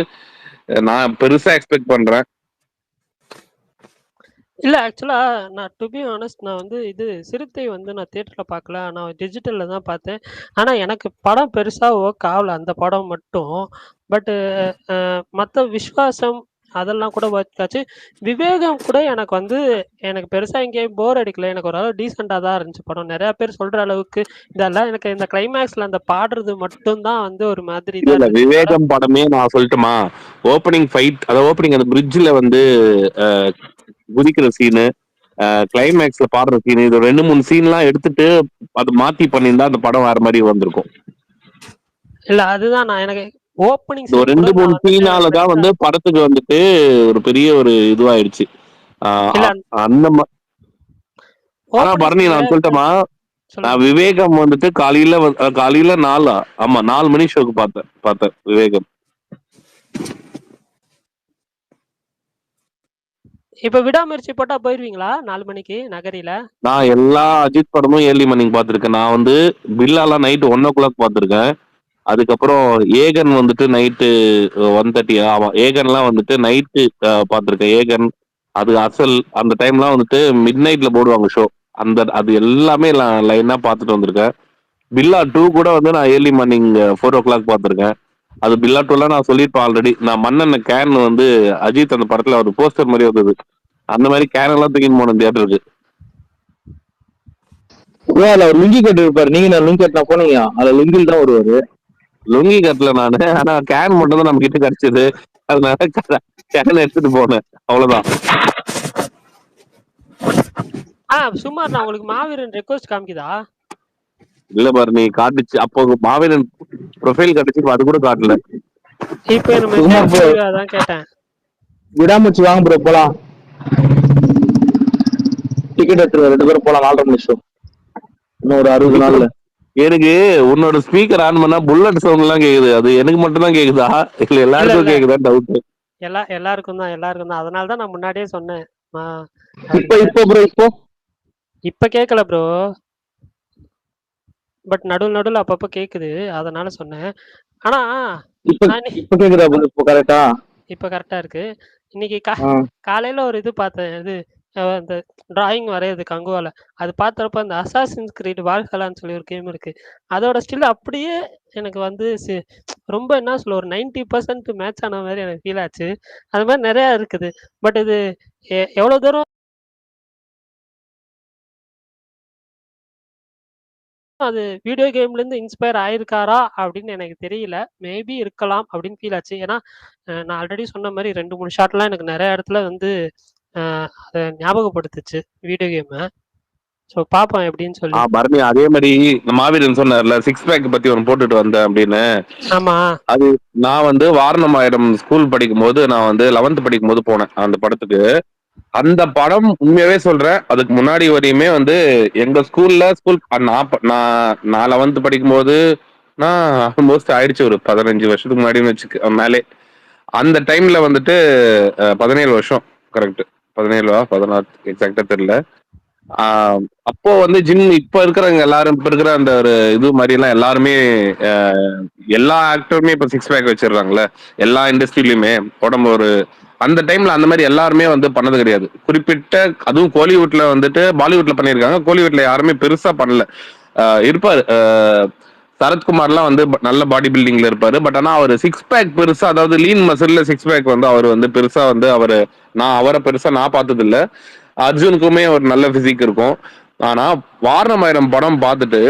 நான் பெருசா எக்ஸ்பெக்ட் பண்றேன். இல்ல ஆக்சுவலா நான் டு பி ஆனஸ்ட், நான் வந்து இது சிறுத்தை வந்து நான் தியேட்டர்ல பார்க்கல, நான் டிஜிட்டல்ல தான் பார்த்தேன். ஆனா எனக்கு படம் பெருசா ஒர்க் ஆகல அந்த படம் மட்டும். பட் மற்ற விஸ்வாசம் அதெல்லாம் கூட ஒர்க் ஆச்சு. விவேகம் கூட எனக்கு வந்து எனக்கு பெருசா எங்கேயும் போர் அடிக்கல. எனக்கு ஓரளவு டீசெண்டா தான் இருந்துச்சு படம். நிறைய பேர் சொல்ற அளவுக்கு இதெல்லாம் எனக்கு இந்த கிளைமேக்ஸ்ல அந்த பாடுறது மட்டும் தான் வந்து ஒரு மாதிரி தான் இருந்துச்சு. விவேகம் படமே நான் சொல்லட்டுமா, ஓப்பனிங் ஃபைட், அதாவது ஓப்பனிங் அந்த பிரிட்ஜ்ல வந்து குதிக்கிற சீனு, கிளைமேக்ஸ்ல பாடுற சீனு, இது 2-3 சீன்லாம் எடுத்துட்டு அது மாத்தி பண்ணியிருந்தா அந்த படம் வேற மாதிரி வந்திருக்கும். இல்ல அதுதான் நான் எனக்கு ஓப்பனிங் ஒரு 2-3 சீனாலதான் வந்து படத்துக்கு வந்துட்டு ஒரு பெரிய ஒரு இதுவாயிடுச்சு. அந்த ஆனா பரணி நான் சொல்லட்டுமா, நான் விவேகம் வந்துட்டு காலையில 4 மணி ஷோக்கு பார்த்தேன் விவேகம். இப்ப விடாமுயற்சி போட்டா போயிருவீங்களா 4 மணிக்கு நகரில? நான் எல்லா அஜித் படமும் ஏர்லி மார்னிங் பார்த்திருக்கேன். நான் வந்து பில்லாலாம் நைட் 1:00 பார்த்திருக்கேன். அதுக்கப்புறம் ஏகன் வந்துட்டு நைட்டு 1:30. ஆமா, ஏகன்லாம் வந்துட்டு நைட்டு பார்த்திருக்கேன். ஏகன், அது அசல், அந்த டைம்லாம் வந்துட்டு மிட் நைட்ல போடுவாங்க ஷோ. அது எல்லாமே லைனா பார்த்துட்டு வந்திருக்கேன். பில்லா 2 கூட வந்து நான் ஏர்லி மார்னிங் 4:00 பார்த்திருக்கேன். அது பில்லா 2லாம் நான் சொல்லியிருப்பேன் ஆல்ரெடி. நான் மண்ணெண்ண கேன் வந்து அஜித் அந்த படத்துல ஒரு போஸ்டர் மாதிரி வந்தது, அந்த மாதிரி கேன் எல்லாம் தூக்கின்னு போன தியேட்டருக்கு. அவர் லுங்கி கட்டு இருப்பாரு, நீங்க நான் லுங்கி கட்டினா போனீங்க, அதுல லுங்கில் தான் வருவாரு. லுங்கி கட்டல நானு, ஆனா கேன் மட்டும் தான் நம்ம கிட்ட கிடைச்சது, அதனால கேன் எடுத்துட்டு போனேன், அவ்வளவுதான். சுமார் நான் உங்களுக்கு மாவீரன் ரெக்வெஸ்ட் காமிக்குதா? இல்ல பாரு, நீ காட்டுச்சு அப்போ மாவீரன் ப்ரொஃபைல் காட்டுச்சு, அது கூட காட்டல. இப்போ அதான் கேட்டேன். விடாமுயற்சி வாங்க ப்ரோ, போலாம். டிக்கெட் எடுத்து 2 பேரும் போலாம். 4:30 மணி ஷோ, இன்னும் ஒரு 60 நாள்ல. எனக்கு உன்னோட ஸ்பீக்கர் ஆன் பண்ணா புல்லட் சவுண்ட் எல்லாம் கேக்குது, அது எனக்கு மட்டும் தான் கேக்குதா இல்ல எல்லாருக்கும் கேக்குதா டவுட்? எல்லாருக்கும் தான், அதனால தான் நான் முன்னாடியே சொன்னேன். இப்ப கேட்கல ப்ரோ, பட் நடுவுல அப்பப்ப கேக்குது, அதனால சொன்னேன். ஆனா இப்ப கேக்குதா? இப்ப கரெக்டா இருக்கு. இன்னைக்கு காலையில ஒரு இது பார்த்தேன், இது அந்த டிராயிங் வரையறது கங்குவால. அது பார்த்தப்ப அந்த அசாசின்ஸ் கிரீட் வால்ஹாலான்னு சொல்லி ஒரு கேம் இருக்கு, அதோட ஸ்டில் அப்படியே எனக்கு வந்து ரொம்ப என்ன சொல்ல ஒரு 90% மேட்ச் ஆன மாதிரி எனக்கு ஃபீல் ஆச்சு. அது மாதிரி நிறைய இருக்குது. பட் இது எவ்வளவு தூரம் அது வீடியோ கேம்ல இருந்து இன்ஸ்பயர் ஆயிருக்காரா அப்படின்னு எனக்கு தெரியல. மேபி இருக்கலாம் அப்படின்னு ஃபீல் ஆச்சு. ஏன்னா நான் ஆல்ரெடி சொன்ன மாதிரி 2-3 ஷாட்லாம் எனக்கு நிறைய இடத்துல வந்து அதை ஞாபகப்படுத்துச்சு வீடியோ கேமை. ஸோ பார்ப்போம் எப்படின்னு சொல்லி. பரணி அதே மாதிரி மாவீரன் சொன்னார்ல 6 பேக் பத்தி ஒன்று போட்டுட்டு வந்தேன் அப்படின்னு. ஆமா. அது நான் வந்து வாரணமாயிரம் ஸ்கூல் படிக்கும் போது நான் வந்து 11th படிக்கும் போது போனேன் அந்த படத்துக்கு. அந்த படம் உண்மையாவே சொல்றேன், அதுக்கு முன்னாடி வரையுமே வந்து எங்க ஸ்கூல் நான் 11th படிக்கும் போது நான் ஆல்மோஸ்ட் ஆயிடுச்சு ஒரு 15 வருஷத்துக்கு முன்னாடின்னு வச்சுக்க மேலே. அந்த டைம்ல வந்துட்டு 17 வருஷம் கரெக்ட், 17 16 எக்ஸாக்டா தெரியல. அப்போ வந்து ஜிம் இப்ப இருக்கிறவங்க எல்லாரும் இப்ப இருக்கிற அந்த ஒரு இது மாதிரி எல்லாம் எல்லாருமே எல்லா ஆக்டருமே இப்ப 6 பேக் வச்சிடுறாங்கல்ல எல்லா இண்டஸ்ட்ரியிலுமே உடம்பு ஒரு. அந்த டைம்ல அந்த மாதிரி எல்லாருமே வந்து பண்ணது கிடையாது. குறிப்பிட்ட அதுவும் கோலிவுட்ல வந்துட்டு பாலிவுட்ல பண்ணியிருக்காங்க, கோலிவுட்ல யாருமே பெருசா பண்ணல. இருப்பாரு சரத்குமார்லாம் வந்து நல்ல பாடி பில்டிங்ல இருப்பாரு. பட் ஆனா அவர் 6 பேக் பெருசா, அதாவது லீன் மசில்ல 6 பேக் வந்து அவர் வந்து பெருசா வந்து அவரை பெருசா நான் பார்த்தது இல்ல. அர்ஜுனுக்குமே ஒரு நல்ல பிசிக் இருக்கும். ஆனா வாரணமாயிரம் படம் பார்த்துட்டு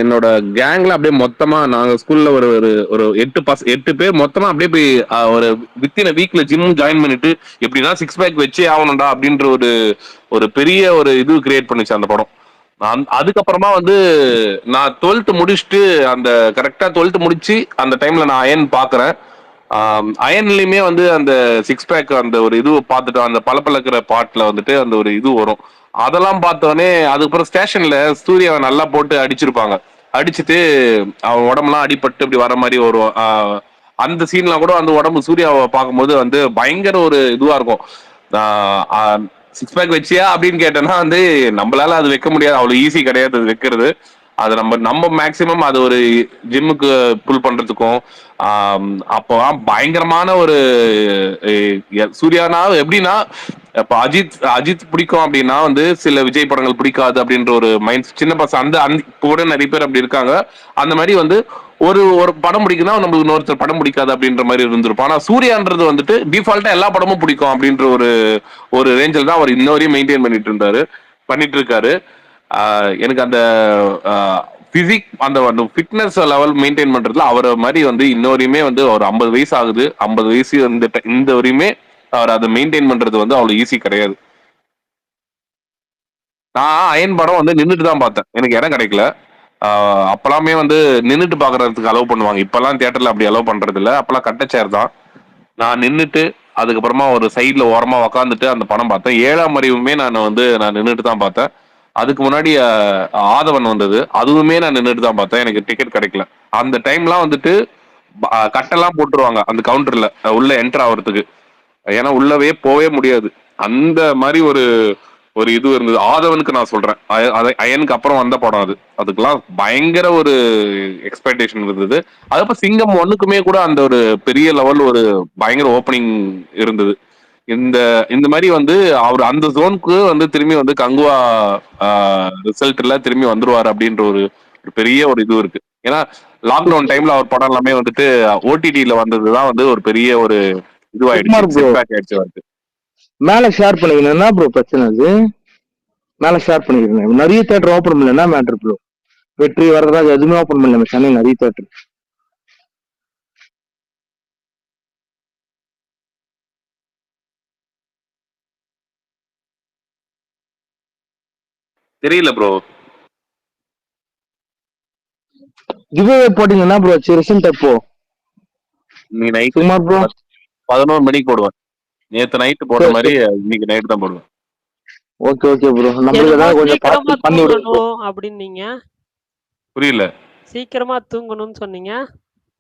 என்னோட கேங்ல அப்படியே மொத்தமா நாங்க ஸ்கூல்ல ஒரு 8 பேர் மொத்தமா அப்படியே போய் ஒரு வித்தின் வீக்ல ஜிம் ஜாயின் பண்ணிட்டு எப்படின்னா 6 பேக் வச்சே ஆகணும்டா அப்படின்ற ஒரு பெரிய ஒரு இது கிரியேட் பண்ணுச்சு அந்த படம். அதுக்கப்புறமா வந்து நான் 12th முடிச்சுட்டு அந்த கரெக்டா 12th முடிச்சு அந்த டைம்ல நான் அயன் பாக்குறேன். அயன்லயுமே வந்து அந்த 6 பேக் அந்த ஒரு இது பார்த்துட்டு அந்த பளபளக்கிற பாட்டுல வந்துட்டு அந்த ஒரு இது வரும். அதெல்லாம் பார்த்தோடனே அதுக்கப்புறம் ஸ்டேஷன்ல சூர்யாவை நல்லா போட்டு அடிச்சிருப்பாங்க. அடிச்சுட்டு அவன் உடம்புலாம் அடிபட்டு இப்படி வர மாதிரி வரும். அந்த சீன்லாம் கூட அந்த உடம்பு சூர்யாவை பார்க்கும்போது வந்து பயங்கர ஒரு இதுவா இருக்கும். 6 பேக் வச்சியா அப்படின்னு கேட்டேன்னா வந்து நம்மளால அது வைக்க முடியாது, அவ்வளவு ஈஸி கிடையாது அது வைக்கிறது. அது நம்ம மேக்சிமம் அது ஒரு ஜிம்முக்கு புல் பண்றதுக்கும் அப்போ பயங்கரமான ஒரு சூர்யானா எப்படின்னா இப்ப அஜித் பிடிக்கும் அப்படின்னா வந்து சில விஜய் படங்கள் பிடிக்காது அப்படின்ற ஒரு மைண்ட் சின்ன பசங்க அந்த இப்போ கூட நிறைய பேர் அப்படி இருக்காங்க. அந்த மாதிரி வந்து ஒரு படம் பிடிக்குன்னா நம்மளுக்கு இன்னொருத்தர் படம் பிடிக்காது அப்படின்ற மாதிரி இருந்திருப்போம். ஆனா சூர்யான்றது வந்துட்டு டிஃபால்ட்டா எல்லா படமும் பிடிக்கும் அப்படின்ற ஒரு ரேஞ்சில் தான் அவர் இன்னொரையும் மெயின்டைன் பண்ணிட்டு இருக்காரு. எனக்கு அந்த பிசிக் அந்த ஃபிட்னஸ் லெவல் மெயின்டைன் பண்றதுல அவரை மாதிரி வந்து இன்னொரையுமே வந்து ஒரு 50 வயசு ஆகுது, 50 வயசு இந்த வரையுமே அவர் அதை மெயின்டைன் பண்றது வந்து அவ்வளவு ஈஸி கிடையாது. நான் அயன் படம் வந்து நின்றுட்டு தான் பார்த்தேன், எனக்கு இடம் கிடைக்கல. அப்பெல்லாமே வந்து நின்றுட்டு பாக்குறதுக்கு அலோவ் பண்ணுவாங்க, இப்பெல்லாம் தியேட்டர்ல அப்படி அலோவ் பண்றது இல்லை. அப்பெல்லாம் கட்ட சேர் தான். நான் நின்றுட்டு அதுக்கப்புறமா ஒரு சைட்ல ஓரமா உக்காந்துட்டு அந்த படம் பார்த்தேன். 7ஆம் அறிவுமே நான் நின்றுட்டு தான் பார்த்தேன். அதுக்கு முன்னாடி ஆதவன் வந்தது, அதுவுமே நான் நின்றுட்டு தான் பார்த்தேன், எனக்கு டிக்கெட் கிடைக்கல. அந்த டைம்லாம் வந்துட்டு கட்டெல்லாம் போட்டுருவாங்க அந்த கவுண்டர்ல உள்ள என்டர் ஆகிறதுக்கு, ஏன்னா உள்ளவே போவே முடியாது. அந்த மாதிரி ஒரு இது இருந்தது. ஆதவனுக்கு நான் சொல்றேன், அயனுக்கு அப்புறம் வந்த படம் அதுக்கெல்லாம் பயங்கர ஒரு எக்ஸ்பெக்டேஷன் இருந்தது. அதுக்கப்புறம் சிங்கம் 1க்குமே கூட அந்த ஒரு பெரிய லெவல் ஒரு பயங்கர ஓப்பனிங் இருந்தது. இந்த மாதிரி வந்து அவர் அந்த ஜோனுக்கு வந்து திரும்பி வந்து கங்குவா ரிசல்ட்ல திரும்பி வந்துருவாரு அப்படின்ற ஒரு பெரிய ஒரு இது இருக்கு. ஏன்னா லாக்டவுன் டைம்ல அவர் படம் எல்லாமே வந்துட்டு ஓடிடில வந்ததுதான் வந்து ஒரு பெரிய ஒரு இதுவாயிடுச்சு. மேல ஷேர் பண்ணிக்கணும் ப்ரோ, பிரச்சனை அது மேல ஷேர் பண்ணிக்கிறேன். நிறைய தியேட்டர் ஓப்பன் பண்ணல மேட்ரு ப்ரோ, வெற்றி வரதாக எதுவுமே ஓப்பன் பண்ணல சென்னை நிறைய தியேட்டர். தெரியல ப்ரோ, கிவ்அவே போட்டீங்கன்னா ப்ரோ ரிசல்ட் எப்போ? நீ நைட் சும்மா ப்ரோ 11 மணிக்கு போடுவேன். நேத்து நைட் போட்ட மாதிரி இன்னைக்கு நைட் தான் போடுவேன். ஓகே ஓகே ப்ரோ, நம்மளுக்கு ஏதாவது கொஞ்சம் பார்த்து பண்ணி விடுங்க அப்படின்னீங்க. புரியல, சீக்கிரமா தூங்கணும்னு சொன்னீங்க.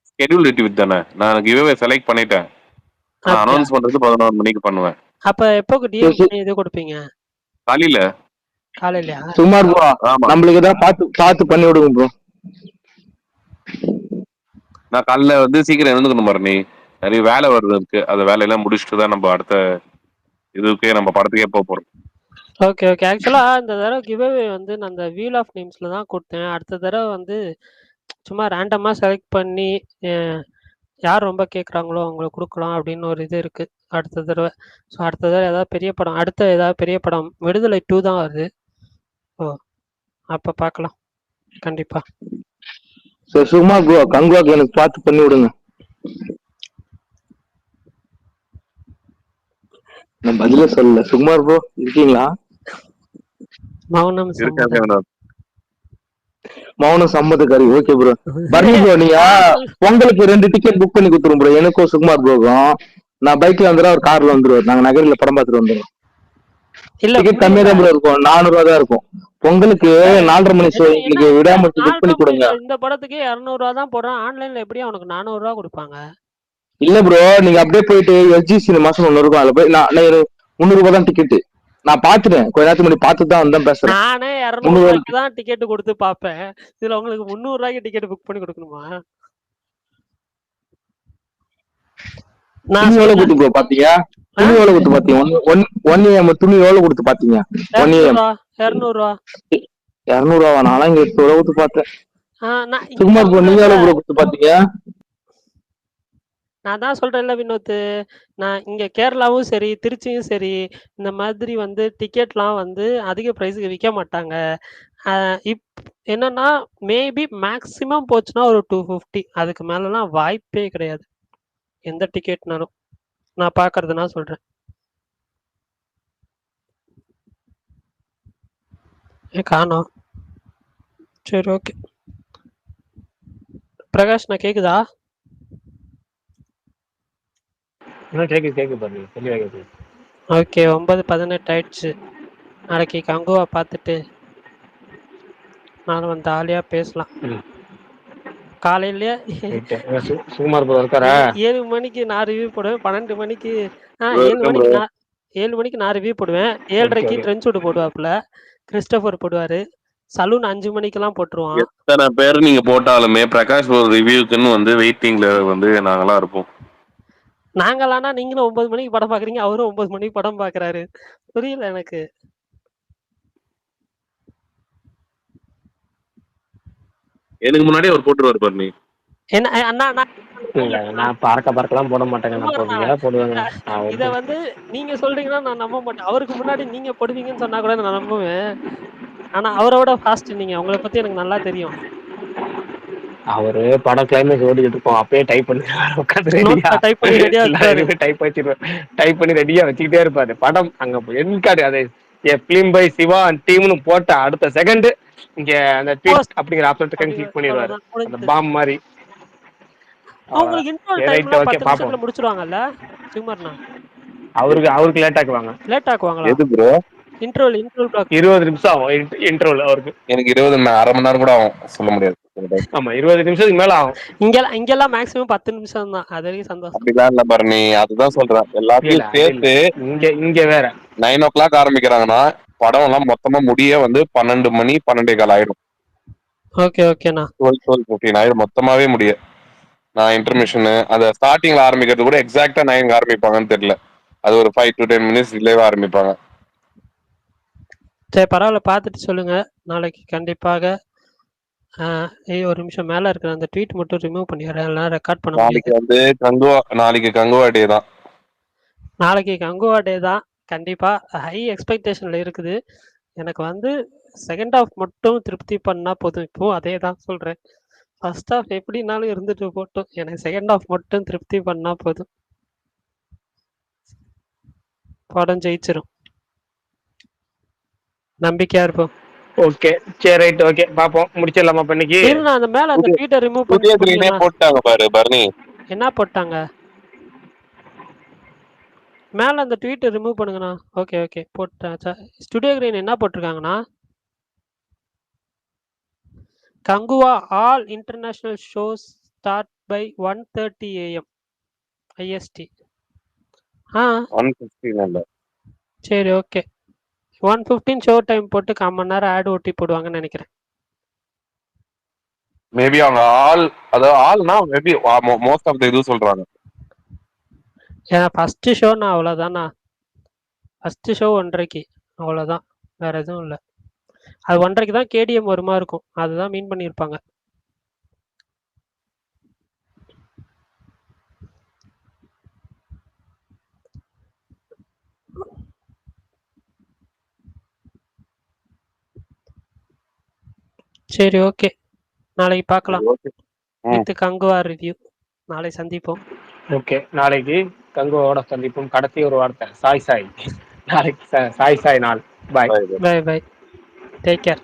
ஸ்கெட்யூல் ரிட்வீட் தானே, நான் கிவ்அவே செலக்ட் பண்ணிட்டேன். நான் அனௌன்ஸ் பண்றது 11 மணிக்கு பண்ணுவேன். அப்ப எப்போ டிஎம் பண்ணி இது கொடுப்பீங்க? காலையில சும்மா ப்ரோ, நம்மளுக்கு ஏதாவது பார்த்து பண்ணி விடுங்க ப்ரோ. நான் காலைல வந்து சீக்கிரம் எழுந்துக்கணும் பாரு, நீ நிறைய வேலை வருது இருக்கு, அந்த வேலையெல்லாம் முடிச்சுட்டு தான் நம்ம அடுத்த இதுக்கே நம்ம படத்துக்கே போறோம். Okay okay. ஆக்சுவலா இந்த தடவை கிவ்அவே வந்து நான் அந்த வீல் ஆஃப் நேம்ஸ்ல தான் கொடுத்தேன். அடுத்த தடவை வந்து சும்மா ரேண்டமா செலக்ட் பண்ணி யார் ரொம்ப கேட்குறாங்களோ அவங்களுக்கு கொடுக்கலாம் அப்படின்னு ஒரு இது இருக்கு அடுத்த தடவை. ஸோ அடுத்த தடவை ஏதாவது பெரிய படம் விடுதலை 2 தான் வருது. ஓ அப்போ பார்க்கலாம் கண்டிப்பா. சரி சும்மா ப்ரோ கங்குவாக்கு எனக்கு பார்த்து பண்ணி விடுங்க. நான் பதில சொல்லல. சுகுமார் ப்ரோ இருக்கீங்களா? மௌனம் இருக்காதே சம்மதம். வினோத். மௌனம் சம்மதக்காரி. Okay bro. பர்னி ப்ரோ நீங்க உங்களுக்கு 2 டிக்கெட் புக் பண்ணி கொடுத்துரும் ப்ரோ. எனக்கும் சுகுமார் ப்ரோக்கும். நான் பைக்ல வந்துடும், அவர் கார்ல வந்துருவார். நாங்க நகரில படம் பார்த்துட்டு வந்துடும். இல்ல டிக்கெட் கம்மியா தான் ப்ரோ இருக்கும், 400 ரூபா தான் இருக்கும். பொங்கலுக்கு 4:30 மணி ஷோ இன்னைக்கு விடாம புக் பண்ணி கொடுங்க. இந்த படத்துக்கு 200 தான் போடுறான். ஆன்லைன்ல எப்படி அவனுக்கு 400 கொடுப்பாங்க? இல்ல ப்ரோ, நீங்க அப்படியே போயிட்டு எஸ்ஜி சினிமாஸ் ஒண்ணு இருக்கும், அதுல போய் நான் 300 தான் டிக்கெட். நான் பாத்துட்டேன், கொஞ்ச நேரத்துக்கு முன்னாடி பார்த்து தான் வந்தேன் பேசுறேன். நானே 200 தான் டிக்கெட் கொடுத்து பாப்பேன். இதுல உங்களுக்கு 300 டிக்கெட் புக் பண்ணி கொடுக்கணுமா? துணி எவ்வளவு கொடுத்து ப்ரோ பாத்தீங்க? துணி எவ்வளவு கொடுத்து பாத்தீங்க? 1 AM துணி எவ்வளவு கொடுத்து பாத்தீங்க? 1 AM 200 200 நானும் இங்க 800 கொடுத்து பார்த்தேன். சுகுமார் ப்ரோ நீங்க எவ்வளவு ப்ரோ கொடுத்து பாத்தீங்க? நான் தான் சொல்றேன்ல வினோத், நான் இங்க கேரளாவும் சரி திருச்சியும் சரி இந்த மாதிரி டிக்கெட்லாம் அதிக பிரைஸுக்கு விற்க மாட்டாங்க. என்னன்னா மேபி மேக்சிமம் போச்சுன்னா ஒரு 250, அதுக்கு மேலலாம் வாய்ப்பே கிடையாது எந்த டிக்கெட்னாலும். நான் பாக்குறது நான் சொல்றேன். காணோம். சரி ஓகே. பிரகாஷ் நான் கேக்குதா? ஓகே 9:18 ஆயிடுச்சு. நாளைக்கு கங்குவா பார்த்துட்டு நானும் ஆலியா பேசலாம். காலையில சுகுமார் ப்ரோ இருக்காரா? 7 மணிக்கு நான் ரிவ்யூ போடுவேன். 12 மணிக்கு 7 மணிக்கு நான் ரிவ்யூ போடுவேன். 7:30க்கு ட்ரென்சூட் போடுவாப்புல, கிறிஸ்டோபர் போடுவாரு, சலூன் 5 மணிக்கெல்லாம் போட்டுருவான். எத்தனை பேர் நீங்க போட்டாலுமே பிரகாஷ் ஒரு ரிவ்யூக்குன்னு வெயிட்டிங்ல நாங்களாம் இருப்போம். நாங்களானா நீங்களும் 9 மணிக்கு படம் பாக்குறீங்க, அவரும் 9 மணிக்கு படம் பாக்குறாரு. புரியல எனக்கு. எனக்கு முன்னாடி அவர் போட்டுருவாரு பண்ணி. என்ன அண்ணா நான் பார்க்கலாம் போட மாட்டேங்க. நான் போடுவேங்க. இத நீங்க சொல்றீங்கன்னா நான் நம்ப மாட்டேன். அவருக்கு முன்னாடி நீங்க போடுவீங்கன்னு சொன்னா கூட நான் நம்புவேன். ஆனா அவரோட ஃபாஸ்ட் நீங்க. உங்களை பத்தி எனக்கு நல்லா தெரியும். அவரு படம் கிளைமேக்ஸ் ஓடிட்டு இருப்போம், அப்பயே டைப் பண்ணி டைப் பண்ணி ரெடியா வச்சுக்கிட்டே இருப்பாரு. படம் அங்க என்காடு அதை பிலிம் பை சிவா டீம்னு போட்ட அடுத்த செகண்ட் இங்க அந்த ட்வீட் அப்படிங்கிற ஆப்ஷன் கிளிக் பண்ணிடுவாரு, அந்த பாம் மாதிரி. அவங்களுக்கு இன்ட்ரோல் டைம்ல 10 நிமிஷத்துல முடிச்சிருவாங்கல்ல சுகுமார்னா? அவருக்கு லேட் ஆக்குவாங்களா? எது ப்ரோ? இன்ட்ரோல் பிளாக் 20 நிமிஷம் ஆகும் இன்ட்ரோல் அவருக்கு. எனக்கு 20 அரை மணி நேரம் கூட ஆகும், சொல்ல முடியாது. ஆமா 20 நிமிஷத்துக்கு மேல ஆகும். இங்கெல்லாம் மேக்ஸிமம் 10 நிமிஷம் தான். அது வரைக்கும் சந்தோஷம். அப்படிலாம் இல்ல பரணி, அதுதான் சொல்றேன். எல்லாத்தையும் சேர்த்து இங்க வேற 9 o'clock ஆரம்பிக்கிறாங்கன்னா படம் எல்லாம் மொத்தமா முடிய 12 மணி 12:15 ஆயிடும். ஓகே ஓகேண்ணா. 12:15 ஆயிடும் மொத்தமாவே முடிய. நான் இன்டர்மிஷன் அந்த ஸ்டார்டிங்ல ஆரம்பிக்கிறது கூட எக்ஸாக்டா 9 ஆரம்பிப்பாங்கன்னு தெரியல. அது ஒரு 5 to 10 minutes டிலேவா ஆரம்பிப்பாங்க. சரி பரவாயில்ல, பார்த்துட்டு சொல்லுங்க. நாளைக்கு கண்டிப்பாக ஒரு நிமிஷம் மேல இருக்கிற அந்த ட்வீட் மட்டும் ரிமூவ் பண்ணிடுறேன், எல்லாம் ரெக்கார்ட் பண்ண முடியாது. நாளைக்கு கங்குவா டே தான். நாளைக்கு கங்குவா டே தான். கண்டிப்பா ஹை எக்ஸ்பெக்டேஷன்ல இருக்குது. எனக்கு செகண்ட் ஹாஃப் மட்டும் திருப்தி பண்ணா போதும். இப்போ அதே தான் சொல்றேன். ஃபர்ஸ்ட் ஹாஃப் எப்படினாலும் இருந்துட்டு போட்டோம், எனக்கு செகண்ட் ஹாஃப் மட்டும் திருப்தி பண்ணா போதும். படம் ஜெயிச்சிரும், நம்பிக்கையா இருப்போம். ஓகே சரி ரைட் ஓகே பாப்போம், முடிச்சிடலாமா இன்னைக்கு? அந்த மேல அந்த ட்வீட்டை ரிமூவ் பண்ணி போட்டாங்க பாரு பர்னி. என்ன போட்டாங்க மேல? அந்த ட்வீட்டை ரிமூவ் பண்ணுங்கண்ணா. ஓகே ஓகே போட்டாச்சா? ஸ்டுடியோ கிரீன் என்ன போட்டிருக்காங்கண்ணா? Kanguva all international shows start by 1:30 AM IST. 1:15 சரி ஓகே. 1:15 ஷோ டைம் போட்டு 1/4 மணி நேரம் ஆட் ஓட்டி போடுவாங்கன்னு நினைக்கிறேன். மேபி அவங்க ஆல்னா மேபி மோஸ்ட் ஆஃப் தி இது சொல்றாங்க. ஃபர்ஸ்ட் ஷோ நான் அவ்வளோதானா, ஃபர்ஸ்ட் ஷோ 1:30 அவ்வளோதான், வேற எதுவும் இல்லை. அது 1:30 தான் KDM வருமா இருக்கும், அதுதான் மீன் பண்ணியிருப்பாங்க. சரி ஓகே, நாளைக்கு பார்க்கலாம். வித் கங்குவா ரிவ்யூ நாளை சந்திப்போம். ஓகே நாளைக்கு கங்குவாவோட சந்திப்போம். கடைசி ஒரு வார்த்தை சாய். நாளைக்கு சாய் நாள். Bye bye bye. Take care.